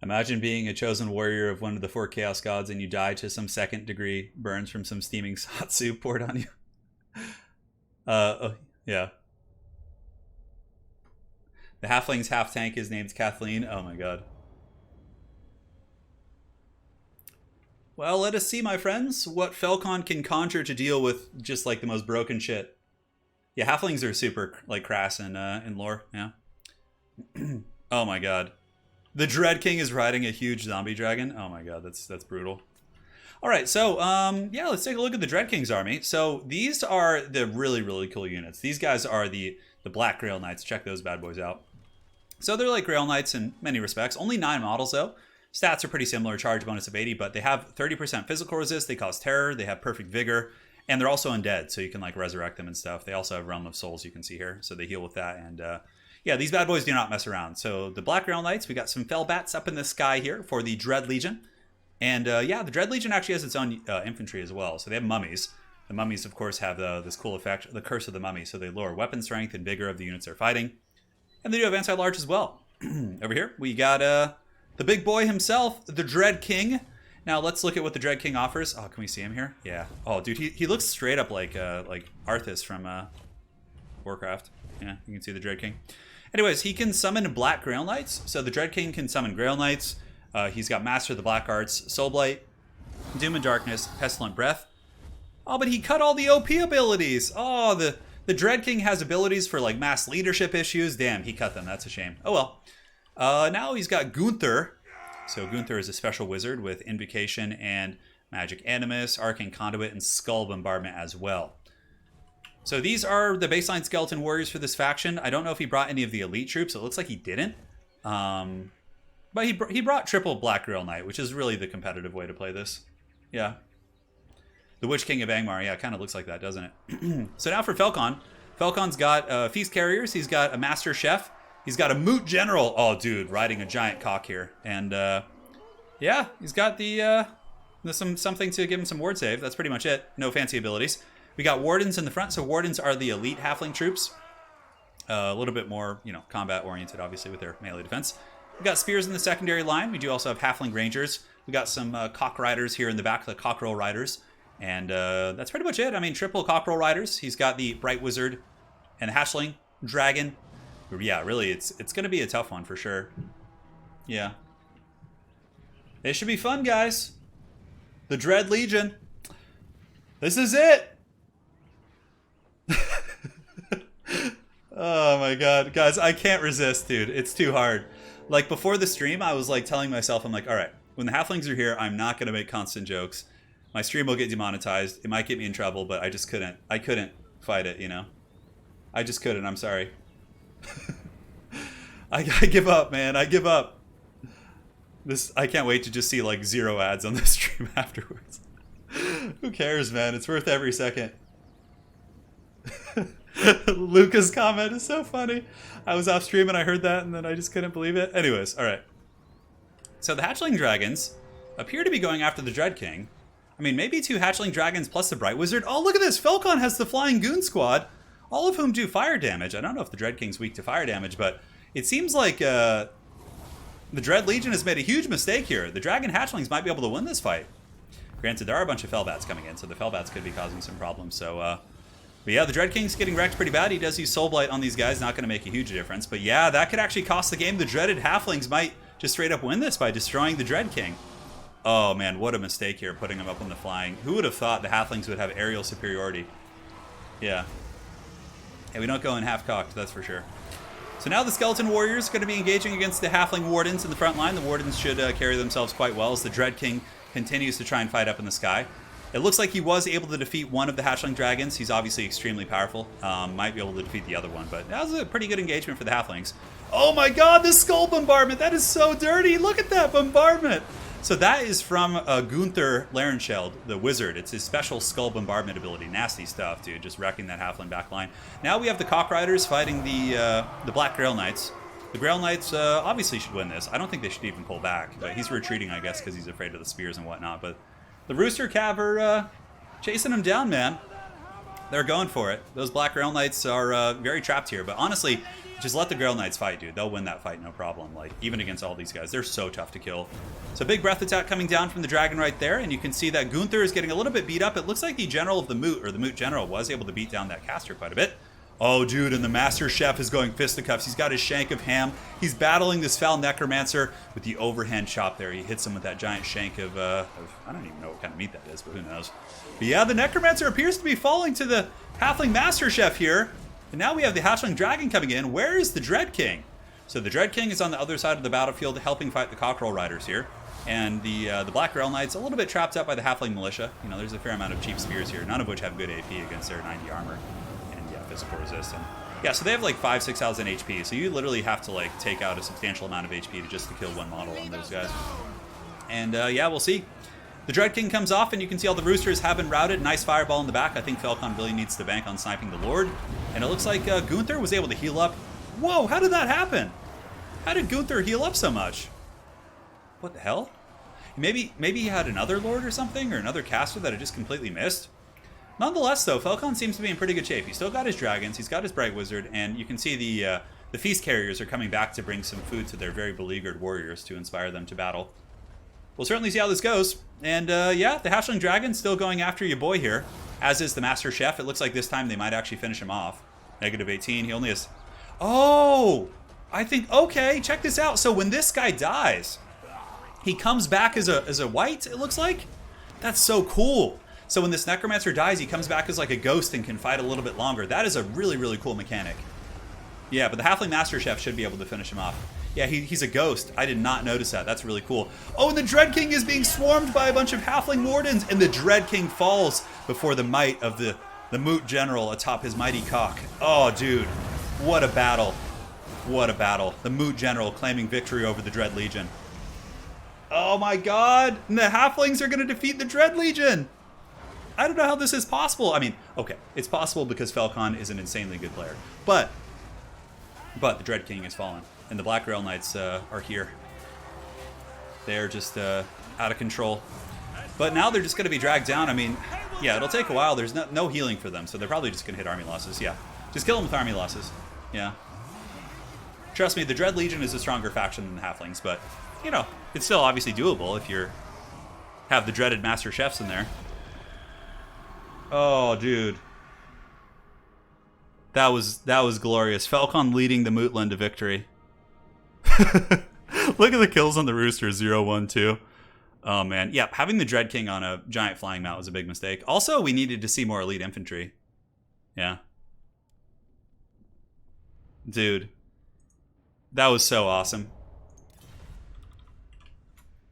Imagine being a chosen warrior of one of the 4 Chaos Gods and you die to some 2nd degree burns from some steaming hot soup poured on you. Oh, yeah. The Halfling's half tank is named Kathleen. Oh my god. Well, let us see, my friends, what Felcon can conjure to deal with just like the most broken shit. Yeah, Halflings are super like crass in lore. Yeah. Oh my god. The Dread King is riding a huge zombie dragon. Oh my god, that's brutal. All right, so yeah, let's take a look at the Dread King's army. So these are the really, really cool units. These guys are the Black Grail Knights. Check those bad boys out. So they're like Grail Knights in many respects. Only 9 models though. Stats are pretty similar, charge bonus of 80, but they have 30% physical resist, they cause terror, they have perfect vigor, and they're also undead, so you can like resurrect them and stuff. They also have Realm of Souls, you can see here, so they heal with that. And yeah, these bad boys do not mess around. So the Black Grail Knights, we got some Fell Bats up in the sky here for the Dread Legion. And yeah, the Dread Legion actually has its own infantry as well. So they have mummies. The mummies, of course, have this cool effect, the Curse of the Mummy. So they lower weapon strength and vigor of the units they're fighting. And they do have anti-large as well. Over here, we got the big boy himself, the Dread King. Now let's look at what the Dread King offers. Oh, can we see him here? Yeah. Oh, dude, he looks straight up like Arthas from Warcraft. Yeah, you can see the Dread King. Anyways, he can summon Black Grail Knights. So the Dread King can summon Grail Knights. He's got Master of the Black Arts, Soulblight, Doom and Darkness, Pestilent Breath. Oh, but he cut all the OP abilities. Oh, the Dread King has abilities for like mass leadership issues. Damn, he cut them. That's a shame. Oh well. Now he's got Gunther. So Gunther is a special wizard with Invocation and Magic Animus, Arcane Conduit, and Skull Bombardment as well. So these are the baseline skeleton warriors for this faction. I don't know if he brought any of the elite troops. It looks like he didn't. But he brought triple Black Grail Knight, which is really the competitive way to play this. Yeah. The Witch King of Angmar. Yeah, it kind of looks like that, doesn't it? So now for Felcon. Felcon's got Feast Carriers. He's got a Master Chef. He's got a Moot General. Oh, dude, riding a giant cock here. And yeah, he's got the something to give him some ward save. That's pretty much it. No fancy abilities. We got Wardens in the front. So Wardens are the elite Halfling troops. A little bit more, combat oriented, obviously, with their melee defense. We got Spears in the secondary line. We do also have Halfling Rangers. We got some Cock Riders here in the back, the Cockerel Riders. And that's pretty much it. I mean, triple Cockerel Riders. He's got the Bright Wizard and the Hatchling Dragon. Yeah, really, it's going to be a tough one for sure. Yeah. It should be fun, guys. The Dread Legion. This is it. Oh my god. Guys, I can't resist, dude. It's too hard. Like, before the stream, I was like telling myself, I'm like, all right, when the Halflings are here, I'm not going to make constant jokes. My stream will get demonetized. It might get me in trouble, but I just couldn't. I couldn't fight it, I just couldn't. I'm sorry. I give up, man. I give up. I can't wait to just see like 0 ads on this stream afterwards. Who cares, man? It's worth every second. Luca's comment is so funny. I was off stream and I heard that and then I just couldn't believe it. Anyways, all right. So the Hatchling Dragons appear to be going after the Dread King. I mean, maybe 2 Hatchling Dragons plus the Bright Wizard. Oh, look at this. Felcon has the Flying Goon Squad, all of whom do fire damage. I don't know if the Dread King's weak to fire damage, but it seems like the Dread Legion has made a huge mistake here. The Dragon Hatchlings might be able to win this fight. Granted, there are a bunch of Fellbats coming in, so the Fellbats could be causing some problems. So, but yeah, the Dread King's getting wrecked pretty bad. He does use Soul Blight on these guys, not going to make a huge difference. But yeah, that could actually cost the game. The Dreaded Halflings might just straight up win this by destroying the Dread King. Oh man, what a mistake here, putting him up on the flying. Who would have thought the Halflings would have aerial superiority? Yeah. Hey, we don't go in half-cocked, that's for sure. So now the Skeleton Warriors are going to be engaging against the Halfling Wardens in the front line. The Wardens should carry themselves quite well as the Dread King continues to try and fight up in the sky. It looks like he was able to defeat one of the Hatchling Dragons. He's obviously extremely powerful. Might be able to defeat the other one, but that was a pretty good engagement for the Halflings. Oh my god, the Skull Bombardment! That is so dirty! Look at that bombardment! So that is from Gunther Larenschild, the wizard. It's his special Skull Bombardment ability. Nasty stuff, dude. Just wrecking that Halfling backline. Now we have the Cock Riders fighting the Black Grail Knights. The Grail Knights obviously should win this. I don't think they should even pull back. But he's retreating, I guess, because he's afraid of the spears and whatnot. But The Rooster Cav are chasing them down, man. They're going for it. Those Black Grail Knights are very trapped here. But honestly, just let the Grail Knights fight, dude. They'll win that fight, no problem. Like, even against all these guys. They're so tough to kill. So big breath attack coming down from the dragon right there. And you can see that Gunther is getting a little bit beat up. It looks like the general of the Moot, or the Moot general, was able to beat down that caster quite a bit. Oh, dude, and the Master Chef is going fisticuffs. He's got his shank of ham. He's battling this foul Necromancer with the overhand chop there. He hits him with that giant shank of I don't even know what kind of meat that is, but who knows. But yeah, the Necromancer appears to be falling to the Halfling Master Chef here. And now we have the Halfling Dragon coming in. Where is the Dread King? So the Dread King is on the other side of the battlefield helping fight the Cockerel Riders here. And the Black Grail Knights a little bit trapped up by the Halfling Militia. You know, there's a fair amount of cheap spears here, none of which have good AP against their 90 armor. Physical resist. And yeah, so they have like 5,000-6,000 HP, so you literally have to like take out a substantial amount of HP just to kill one model on those guys. And yeah, we'll see. The Dread King comes off, and you can see all the roosters have been routed. Nice fireball in the back. I think Falcon really needs to bank on sniping the Lord. And it looks like Gunther was able to heal up. Whoa, how did that happen? How did Gunther heal up so much? What the hell? Maybe he had another Lord or something, or another caster that had just completely missed. Nonetheless, though, Falcon seems to be in pretty good shape. He's still got his dragons, he's got his Bright Wizard, and you can see the feast carriers are coming back to bring some food to their very beleaguered warriors to inspire them to battle. We'll certainly see how this goes. And yeah, the Halfling Dragon's still going after your boy here, as is the Master Chef. It looks like this time they might actually finish him off. Negative 18, he only has... Oh! I think, okay, check this out. So when this guy dies, he comes back as a white, it looks like? That's so cool. So when this Necromancer dies, he comes back as like a ghost and can fight a little bit longer. That is a really, really cool mechanic. Yeah, but the Halfling Master Chef should be able to finish him off. Yeah, he's a ghost. I did not notice that. That's really cool. Oh, and the Dread King is being swarmed by a bunch of Halfling Wardens, and the Dread King falls before the might of the Moot General atop his mighty cock. Oh, dude. What a battle. What a battle. The Moot General claiming victory over the Dread Legion. Oh my god. And the Halflings are going to defeat the Dread Legion. I don't know how this is possible. I mean, okay, it's possible because Falcon is an insanely good player. But the Dread King has fallen, and the Black Grail Knights are here. They're just out of control. But now they're just going to be dragged down. I mean, yeah, it'll take a while. There's no healing for them, so they're probably just going to hit army losses. Yeah, just kill them with army losses. Yeah. Trust me, the Dread Legion is a stronger faction than the Halflings, but, you know, it's still obviously doable if you have the dreaded Master Chefs in there. Oh, dude. That was glorious. Falcon leading the Mootland to victory. Look at the kills on the Rooster, 0, 1, 2. Oh, man. Yeah, having the Dread King on a giant flying mount was a big mistake. Also, we needed to see more elite infantry. Yeah. Dude. That was so awesome.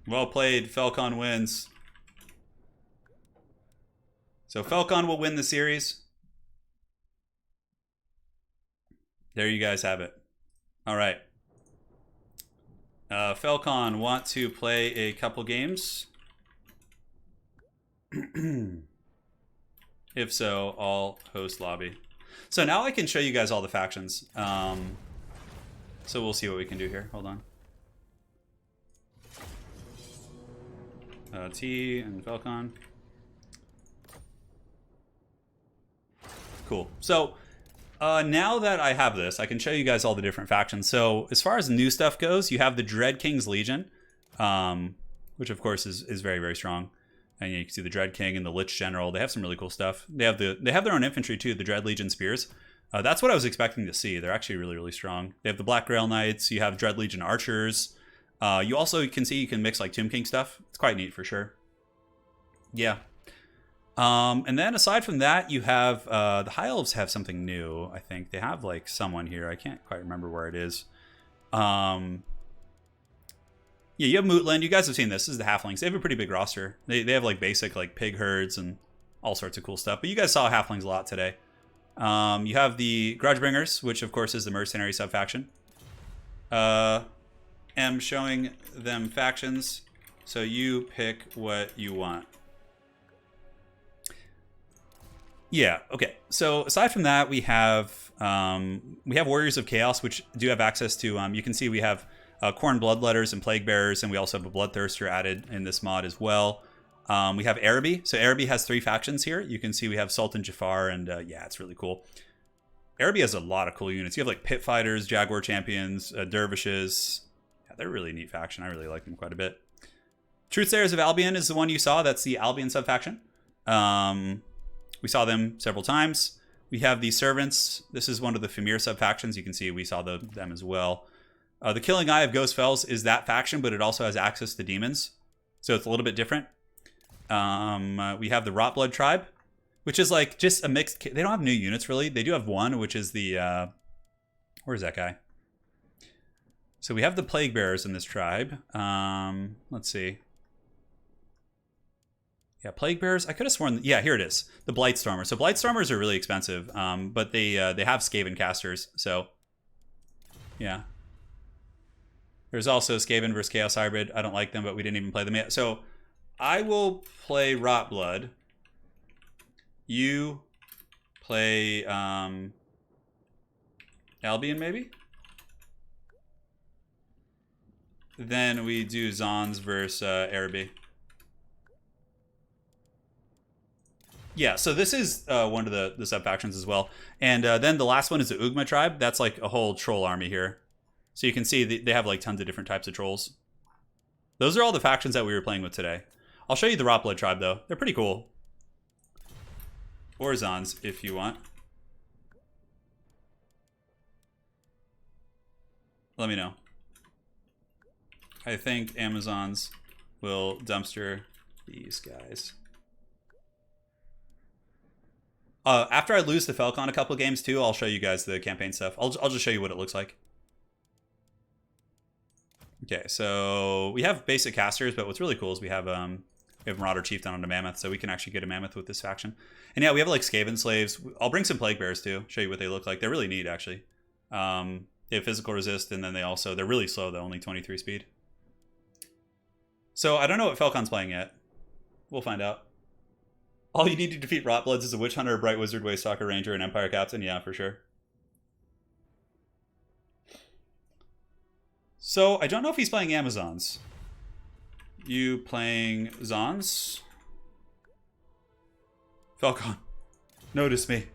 Well played. Falcon wins. So Falcon will win the series. There you guys have it. All right. Falcon want to play a couple games? If so, I'll host lobby. So now I can show you guys all the factions. So we'll see what we can do here. Hold on. T and Falcon. Cool. So now that I have this, I can show you guys all the different factions. So as far as new stuff goes, you have the Dread King's Legion, which of course is very, very strong. And you can see the Dread King and the Lich General. They have some really cool stuff. They have their own infantry too, the Dread Legion Spears. That's what I was expecting to see. They're actually really, really strong. They have the Black Grail Knights. You have Dread Legion Archers. You also can see you can mix like Tomb King stuff. It's quite neat for sure. Yeah. And then aside from that, you have the High Elves have something new. I think they have like someone here. I can't quite remember where it is. Yeah, you have Mootland. You guys have seen this. This is the Halflings. They have a pretty big roster. They have like basic like pig herds and all sorts of cool stuff. But you guys saw Halflings a lot today. You have the Grudgebringers, which of course is the mercenary subfaction. Am showing them factions, so you pick what you want. Yeah, okay. So aside from that, we have Warriors of Chaos, which do have access to. You can see we have Khorne Bloodletters and Plague Bearers, and we also have a Bloodthirster added in this mod as well. We have Araby. So Araby has 3 factions here. You can see we have Sultan Jafar, and yeah, it's really cool. Araby has a lot of cool units. You have like Pit Fighters, Jaguar Champions, Dervishes. Yeah, they're a really neat faction. I really like them quite a bit. Truthsayers of Albion is the one you saw. That's the Albion sub-faction. We saw them several times. We have the Servants. This is one of the Famir sub-factions. You can see we saw them as well. The Killing Eye of Ghost Fells is that faction, but it also has access to demons. So it's a little bit different. We have the Rotblood tribe, which is like just a mixed... They don't have new units, really. They do have one, which is the... where's that guy? So we have the Plague Bearers in this tribe. Let's see. Yeah, Plague Bearers. I could have sworn... Yeah, here it is. The Blightstormers. So Blightstormers are really expensive, but they have Skaven casters. So, yeah. There's also Skaven versus Chaos Hybrid. I don't like them, but we didn't even play them yet. So I will play Rotblood. You play Albion, maybe? Then we do Zons versus Araby. Yeah, so this is one of the sub-factions as well. And then the last one is the Ugma tribe. That's like a whole troll army here. So you can see they have like tons of different types of trolls. Those are all the factions that we were playing with today. I'll show you the Rotblood tribe, though. They're pretty cool. Or Zons, if you want. Let me know. I think Amazons will dumpster these guys. After I lose the Falcon a couple games too, I'll show you guys the campaign stuff. I'll just show you what it looks like. Okay, so we have basic casters, but what's really cool is we have Marauder Chieftain on a Mammoth, so we can actually get a Mammoth with this faction. And yeah, we have like Skaven Slaves. I'll bring some Plague Bears too, show you what they look like. They're really neat, actually. They have physical resist, and then they're really slow though, only 23 speed. So I don't know what Falcon's playing yet. We'll find out. All you need to defeat Rotbloods is a Witch Hunter, a Bright Wizard, Waystalker, Ranger, and Empire Captain. Yeah, for sure. So I don't know if he's playing Amazons. You playing Zons? Falcon, notice me.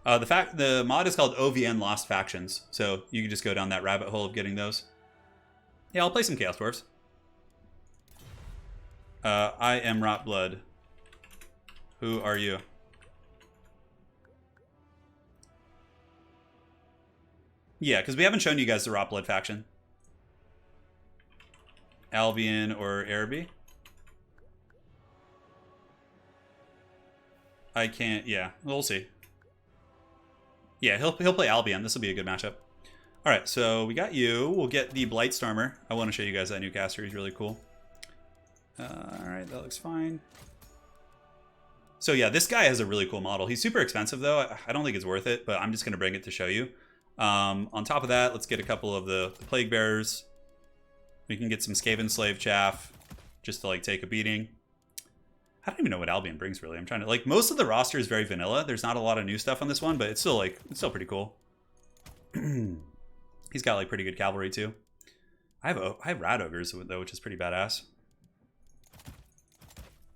The mod is called OVN Lost Factions, so you can just go down that rabbit hole of getting those. Yeah, I'll play some Chaos Dwarfs. I am Rotblood. Who are you? Yeah, because we haven't shown you guys the Rotblood faction. Albion or Araby? I can't... Yeah, we'll see. Yeah, he'll play Albion. This will be a good matchup. All right, so we got you. We'll get the Blightstormer. I want to show you guys that new caster. He's really cool. All right, that looks fine. So yeah, this guy has a really cool model. He's super expensive though. I don't think it's worth it, but I'm just going to bring it to show you. On top of that, let's get a couple of the Plague Bearers. We can get some Skaven Slave chaff just to like take a beating. I don't even know what Albion brings really. I'm trying to like most of the roster is very vanilla. There's not a lot of new stuff on this one, but it's still pretty cool. He's got like pretty good cavalry too. I have Rat Ogres though, which is pretty badass.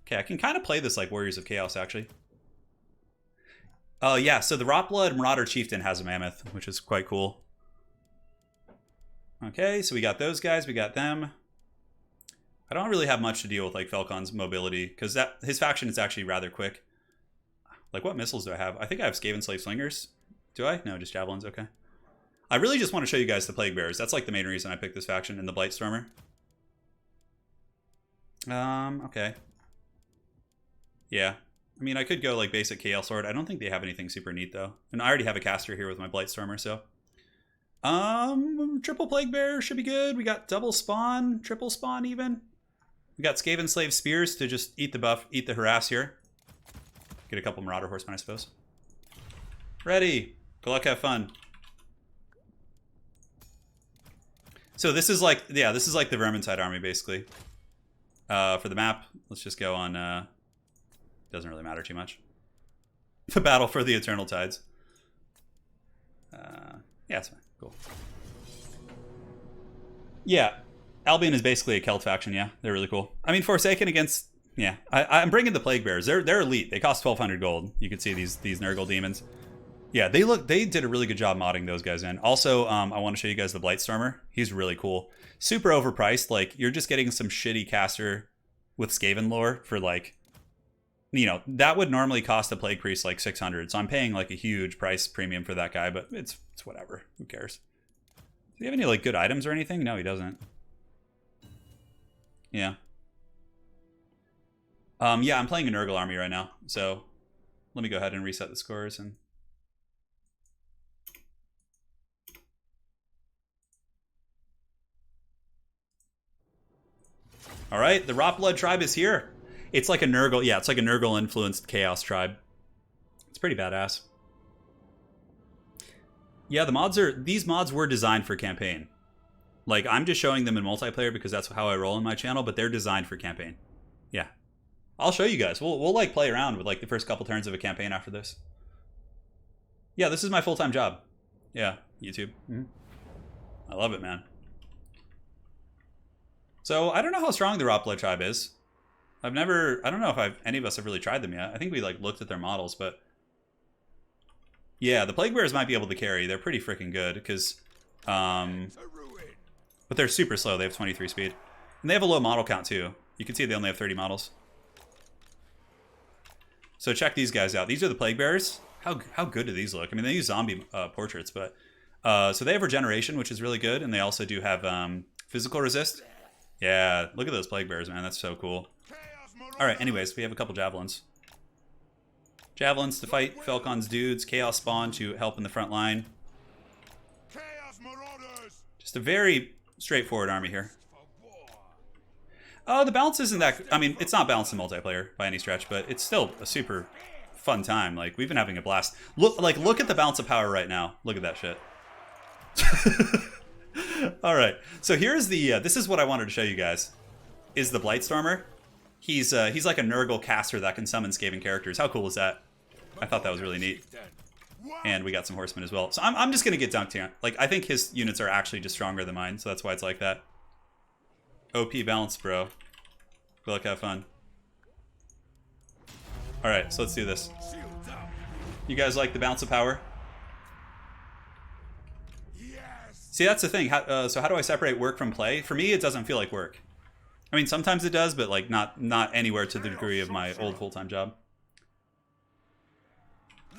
Okay, I can kind of play this like Warriors of Chaos actually. Yeah, so the Rotblood Marauder Chieftain has a Mammoth, which is quite cool. Okay, so we got those guys, we got them. I don't really have much to deal with like Falcon's mobility, because his faction is actually rather quick. Like, what missiles do I have? I think I have Skaven Slave Slingers. Do I? No, just Javelins, okay. I really just want to show you guys the Plague Bearers. That's like the main reason I picked this faction, and the Blightstormer. Okay. Yeah. I mean, I could go like basic KL Sword. I don't think they have anything super neat, though. And I already have a caster here with my Blightstormer, so... triple Plague Bearer should be good. We got double spawn, triple spawn even. We got Skaven Slave Spears to just eat the buff, eat the harass here. Get a couple Marauder Horsemen, I suppose. Ready. Good luck, have fun. So this is like, yeah, this is like the Vermintide army, basically. For the map, let's just go on, doesn't really matter too much. The battle for the Eternal Tides. Yeah, it's fine. Cool. Yeah, Albion is basically a Celt faction, yeah. They're really cool. I mean, Forsaken against, Yeah, I'm bringing the Plague Bears. They're elite. They cost 1,200 gold. You can see these Nurgle demons. Yeah, they did a really good job modding those guys in. Also, I want to show you guys the Blightstormer. He's really cool. Super overpriced. Like, you're just getting some shitty caster with Skaven lore for, like, you know, that would normally cost a Plague Priest like 600. So I'm paying like a huge price premium for that guy, but it's whatever. Who cares? Does he have any like good items or anything? No, he doesn't. Yeah. Yeah, I'm playing a Nurgle army right now. So let me go ahead and reset the scores and all right, the Rot Blood tribe is here. It's like a Nurgle, yeah, it's like a Nurgle influenced Chaos tribe. It's pretty badass. Yeah, these mods were designed for campaign. Like, I'm just showing them in multiplayer because that's how I roll in my channel, but they're designed for campaign. Yeah. I'll show you guys. We'll like play around with like the first couple turns of a campaign after this. Yeah, this is my full-time job. Yeah, YouTube. I love it, man. So I don't know how strong the Rot Blood tribe is. I don't know if any of us have really tried them yet. I think we like looked at their models, but yeah, the Plague Bears might be able to carry. They're pretty freaking good because, but they're super slow. They have 23 speed, and they have a low model count too. You can see they only have 30 models. So check these guys out. These are the Plague Bears. How good do these look? I mean, they use zombie portraits, but so they have regeneration, which is really good, and they also do have physical resist. Yeah, look at those Plague Bears, man. That's so cool. All right, anyways, we have a couple javelins. Javelins to fight Falcon's dudes. Chaos Spawn to help in the front line. Just a very straightforward army here. The balance isn't that... I mean, it's not balanced in multiplayer by any stretch, but it's still a super fun time. Like, we've been having a blast. Look at the balance of power right now. Look at that shit. All right, so here's the... this is what I wanted to show you guys. Is the Blightstormer. He's like a Nurgle caster that can summon Skaven characters. How cool is that? I thought that was really neat. And we got some horsemen as well. So I'm just going to get dunked here. Like, I think his units are actually just stronger than mine, so that's why it's like that. OP balance, bro. Good luck, have fun. Alright, so let's do this. You guys like the balance of power? See, that's the thing. So how do I separate work from play? For me, it doesn't feel like work. I mean, sometimes it does, but like not anywhere to the degree of my old full-time job.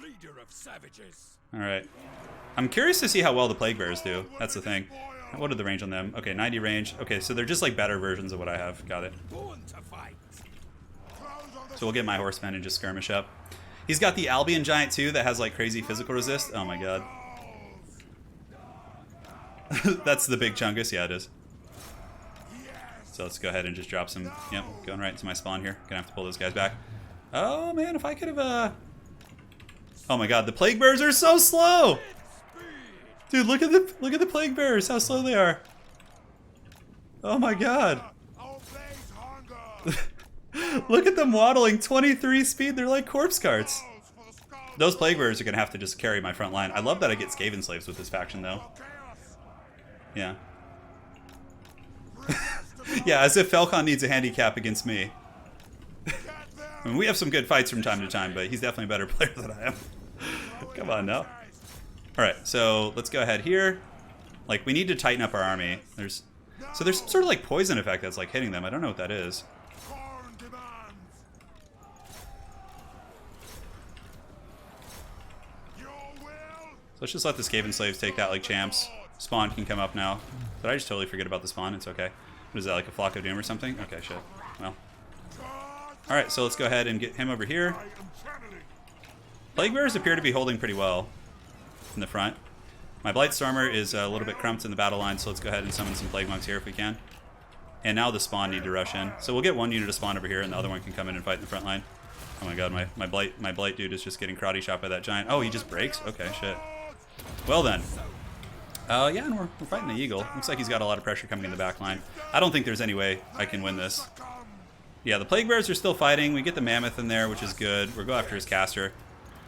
Leader of savages. All right. I'm curious to see how well the Plague Bears do. That's the thing. What are the range on them? Okay, 90 range. Okay, so they're just like better versions of what I have. Got it. So we'll get my horseman and just skirmish up. He's got the Albion Giant too that has like crazy physical resist. Oh my god. That's the big chungus. Yeah, it is. So let's go ahead and just drop some. Yep, going right into my spawn here. Gonna have to pull those guys back. Oh man, if I could have oh my god, the Plague Bears are so slow! Dude, look at the Plague Bears, how slow they are. Oh my god. Look at them waddling, 23 speed, they're like corpse carts. Those Plague Bears are gonna have to just carry my front line. I love that I get Skaven slaves with this faction though. Yeah. Yeah, as if Falcon needs a handicap against me. I mean, we have some good fights from time to time, but he's definitely a better player than I am. Come on now. Alright, so let's go ahead here. Like, we need to tighten up our army. There's some sort of like poison effect that's like hitting them. I don't know what that is. So let's just let the Skaven slaves take that like champs. Spawn can come up now. Did I just totally forget about the spawn? It's okay. What is that, like a Flock of Doom or something? Okay, shit. Well. Alright, so let's go ahead and get him over here. Plague Bears appear to be holding pretty well in the front. My Blightstormer is a little bit crumped in the battle line, so let's go ahead and summon some Plague Monks here if we can. And now the spawn need to rush in. So we'll get one unit to spawn over here, and the other one can come in and fight in the front line. Oh my god, my blight dude is just getting karate shot by that giant. Oh, he just breaks? Okay, shit. Well then. Yeah, and we're fighting the Eagle. Looks like he's got a lot of pressure coming in the back line. I don't think there's any way I can win this. Yeah, the Plague Bears are still fighting. We get the Mammoth in there, which is good. We'll go after his caster.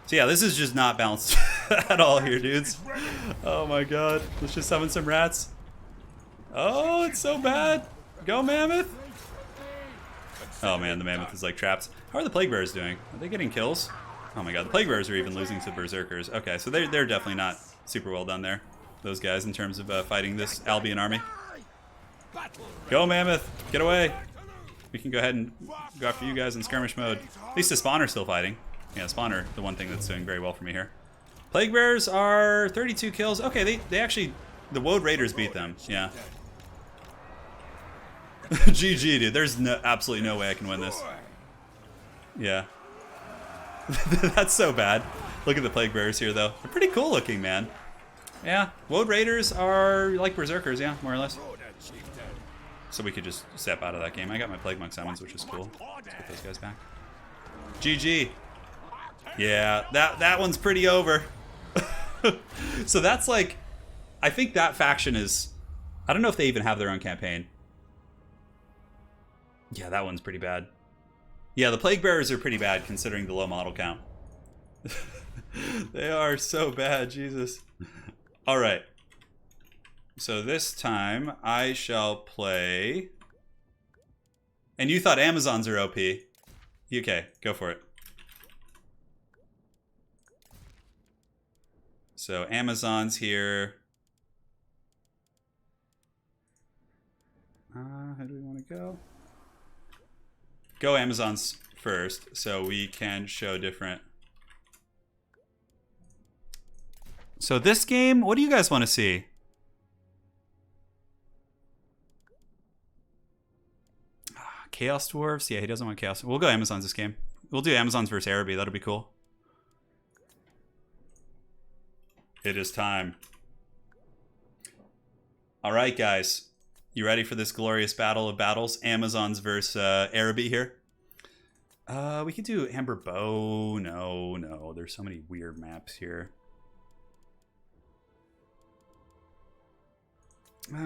So yeah, this is just not balanced at all here, dudes. Oh my god. Let's just summon some rats. Oh, it's so bad. Go, Mammoth. Oh man, the mammoth is like trapped. How are the plague bearers doing? Are they getting kills? Oh my god, the plague bearers are even losing to berserkers. Okay, so they're definitely not super well done there. Those guys in terms of fighting this Albion army. Go mammoth, get away. We can go ahead and go after you guys in skirmish mode. At least the spawn are still fighting. Yeah, spawn are the one thing that's doing very well for me here. Plague bearers are 32 kills. Okay, they actually, the Woad Raiders beat them. Yeah. GG, dude. There's absolutely no way I can win this. Yeah. That's so bad. Look at the plague bearers here, though. They're pretty cool looking, man. Yeah, Woad Raiders are like berserkers, yeah, more or less. So we could just step out of that game. I got my plague monk summons, which is cool. Let's get those guys back. GG. Yeah, that one's pretty over. So that's like, I think that faction is, I don't know if they even have their own campaign. Yeah, that one's pretty bad. Yeah, the plague bearers are pretty bad considering the low model count. They are so bad, Jesus. All right. So this time I shall play. And you thought Amazons are OP. Okay, go for it. So Amazons here. How do we want to go? Go Amazons first, so we can show different. So this game, what do you guys want to see? Chaos Dwarfs? Yeah, he doesn't want Chaos. We'll go Amazons this game. We'll do Amazons versus Araby. That'll be cool. It is time. All right, guys. You ready for this glorious battle of battles? Amazons versus Araby here. We could do Amber Bow. No. There's so many weird maps here. We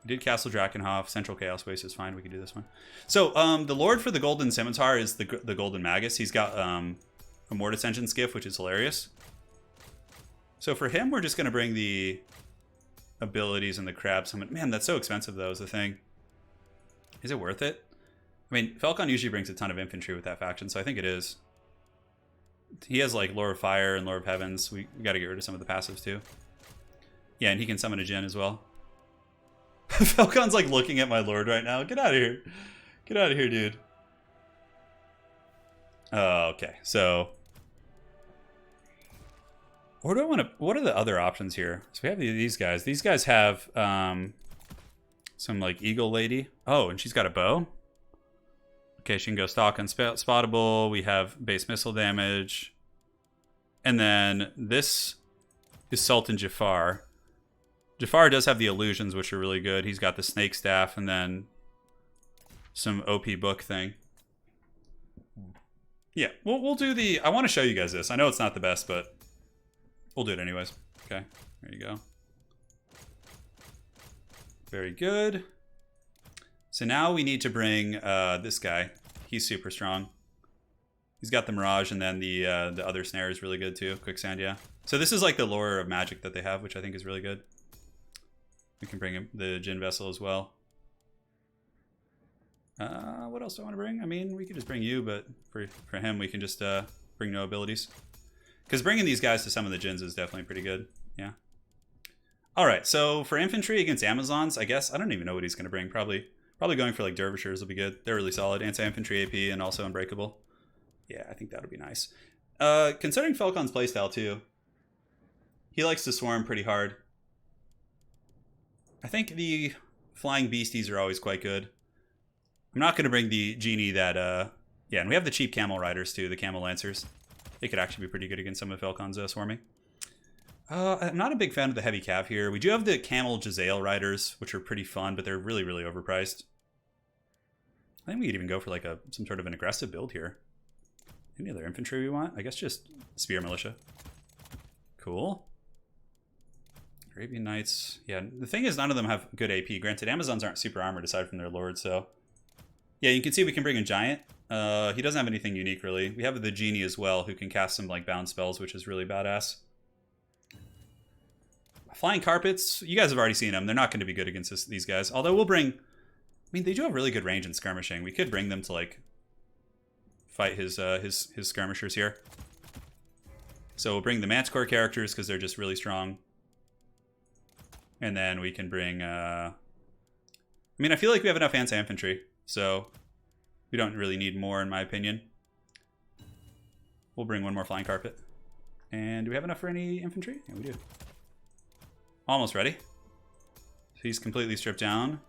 did Castle Drakenhof. Central Chaos Waste is fine. We can do this one. So, the Lord for the Golden Scimitar is the Golden Magus. He's got a Mortis Engine skiff, which is hilarious. So for him, we're just going to bring the abilities and the crab summon. Man, that's so expensive, though, is the thing. Is it worth it? I mean, Falcon usually brings a ton of infantry with that faction, so I think it is. He has, like, Lore of Fire and Lore of Heavens. We got to get rid of some of the passives, too. Yeah, and he can summon a Djinn as well. Falcon's, like, looking at my Lord right now. Get out of here. Get out of here, dude. Okay, so... Or do I want to... What are the other options here? So we have these guys. These guys have some, like, Eagle Lady. Oh, and she's got a bow. Okay, she can go stalk unspottable. We have base missile damage. And then this is Sultan Jafar. Jafar does have the illusions, which are really good. He's got the snake staff and then some OP book thing. Yeah, we'll do the... I want to show you guys this. I know it's not the best, but... We'll do it anyways. Okay, there you go. Very good. So now we need to bring this guy. He's super strong. He's got the Mirage, and then the other snare is really good too. Quicksand, yeah. So this is like the lore of magic that they have, which I think is really good. We can bring him the Djinn Vessel as well. What else do I want to bring? I mean, we could just bring you, but for him, we can just bring no abilities. Because bringing these guys to some of the Djinns is definitely pretty good. Yeah. All right, so for infantry against Amazons, I guess, I don't even know what he's going to bring. Probably going for like Dervishers will be good. They're really solid. Anti-infantry AP and also Unbreakable. Yeah, I think that would be nice. Considering Falcon's playstyle too, he likes to swarm pretty hard. I think the Flying Beasties are always quite good. I'm not going to bring the Genie that... yeah, and we have the cheap Camel Riders too, the Camel Lancers. They could actually be pretty good against some of Falcon's swarming. I'm not a big fan of the Heavy Cav here. We do have the Camel Jezzail Riders, which are pretty fun, but they're really, really overpriced. I think we could even go for like some sort of an aggressive build here. Any other infantry we want? I guess just Spear Militia. Cool. Arabian Knights. Yeah, the thing is none of them have good AP. Granted, Amazons aren't super armored aside from their lords, so... Yeah, you can see we can bring a Giant. He doesn't have anything unique, really. We have the Genie as well, who can cast some like bound spells, which is really badass. Flying Carpets, you guys have already seen them. They're not going to be good against these guys. Although we'll bring mean, they do have really good range in skirmishing. We could bring them to like fight his skirmishers here. So we'll bring the Manticore characters because they're just really strong. And then we can bring... I mean, I feel like we have enough anti-infantry, so we don't really need more, in my opinion. We'll bring one more flying carpet. And do we have enough for any infantry? Yeah, we do. Almost ready. So he's completely stripped down.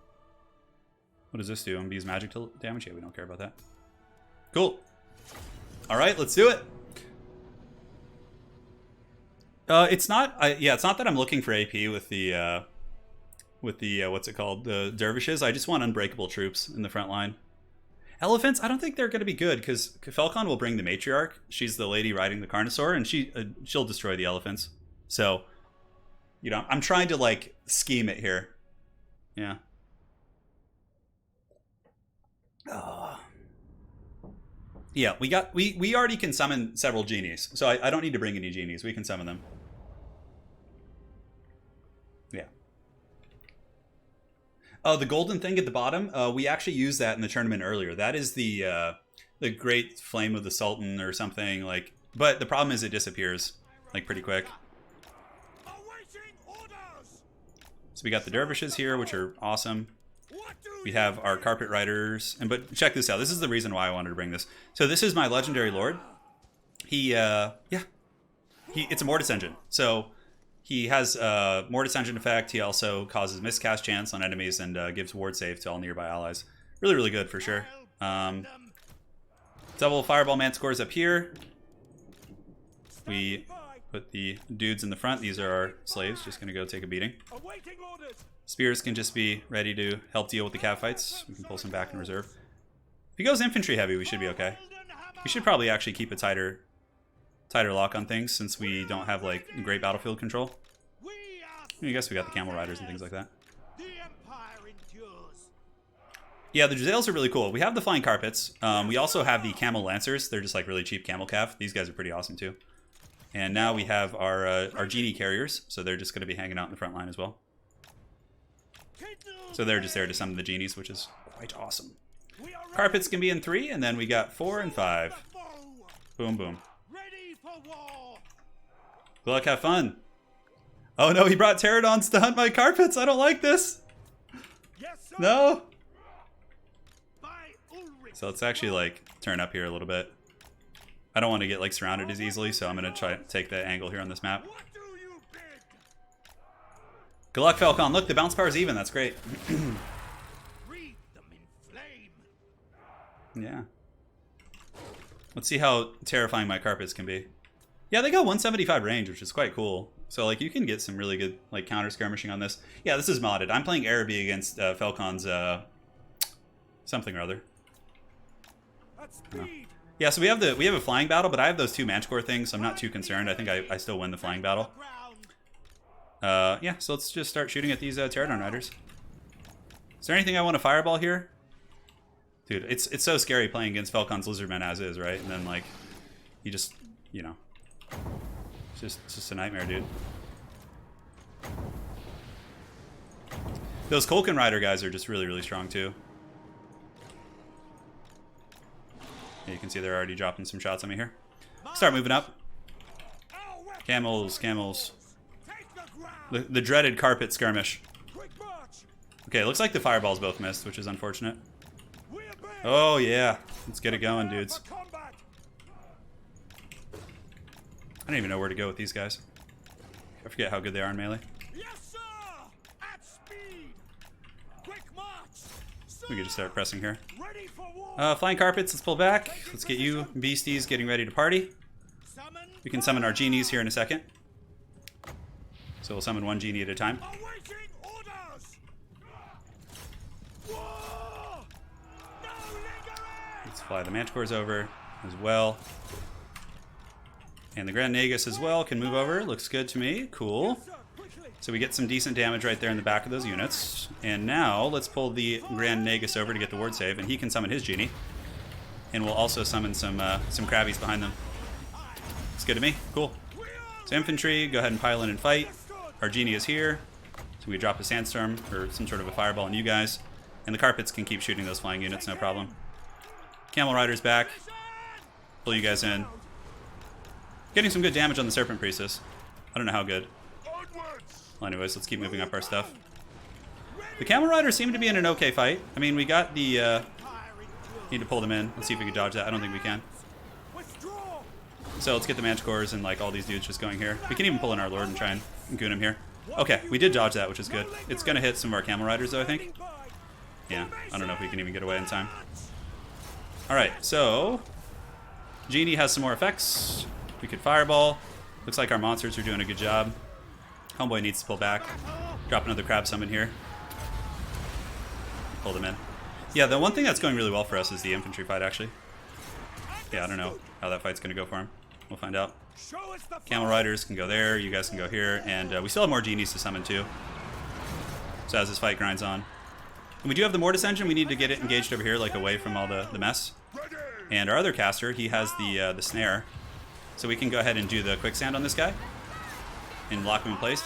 What does this do? Imbues magic damage? Yeah, we don't care about that. Cool. All right, let's do it. It's not. It's not that I'm looking for AP with the what's it called? The dervishes. I just want unbreakable troops in the front line. Elephants, I don't think they're going to be good because Felcon will bring the matriarch. She's the lady riding the Carnosaur, and she'll destroy the elephants. So, you know, I'm trying to like scheme it here. Yeah. Yeah, we already can summon several genies, so I don't need to bring any genies. We can summon them. Yeah. Oh, the golden thing at the bottom. We actually used that in the tournament earlier. That is the Great Flame of the Sultan or something like. But the problem is it disappears like pretty quick. So we got the dervishes here, which are awesome. We have our carpet riders, but check this out. This is the reason why I wanted to bring this. So this is my legendary lord. It's a Mortis engine. So he has a Mortis engine effect. He also causes miscast chance on enemies and gives ward save to all nearby allies. Really, really good for sure. Double fireball manticores up here. We put the dudes in the front. These are our slaves. Just gonna go take a beating. Spears can just be ready to help deal with the cat fights. We can pull some back in reserve. If he goes infantry heavy, we should be okay. We should probably actually keep a tighter lock on things since we don't have like great battlefield control. I guess we got the camel riders and things like that. Yeah, the Jazales are really cool. We have the flying carpets. We also have the camel lancers. They're just like really cheap camel calf. These guys are pretty awesome too. And now we have our genie carriers, so they're just going to be hanging out in the front line as well. So they're just there to summon the genies, which is quite awesome. Carpets can be in 3, and then we got 4 and 5. Boom, boom. Good luck, have fun. Oh no, he brought pterodons to hunt my carpets. I don't like this. No. So let's actually like turn up here a little bit. I don't want to get like surrounded as easily, so I'm going to try to take the angle here on this map. Good luck, Falcon. Look, the bounce power is even. That's great. Yeah. Let's see how terrifying my carpets can be. Yeah, they got 175 range, which is quite cool. So, like, you can get some really good, like, counter skirmishing on this. Yeah, this is modded. I'm playing Araby against Falcon's, something or other. Yeah, so we have a flying battle, but I have those 2 Manticore things, so I'm not too concerned. I think I still win the flying battle. Yeah, so let's just start shooting at these Pterodon Riders. Is there anything I want to fireball here? Dude, it's so scary playing against Falcon's Lizardmen as is, right? And then, like, you just, you know. It's just a nightmare, dude. Those Kolkin Rider guys are just really, really strong, too. Yeah, you can see they're already dropping some shots on me here. Start moving up. Camels, camels. The dreaded carpet skirmish. Okay, looks like the fireballs both missed, which is unfortunate. Oh, yeah. Let's get it going, dudes. I don't even know where to go with these guys. I forget how good they are in melee. We can just start pressing here. Flying carpets, let's pull back. Let's get you beasties getting ready to party. We can summon our genies here in a second. So we'll summon one genie at a time. Let's fly the Manticores over as well. And the Grand Nagus as well can move over. Looks good to me. Cool. So we get some decent damage right there in the back of those units. And now let's pull the Grand Nagus over to get the ward save, and he can summon his genie. And we'll also summon some crabbies behind them. It's good to me. Cool. So infantry, go ahead and pile in and fight. Our genie is here. So we drop a sandstorm or some sort of a fireball on you guys. And the carpets can keep shooting those flying units, no problem. Camel Rider's back. Pull you guys in. Getting some good damage on the Serpent Priestess. I don't know how good. Well, anyways, let's keep moving up our stuff. The Camel Riders seem to be in an okay fight. I mean, we got the... need to pull them in. Let's see if we can dodge that. I don't think we can. So let's get the Manticores and like all these dudes just going here. We can even pull in our Lord and try and goon him here. Okay, we did dodge that, which is good. It's going to hit some of our Camel Riders, though, I think. Yeah, I don't know if we can even get away in time. Alright, so... Genie has some more effects. We could Fireball. Looks like our monsters are doing a good job. Homeboy needs to pull back. Drop another Crab Summon here. Pull them in. Yeah, the one thing that's going really well for us is the infantry fight, actually. Yeah, I don't know how that fight's going to go for him. We'll find out. Camel Riders can go there. You guys can go here. And we still have more Genies to summon, too. So as this fight grinds on. And we do have the Mortis Engine. We need to get it engaged over here, like away from all the mess. And our other caster, he has the snare. So we can go ahead and do the quicksand on this guy. And lock him in place.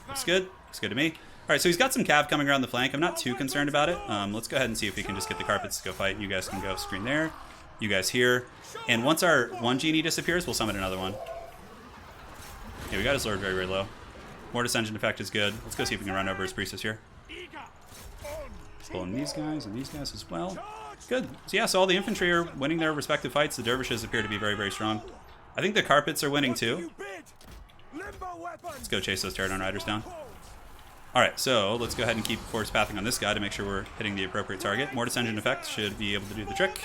Looks good. Looks good to me. Alright, so he's got some cav coming around the flank. I'm not too concerned about it. Let's go ahead and see if we can just get the carpets to go fight. You guys can go screen there. You guys here. And once our one Genie disappears, we'll summon another one. Yeah, we got his Lord very, very low. Mortis Engine effect is good. Let's go see if we can run over his Priestess here. Pulling these guys and these guys as well. Good. So yeah, so all the infantry are winning their respective fights. The dervishes appear to be very, very strong. I think the carpets are winning too. Let's go chase those Pterodon Riders down. Alright, so let's go ahead and keep force pathing on this guy to make sure we're hitting the appropriate target. Mortis Engine effect should be able to do the trick.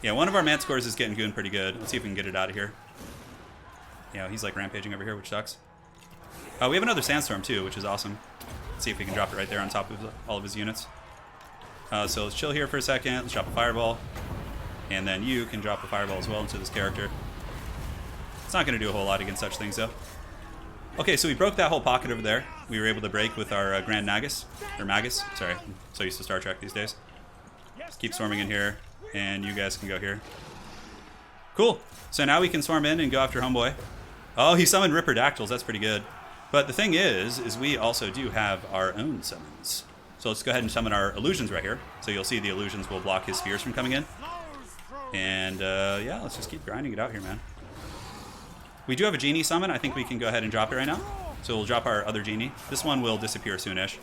Yeah, one of our Manticores is getting gooned pretty good. Let's see if we can get it out of here. Yeah, he's like rampaging over here, which sucks. We have another Sandstorm too, which is awesome. Let's see if we can drop it right there on top of all of his units. So let's chill here for a second. Let's drop a Fireball. And then you can drop a Fireball as well into this character. It's not going to do a whole lot against such things, though. Okay, so we broke that whole pocket over there. We were able to break with our Grand Nagus. Or Magus. Sorry, I'm so used to Star Trek these days. Let's keep swarming in here. And you guys can go here. Cool. So now we can swarm in and go after Homeboy. Oh, he summoned Ripperdactyls. That's pretty good. But the thing is we also do have our own summons. So let's go ahead and summon our illusions right here. So you'll see the illusions will block his spheres from coming in. And yeah, let's just keep grinding it out here, man. We do have a Genie summon. I think we can go ahead and drop it right now. So we'll drop our other Genie. This one will disappear soonish.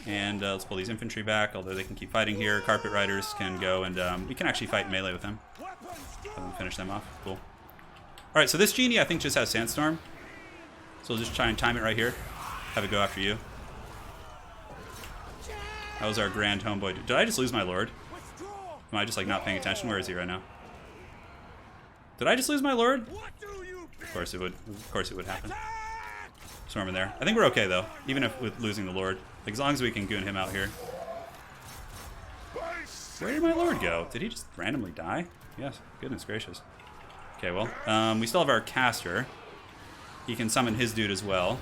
And let's pull these infantry back, although they can keep fighting here. Carpet Riders can go, and we can actually fight melee with them. Finish them off. Cool. Alright, so this Genie I think just has Sandstorm. So we'll just try and time it right here. Have it go after you. That was our grand homeboy. Did I just lose my Lord? Am I just like not paying attention? Where is he right now? Did I just lose my Lord? Of course it would. Of course it would happen. Storm in there. I think we're okay though, even if with losing the Lord. Like, as long as we can goon him out here. Where did my Lord go? Did he just randomly die? Yes. Goodness gracious. Okay, well, we still have our caster. He can summon his dude as well.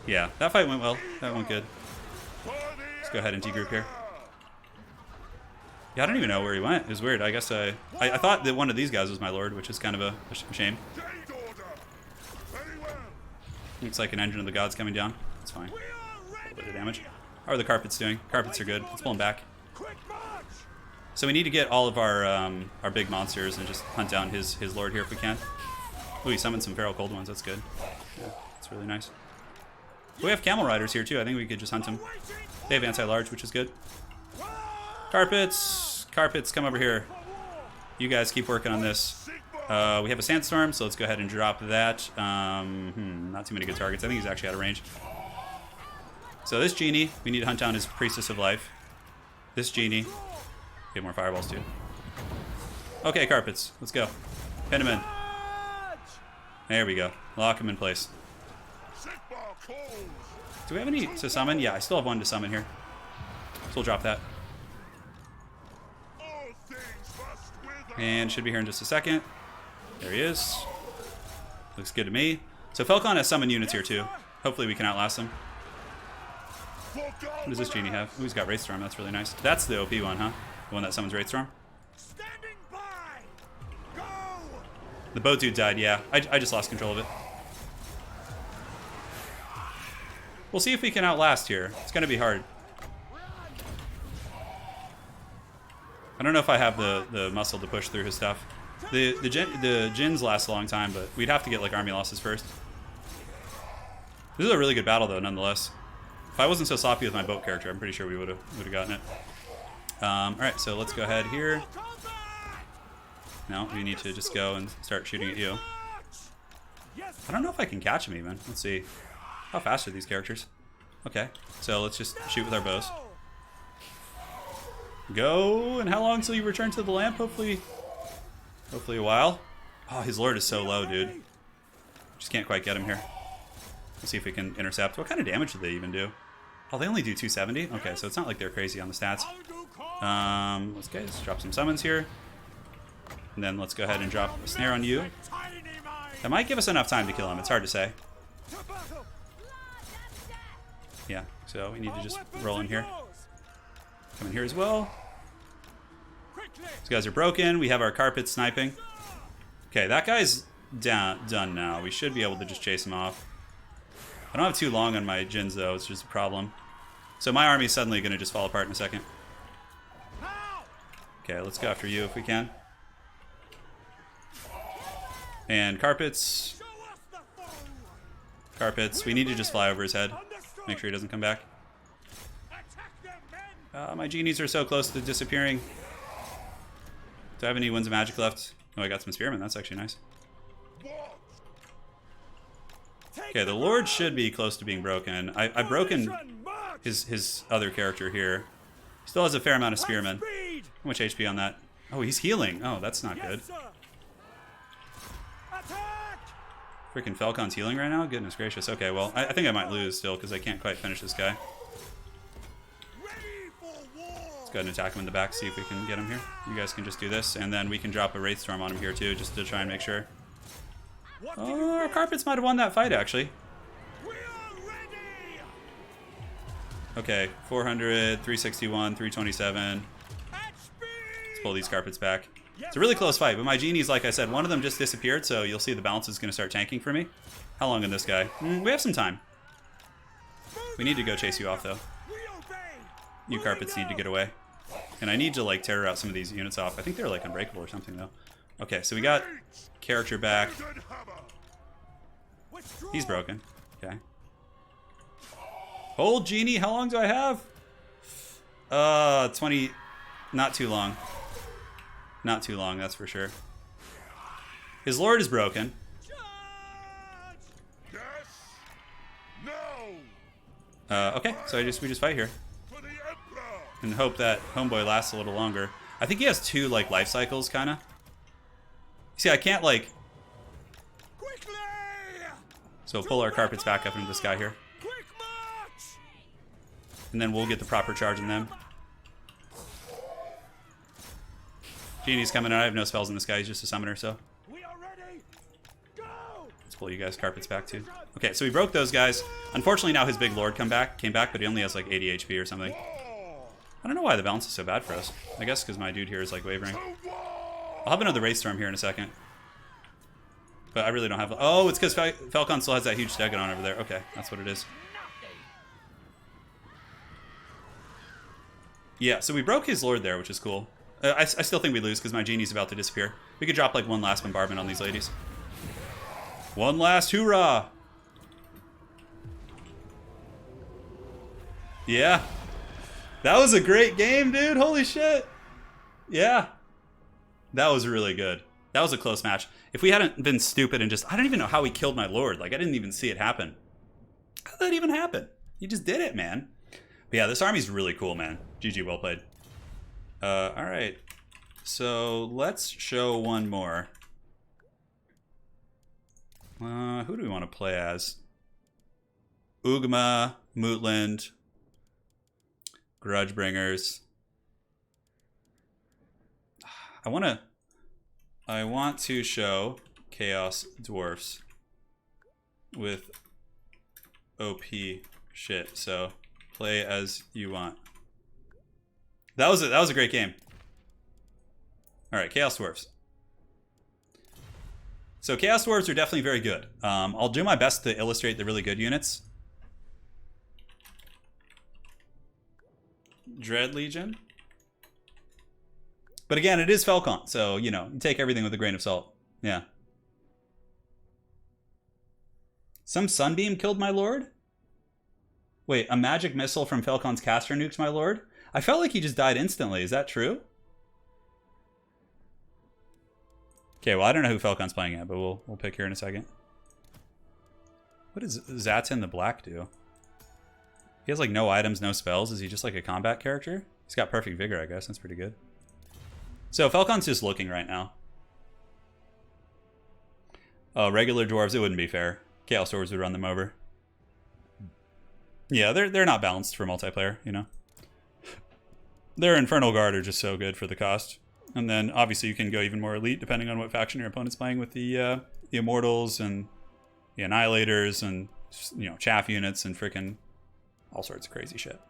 Yeah, that fight went well. That went good. Let's go ahead and T-group here. Yeah, I don't even know where he went. It was weird. I guess I thought that one of these guys was my Lord, which is kind of a shame. Looks like an Engine of the Gods coming down. It's fine. A little bit of damage. How are the carpets doing? Carpets are good. Let's pull them back. So we need to get all of our big monsters and just hunt down his Lord here if we can. Ooh, he summoned some Feral Cold Ones. That's good. Yeah, that's really nice. We have Camel Riders here too. I think we could just hunt them. They have anti-large, which is good. Carpets! Carpets, come over here. You guys keep working on this. We have a Sandstorm, so let's go ahead and drop that. Not too many good targets. I think he's actually out of range. So this Genie, we need to hunt down his Priestess of Life. This Genie. Get more Fireballs too. Okay, Carpets, let's go. Pin him in. There we go. Lock him in place. Do we have any to summon? Yeah, I still have one to summon here. So we'll drop that. And should be here in just a second. There he is. Looks good to me. So Felcon has summon units here too. Hopefully we can outlast them. What does this Genie have? Ooh, he's got Wraithstorm. That's really nice. That's the OP one, huh? The one that summons Wraithstorm? The boat dude died, yeah. I just lost control of it. We'll see if we can outlast here. It's going to be hard. I don't know if I have the muscle to push through his stuff. The Djinns last a long time, but we'd have to get like army losses first. This is a really good battle though, nonetheless. If I wasn't so sloppy with my boat character, I'm pretty sure we would have gotten it. Alright, so let's go ahead here. No, we need to just go and start shooting at you. I don't know if I can catch him even. Let's see. How fast are these characters? Okay, so let's just shoot with our bows. Go, and how long till you return to the lamp? Hopefully a while. Oh, his lord is so low, dude. Just can't quite get him here. Let's see if we can intercept. What kind of damage do they even do? Oh, they only do 270? Okay, so it's not like they're crazy on the stats. Let's drop some summons here. And then let's go ahead and drop a snare on you. That might give us enough time to kill him. It's hard to say. Yeah, so we need to just roll in here. Come in here as well. These guys are broken. We have our carpet sniping. Okay, that guy's done now. We should be able to just chase him off. I don't have too long on my Djinns though, it's just a problem. So my army is suddenly going to just fall apart in a second. Okay, let's go after you if we can. And carpets. Carpets, we need to just fly over his head. Make sure he doesn't come back. My genies are so close to disappearing. Do I have any winds of magic left? Oh, I got some spearmen, that's actually nice. Okay, the Lord should be close to being broken. I've broken his other character here. He still has a fair amount of spearmen. How much HP on that? Oh, he's healing. Oh, that's not good. Freaking Falcon's healing right now? Goodness gracious. Okay, well, I think I might lose still because I can't quite finish this guy. Let's go ahead and attack him in the back, see if we can get him here. You guys can just do this, and then we can drop a Wraith Storm on him here too, just to try and make sure. Oh, our carpets might have won that fight, actually. Okay, 400, 361, 327. Let's pull these carpets back. It's a really close fight, but my genies, like I said, one of them just disappeared, so you'll see the balance is going to start tanking for me. How long in this guy? We have some time. We need to go chase you off, though. You carpets need to get away. And I need to, like, terror out some of these units off. I think they're, like, unbreakable or something, though. Okay, so we got character back. He's broken. Okay. Hold, genie. How long do I have? 20. Not too long. Not too long, that's for sure. His lord is broken. Okay, so we just fight here. And hope that homeboy lasts a little longer. I think he has 2, like, life cycles, kind of. See, I can't, like... So we'll pull our carpets back up into this guy here. And then we'll get the proper charge in them. Genie's coming in. I have no spells in this guy. He's just a summoner, so... Let's pull you guys' carpets back, too. Okay, so we broke those guys. Unfortunately, now his big lord came back, but he only has, like, 80 HP or something. I don't know why the balance is so bad for us. I guess because my dude here is, like, wavering. I'll have another Wraith Storm here in a second. But I really don't have... Oh, it's because Falcon still has that huge Stegon on over there. Okay, that's what it is. Yeah, so we broke his lord there, which is cool. I still think we lose because my genie's about to disappear. We could drop, like, one last bombardment on these ladies. One last hoorah! Yeah. That was a great game, dude. Holy shit. Yeah. That was really good. That was a close match. If we hadn't been stupid and just... I don't even know how he killed my lord. Like, I didn't even see it happen. How did that even happen? He just did it, man. But yeah, this army's really cool, man. GG, well played. Alright. So, let's show one more. Who do we want to play as? Ugma, Mootland, Grudgebringers. I want to show Chaos Dwarfs with OP shit. So play as you want. That was a great game. All right, Chaos Dwarfs. So Chaos Dwarves are definitely very good. I'll do my best to illustrate the really good units. Dread Legion. But again, it is Falcon, so, you know, you take everything with a grain of salt. Yeah. Some sunbeam killed my lord? Wait, a magic missile from Falcon's caster nukes my lord? I felt like he just died instantly. Is that true? Okay, well, I don't know who Falcon's playing at, but we'll pick here in a second. What does Zatin the Black do? He has, like, no items, no spells. Is he just, like, a combat character? He's got perfect vigor, I guess. That's pretty good. So, Falcon's just looking right now. Regular dwarves, it wouldn't be fair. Chaos Swords would run them over. Yeah, they're not balanced for multiplayer, you know. Their Infernal Guard are just so good for the cost. And then, obviously, you can go even more elite depending on what faction your opponent's playing with the Immortals and the Annihilators and, you know, chaff units and freaking all sorts of crazy shit.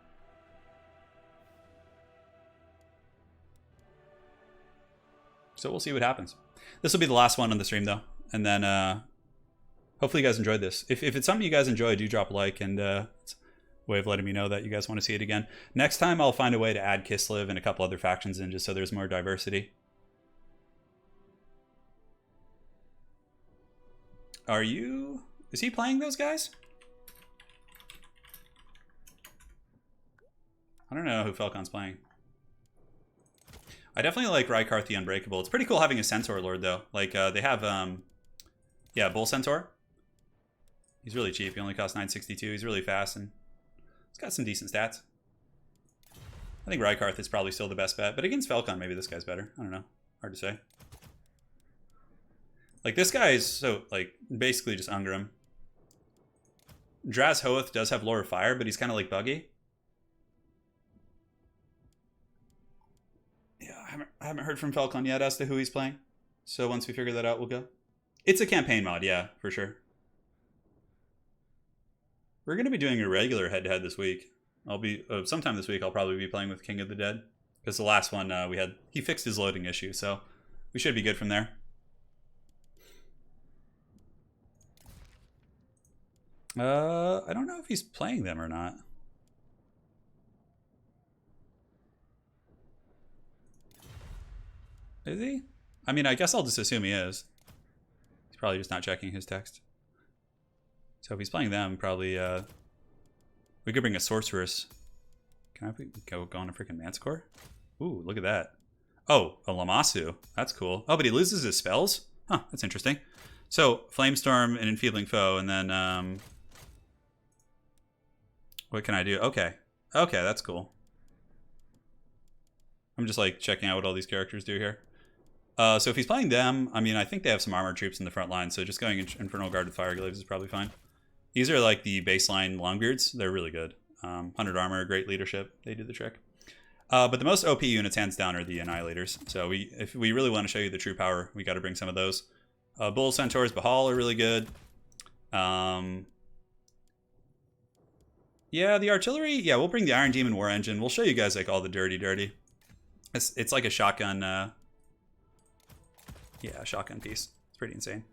So we'll see what happens. This will be the last one on the stream, though. And then hopefully you guys enjoyed this. If it's something you guys enjoy, do drop a like, and it's a way of letting me know that you guys want to see it again. Next time, I'll find a way to add Kislev and a couple other factions in, just so there's more diversity. Is he playing those guys? I don't know who Falcon's playing. I definitely like Rykart the Unbreakable. It's pretty cool having a Centaur Lord, though. Like, they have, yeah, Bull Centaur. He's really cheap. He only costs 962. He's really fast, and he's got some decent stats. I think Rykart is probably still the best bet, but against Falcon, maybe this guy's better. I don't know. Hard to say. Like, this guy is so, like, basically just Ungrim. Draz Hoeth does have Lore of Fire, but he's kind of, like, buggy. Yeah, I haven't heard from Falcon yet as to who he's playing. So once we figure that out, we'll go. It's a campaign mod, yeah, for sure. We're going to be doing a regular head-to-head this week. I'll be, sometime this week, I'll probably be playing with King of the Dead. Because the last one he fixed his loading issue, so we should be good from there. I don't know if he's playing them or not. Is he? I mean, I guess I'll just assume he is. He's probably just not checking his text. So if he's playing them, probably, we could bring a Sorceress. Can I go on a freaking Manticore? Ooh, look at that. Oh, a Lamasu. That's cool. Oh, but he loses his spells? Huh, that's interesting. So, Flamestorm and Enfeebling Foe, and then, what can I do? Okay. Okay, that's cool. I'm just, like, checking out what all these characters do here. So if he's playing them, I mean, I think they have some armored troops in the front line, so just going Infernal Guard with Fireglaves is probably fine. These are, like, the baseline Longbeards. They're really good. 100 armor, great leadership. They do the trick. But the most OP units, hands down, are the Annihilators. So if we really want to show you the true power, we got to bring some of those. Bull Centaurs, Bahal are really good. Yeah, the artillery. Yeah, we'll bring the Iron Demon War Engine. We'll show you guys, like, all the dirty. It's like a shotgun. Yeah, a shotgun piece. It's pretty insane.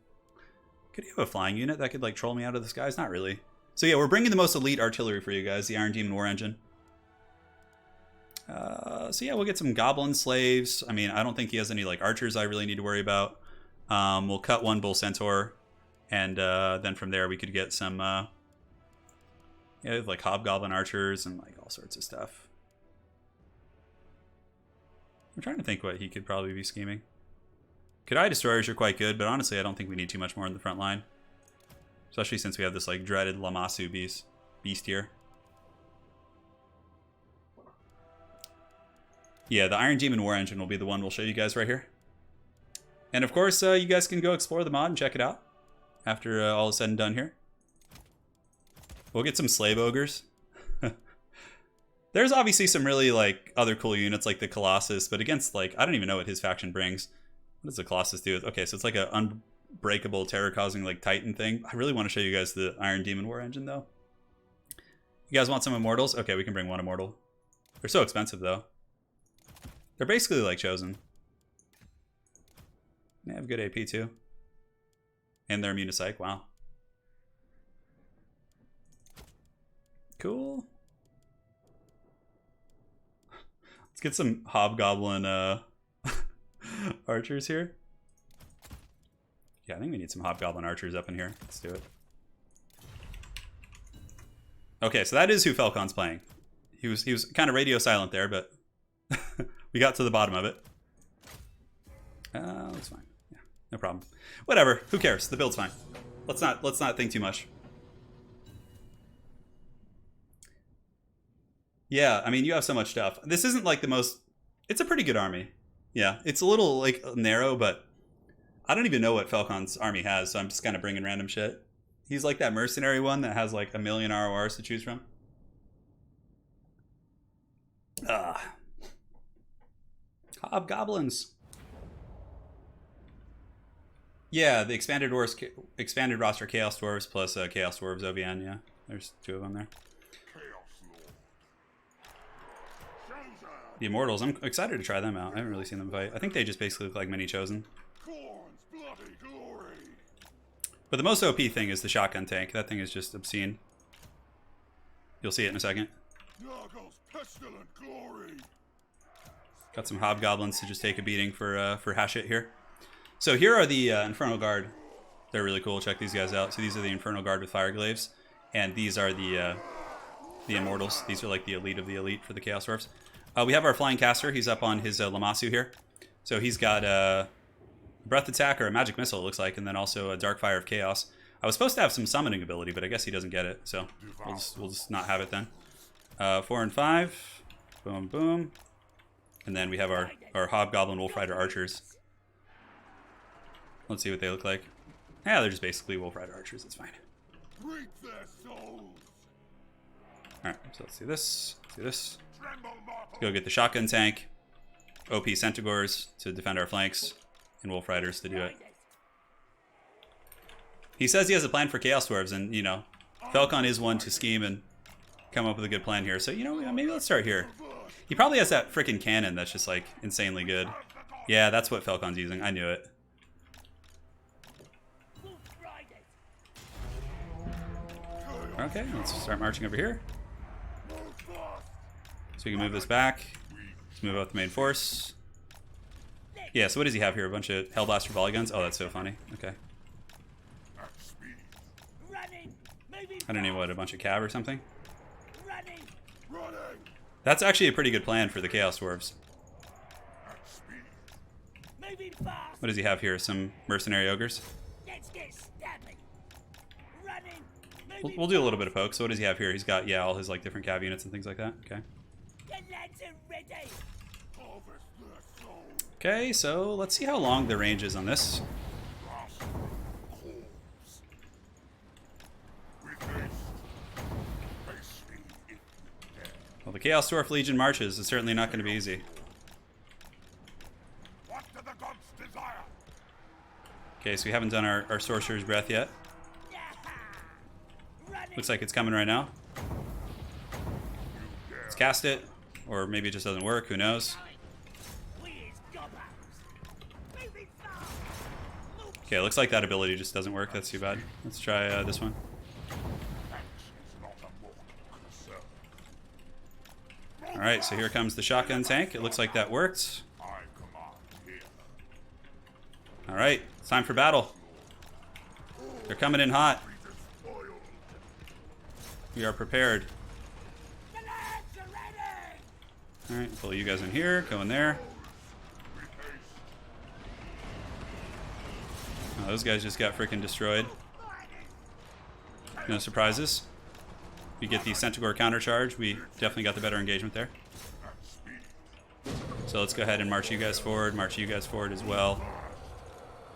Could you have a flying unit that could, like, troll me out of the skies? Not really. So yeah, we're bringing the most elite artillery for you guys, the Iron Demon War Engine. So yeah, we'll get some Goblin Slaves. I mean, I don't think he has any, like, archers I really need to worry about. We'll cut one Bull Centaur, and then from there we could get some, yeah, like Hobgoblin archers and, like, all sorts of stuff. I'm trying to think what he could probably be scheming. Kadai Destroyers are quite good, but honestly, I don't think we need too much more in the front line. Especially since we have this, like, dreaded Lamasu beast here. Yeah, the Iron Demon War Engine will be the one we'll show you guys right here. And of course, you guys can go explore the mod and check it out after all is said and done here. We'll get some Slave Ogres. There's obviously some really, like, other cool units like the Colossus, but against, like, I don't even know what his faction brings. What does the Colossus do? Okay, so it's like an unbreakable, terror-causing, like, Titan thing. I really want to show you guys the Iron Demon War Engine, though. You guys want some Immortals? Okay, we can bring one Immortal. They're so expensive, though. They're basically like Chosen. They have good AP, too. And they're immune to Psych. Wow. Cool. Let's get some Hobgoblin archers here. Yeah, I think we need some hobgoblin archers up in here. Let's do it. Okay, so that is who Falcon's playing. He was kind of radio silent there, but we got to the bottom of it. That's fine. Yeah, no problem. Whatever. Who cares? The build's fine. Let's not think too much. Yeah, I mean, you have so much stuff. This isn't like the most... It's a pretty good army. Yeah, it's a little like narrow, but I don't even know what Falcon's army has, so I'm just kind of bringing random shit. He's like that mercenary one that has like 1 million RORs to choose from. Hobgoblins. Yeah, the expanded roster Chaos Dwarves plus Chaos Dwarves OVN. Yeah, there's 2 of them there. The Immortals, I'm excited to try them out. I haven't really seen them fight. I think they just basically look like mini Chosen. But the most OP thing is the shotgun tank. That thing is just obscene. You'll see it in a second. Got some hobgoblins to just take a beating for Hashit here. So here are the Infernal Guard. They're really cool. Check these guys out. So these are the Infernal Guard with Fireglaves, and these are the Immortals. These are like the elite of the elite for the Chaos Dwarfs. We have our Flying Caster. He's up on his Lamassu here. So he's got a Breath Attack or a Magic Missile, it looks like, and then also a Dark Fire of Chaos. I was supposed to have some summoning ability, but I guess he doesn't get it, so we'll just not have it then. 4 and 5. Boom, boom. And then we have our Hobgoblin Wolf Rider Archers. Let's see what they look like. Yeah, they're just basically Wolf Rider Archers. It's fine. Alright, so let's do this. Let's do this. Let's go get the shotgun tank. OP Centaurs to defend our flanks. And Wolf Riders to do it. He says he has a plan for Chaos Dwarves, and, you know, Falcon is one to scheme and come up with a good plan here. So, you know, maybe let's start here. He probably has that freaking cannon that's just, like, insanely good. Yeah, that's what Falcon's using. I knew it. Okay, let's start marching over here. So we can move this back. Let's move out the main force. Yeah, so what does he have here? A bunch of Hellblaster volley guns? Oh, that's so funny. Okay. I don't know what, a bunch of cav or something? That's actually a pretty good plan for the Chaos Dwarves. What does he have here? Some mercenary ogres? We'll do a little bit of poke. So what does he have here? He's got, yeah, all his like different cav units and things like that. Okay. Okay, so let's see how long the range is on this. Well, the Chaos Dwarf Legion marches is certainly not going to be easy. Okay, so we haven't done our Sorcerer's Breath yet. Looks like it's coming right now. Let's cast it, or maybe it just doesn't work, who knows. Okay, looks like that ability just doesn't work, that's too bad. Let's try this one. Alright, so here comes the shotgun tank. It looks like that worked. Alright, it's time for battle. They're coming in hot. We are prepared. Alright, pull you guys in here, go in there. Oh, those guys just got freaking destroyed. No surprises. We get the Centaur countercharge. We definitely got the better engagement there. So let's go ahead and march you guys forward. March you guys forward as well.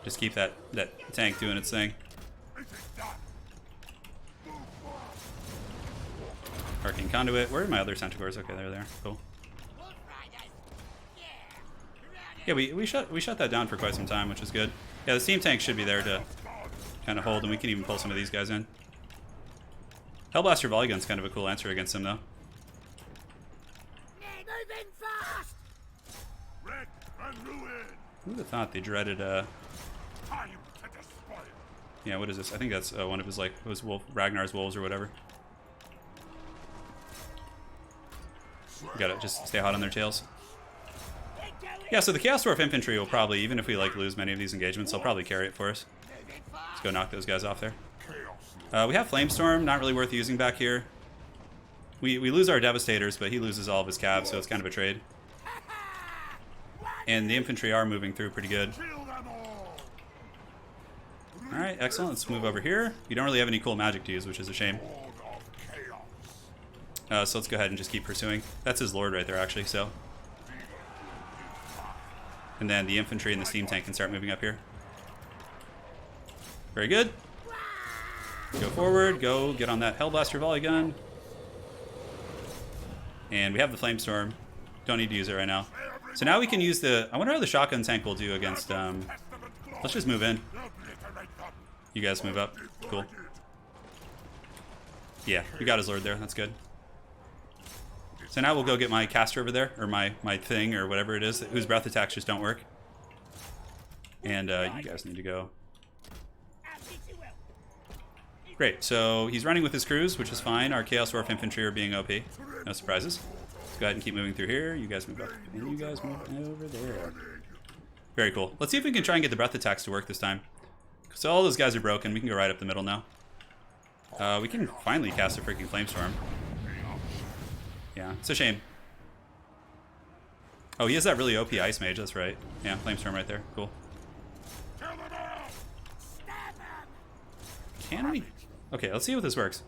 Just keep that tank doing its thing. Arcane Conduit. Where are my other Centaurs? Okay, they're there. Cool. Yeah, we shut that down for quite some time, which is good. Yeah, the steam tank should be there to kind of hold, and we can even pull some of these guys in. Hellblaster Volley Gun's kind of a cool answer against him, though. Who would have thought they dreaded, yeah, what is this? I think that's one of his, like, it was Ragnar's Wolves or whatever. You gotta just stay hot on their tails. Yeah, so the Chaos Dwarf infantry will probably, even if we like lose many of these engagements, they'll probably carry it for us. Let's go knock those guys off there. We have Flamestorm, not really worth using back here. We lose our Devastators, but he loses all of his cabs, so it's kind of a trade. And the infantry are moving through pretty good. Alright, excellent. Let's move over here. You don't really have any cool magic to use, which is a shame. So let's go ahead and just keep pursuing. That's his lord right there, actually, so. And then the infantry and the steam tank can start moving up here. Very good. Go forward, go get on that Hellblaster volley gun. And we have the Flamestorm. Don't need to use it right now. So now we can use the... I wonder how the shotgun tank will do against... let's just move in. You guys move up. Cool. Yeah, we got his lord there. That's good. So now we'll go get my caster over there. Or my thing, or whatever it is, whose breath attacks just don't work. And you guys need to go. Great, so he's running with his crews, which is fine. Our Chaos Dwarf infantry are being OP. No surprises. Let's go ahead and keep moving through here. You guys move up. And you guys move over there. Very cool. Let's see if we can try and get the breath attacks to work this time. So all those guys are broken. We can go right up the middle now. We can finally cast a freaking Flamestorm. Yeah, it's a shame. Oh, he has that really OP Ice Mage, that's right. Yeah, Flamestorm right there. Cool. Can we? Okay, let's see if this works.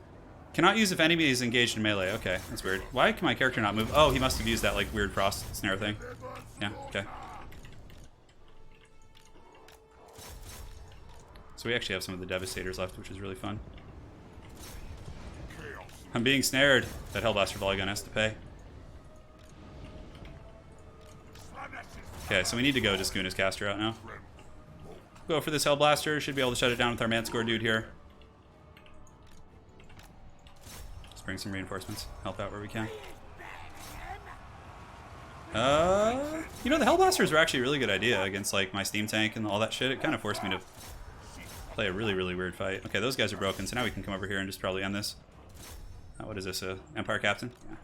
Cannot use if enemy is engaged in melee. Okay, that's weird. Why can my character not move? Oh, he must have used that like weird frost snare thing. Yeah, okay. So we actually have some of the Devastators left, which is really fun. I'm being snared. That Hellblaster volley gun has to pay. Okay, so we need to go just goon his caster out now. Go for this Hellblaster. Should be able to shut it down with our Manscore dude here. Let's bring some reinforcements. Help out where we can. You know, the Hellblasters were actually a really good idea against like my steam tank and all that shit. It kind of forced me to play a really, really weird fight. Okay, those guys are broken, so now we can come over here and just probably end this. What is this, Empire Captain? Yeah.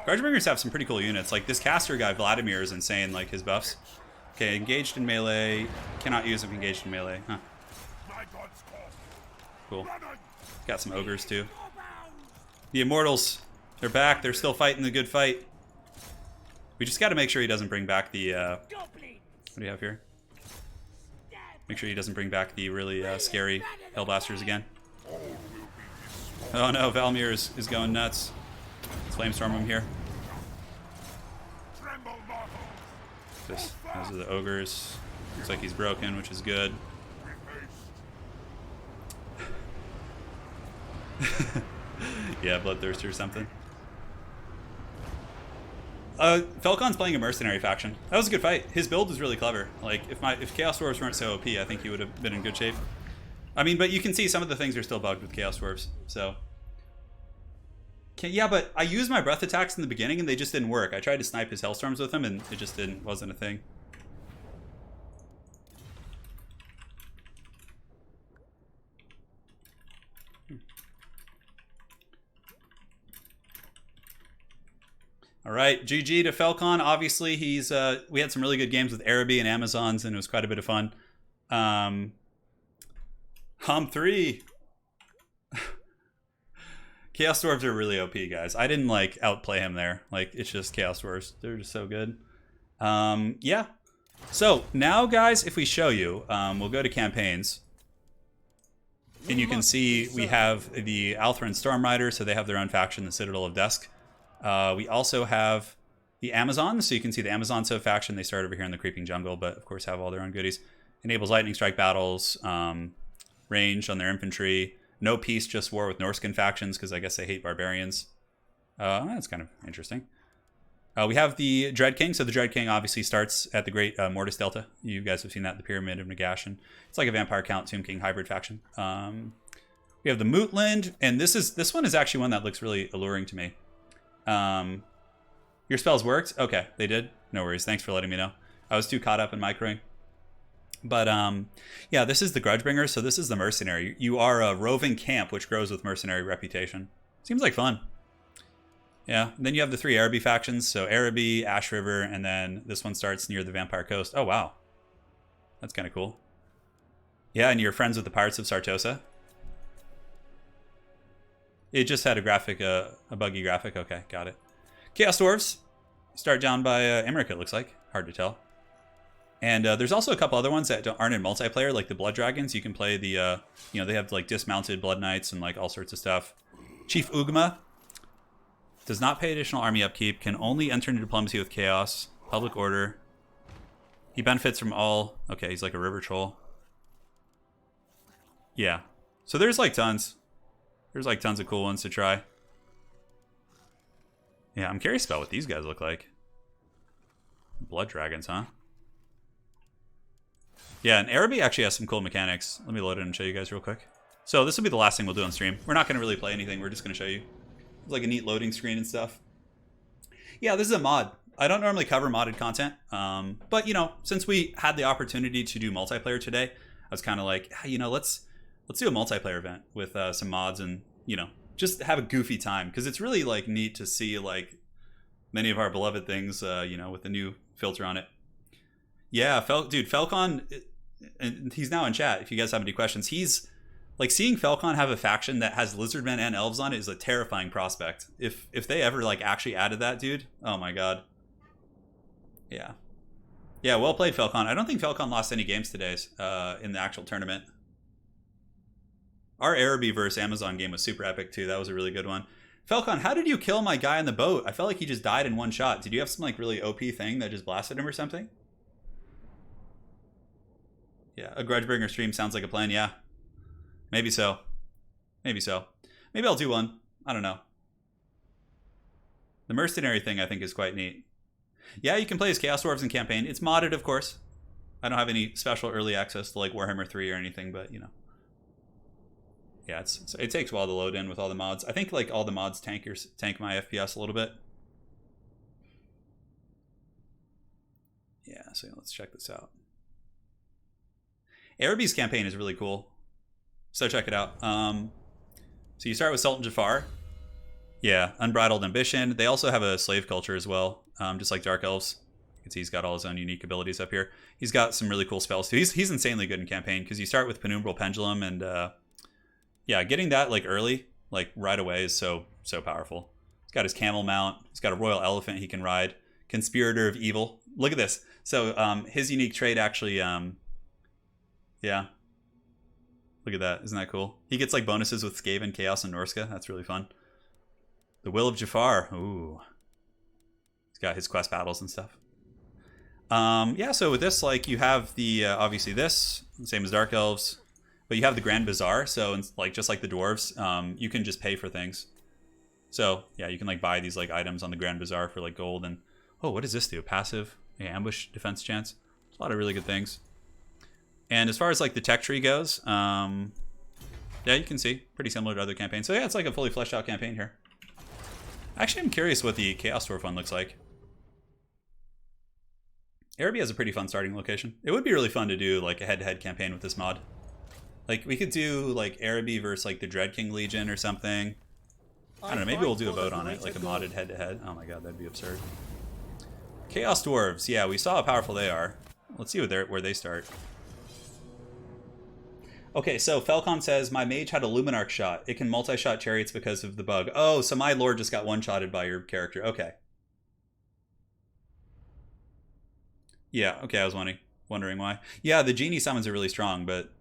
Grudgebringers have some pretty cool units. Like this caster guy, Vladimir, is insane, like his buffs. Okay, engaged in melee. Cannot use him engaged in melee. Huh. Cool. Got some ogres too. The Immortals, they're back. They're still fighting the good fight. We just got to make sure he doesn't bring back the... what do you have here? Make sure he doesn't bring back the really scary Hellblasters again. Oh no, Valmir is going nuts. Let's Flamestorm him here. Those are the ogres. Looks like he's broken, which is good. Yeah, Bloodthirster or something. Falcon's playing a mercenary faction. That was a good fight. His build was really clever. Like, if Chaos Dwarves weren't so OP, I think he would have been in good shape. I mean, but you can see some of the things are still bugged with Chaos Dwarves, so... Yeah, but I used my breath attacks in the beginning and they just didn't work. I tried to snipe his Hellstorms with them and it just wasn't a thing. All right, GG to Falcon. Obviously, we had some really good games with Araby and Amazons, and it was quite a bit of fun. Hom 3. Chaos Dwarves are really OP, guys. I didn't like outplay him there. Like, it's just Chaos Dwarves. They're just so good. Yeah. So now, guys, if we show you, we'll go to campaigns. And you can see we have the Althran Storm Riders, so they have their own faction, the Citadel of Dusk. We also have the Amazons, so you can see the Amazon faction. They start over here in the Creeping Jungle, but of course have all their own goodies. Enables lightning strike battles, range on their infantry. No peace, just war with Norscan factions, because I guess they hate barbarians. That's kind of interesting. We have the Dread King. So the Dread King obviously starts at the Great Mortis Delta. You guys have seen that, the Pyramid of Nagash. And it's like a Vampire Count, Tomb King hybrid faction. We have the Mootland, and this one is actually one that looks really alluring to me. Your spells worked? Okay, they did. No worries. Thanks for letting me know. I was too caught up in microing. But yeah, this is the Grudgebringers, so this is the Mercenary. You are a roving camp, which grows with mercenary reputation. Seems like fun. Yeah, and then you have the 3 Araby factions, so Araby, Ash River, and then this one starts near the Vampire Coast. Oh, wow. That's kind of cool. Yeah, and you're friends with the Pirates of Sartosa. It just had a graphic, a buggy graphic. Okay, got it. Chaos Dwarves start down by Emmerich, it looks like. Hard to tell. And there's also a couple other ones that aren't in multiplayer, like the Blood Dragons. You can play the, you know, they have like dismounted Blood Knights and like all sorts of stuff. Chief Ugma does not pay additional army upkeep, can only enter into diplomacy with Chaos, Public Order. He benefits from all... Okay, he's like a river troll. Yeah. So there's like tons. There's like tons of cool ones to try. Yeah, I'm curious about what these guys look like. Blood Dragons, huh? Yeah, and Araby actually has some cool mechanics. Let me load it and show you guys real quick. So this will be the last thing we'll do on stream. We're not going to really play anything. We're just going to show you. It's like a neat loading screen and stuff. Yeah, this is a mod. I don't normally cover modded content. But, you know, since we had the opportunity to do multiplayer today, I was kind of like, hey, you know, let's do a multiplayer event with some mods and, you know, just have a goofy time. Because it's really, like, neat to see, like, many of our beloved things, you know, with the new filter on it. Yeah, dude, Falcon, and he's now in chat if you guys have any questions. He's... Like, seeing Falcon have a faction that has lizardmen and elves on it is a terrifying prospect. If they ever, like, actually added that, dude, oh my god. Yeah. Yeah, well played, Falcon. I don't think Falcon lost any games today in the actual tournament. Our Araby versus Amazon game was super epic, too. That was a really good one. Falcon, how did you kill my guy on the boat? I felt like he just died in one shot. Did you have some, like, really OP thing that just blasted him or something? Yeah, a Grudgebringer stream sounds like a plan, yeah. Maybe so. Maybe so. Maybe I'll do one. I don't know. The mercenary thing I think is quite neat. Yeah, you can play as Chaos Dwarves in campaign. It's modded, of course. I don't have any special early access to like Warhammer 3 or anything, but you know. Yeah, it takes a while to load in with all the mods. I think like all the mods tank my FPS a little bit. Yeah, so let's check this out. Araby's campaign is really cool. So check it out. So you start with Sultan Jafar. Yeah, Unbridled Ambition. They also have a slave culture as well, just like Dark Elves. You can see he's got all his own unique abilities up here. He's got some really cool spells too. He's insanely good in campaign because you start with Penumbral Pendulum and yeah, getting that like early, like right away is so powerful. He's got his camel mount. He's got a royal elephant he can ride. Conspirator of Evil. Look at this. So his unique trait actually, yeah. Look at that. Isn't that cool? He gets like bonuses with Skaven, Chaos, and Norska. That's really fun. The Will of Jafar. Ooh. He's got his quest battles and stuff. Yeah, so with this, like, you have the, obviously this, same as Dark Elves, but you have the Grand Bazaar. So, like, just like the Dwarves, you can just pay for things. So, yeah, you can, like, buy these, like, items on the Grand Bazaar for, like, gold. And, oh, what does this do? Passive, ambush, defense chance. There's a lot of really good things. And as far as like the tech tree goes, yeah, you can see pretty similar to other campaigns. So yeah, it's like a fully fleshed out campaign here. Actually, I'm curious what the Chaos Dwarf one looks like. Araby has a pretty fun starting location. It would be really fun to do like a head-to-head campaign with this mod. Like we could do like Araby versus like the Dread King Legion or something. I don't know, maybe we'll do a vote on it, like a modded head-to-head. Oh my god, that'd be absurd. Chaos Dwarves, yeah, we saw how powerful they are. Let's see where they start. Okay, so Falcon says, my mage had a Luminarch shot. It can multi-shot chariots because of the bug. Oh, so my lord just got one-shotted by your character. Okay. Yeah, okay, I was wondering why. Yeah, the genie summons are really strong, but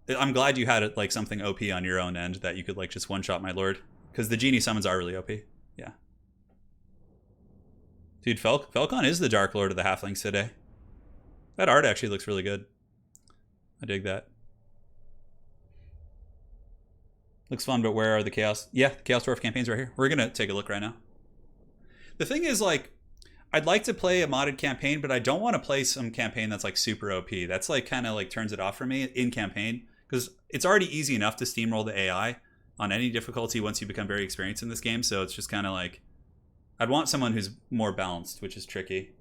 I'm glad you had like something OP on your own end that you could like just one-shot my lord. Because the genie summons are really OP. Yeah. Dude, Falcon is the Dark Lord of the Halflings today. That art actually looks really good. I dig that. Looks fun, but where are the Chaos? Yeah, the Chaos Dwarf campaign's right here. We're going to take a look right now. The thing is, like, I'd like to play a modded campaign, but I don't want to play some campaign that's, like, super OP. That's, like, kind of, like, turns it off for me in campaign. Because it's already easy enough to steamroll the AI on any difficulty once you become very experienced in this game. So it's just kind of, like, I'd want someone who's more balanced, which is tricky.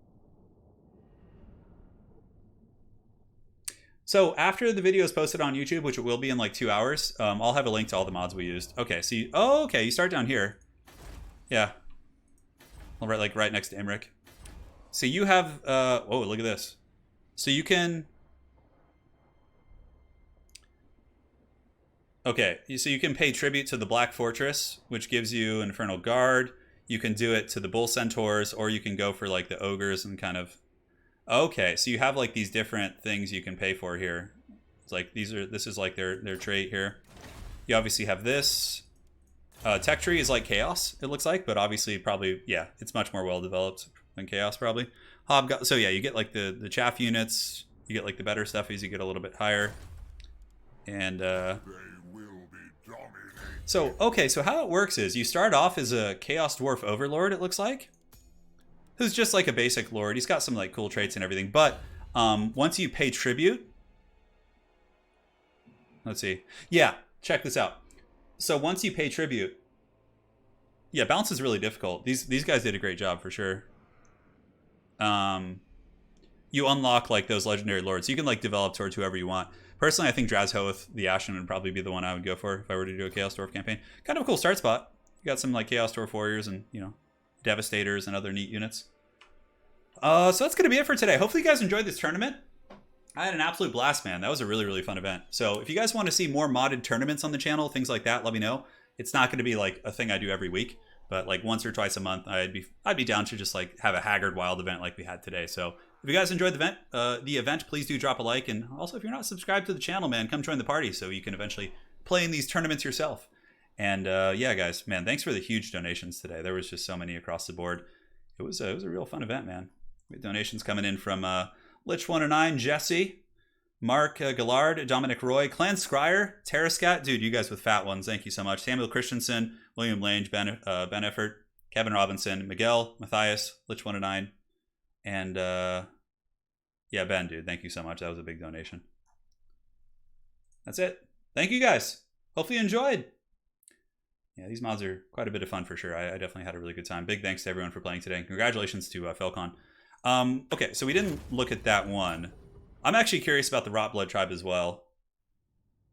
So after the video is posted on YouTube, which it will be in like 2 hours, I'll have a link to all the mods we used. Okay, so you start down here. Yeah. right next to Imric. So you have, oh, look at this. So you can, okay, so you can pay tribute to the Black Fortress, which gives you Infernal Guard. You can do it to the Bull Centaurs, or you can go for like the Ogres and kind of, okay, so you have like these different things you can pay for here. It's like this is like their trait here. You obviously have this. Tech tree is like Chaos, it looks like, but obviously probably, yeah, it's much more well developed than Chaos probably. So yeah, you get like the chaff units, you get like the better stuff as you get a little bit higher. And so, okay, so how it works is you start off as a Chaos Dwarf Overlord, it looks like. Who's just like a basic lord. He's got some like cool traits and everything, but once you pay tribute, let's see. Yeah, check this out. So once you pay tribute, yeah, balance is really difficult. These guys did a great job for sure. You unlock like those legendary lords. You can like develop towards whoever you want. Personally, I think Drazhoath the Ashen would probably be the one I would go for if I were to do a Chaos Dwarf campaign. Kind of a cool start spot. You got some like Chaos Dwarf warriors and, you know, Devastators and other neat units. So that's gonna be it for today. Hopefully you guys enjoyed this tournament. I had an absolute blast, man. That was a really, really fun event. So if you guys want to see more modded tournaments on the channel, things like that, let me know. It's not going to be like a thing I do every week, but like once or twice a month, I'd be down to just like have a Haggard Wild event like we had today. So if you guys enjoyed the event, please do drop a like. And also, if you're not subscribed to the channel, man, come join the party so you can eventually play in these tournaments yourself. And yeah, guys, man, thanks for the huge donations today. There was just so many across the board. It was a real fun event, man. We had donations coming in from Lich109, Jesse, Mark Gillard, Dominic Roy, Clan Scryer, Terrascat, dude, you guys with fat ones, thank you so much. Samuel Christensen, William Lange, Ben Effort, Kevin Robinson, Miguel, Matthias, Lich109, and yeah, Ben, dude, thank you so much. That was a big donation. That's it. Thank you guys. Hopefully you enjoyed. Yeah, these mods are quite a bit of fun for sure. I definitely had a really good time. Big thanks to everyone for playing today. Congratulations to Felcon. Okay, so we didn't look at that one. I'm actually curious about the Rot Blood tribe as well.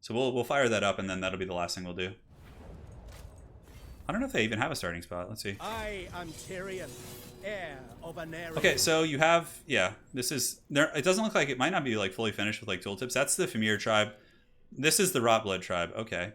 So we'll fire that up, and then that'll be the last thing we'll do. I don't know if they even have a starting spot. Let's see. I am Turin, heir of an area. Okay, so you have, yeah, this is there. It doesn't look like it might not be like fully finished with like tooltips. That's the Famir tribe. This is the Rot Blood tribe. Okay.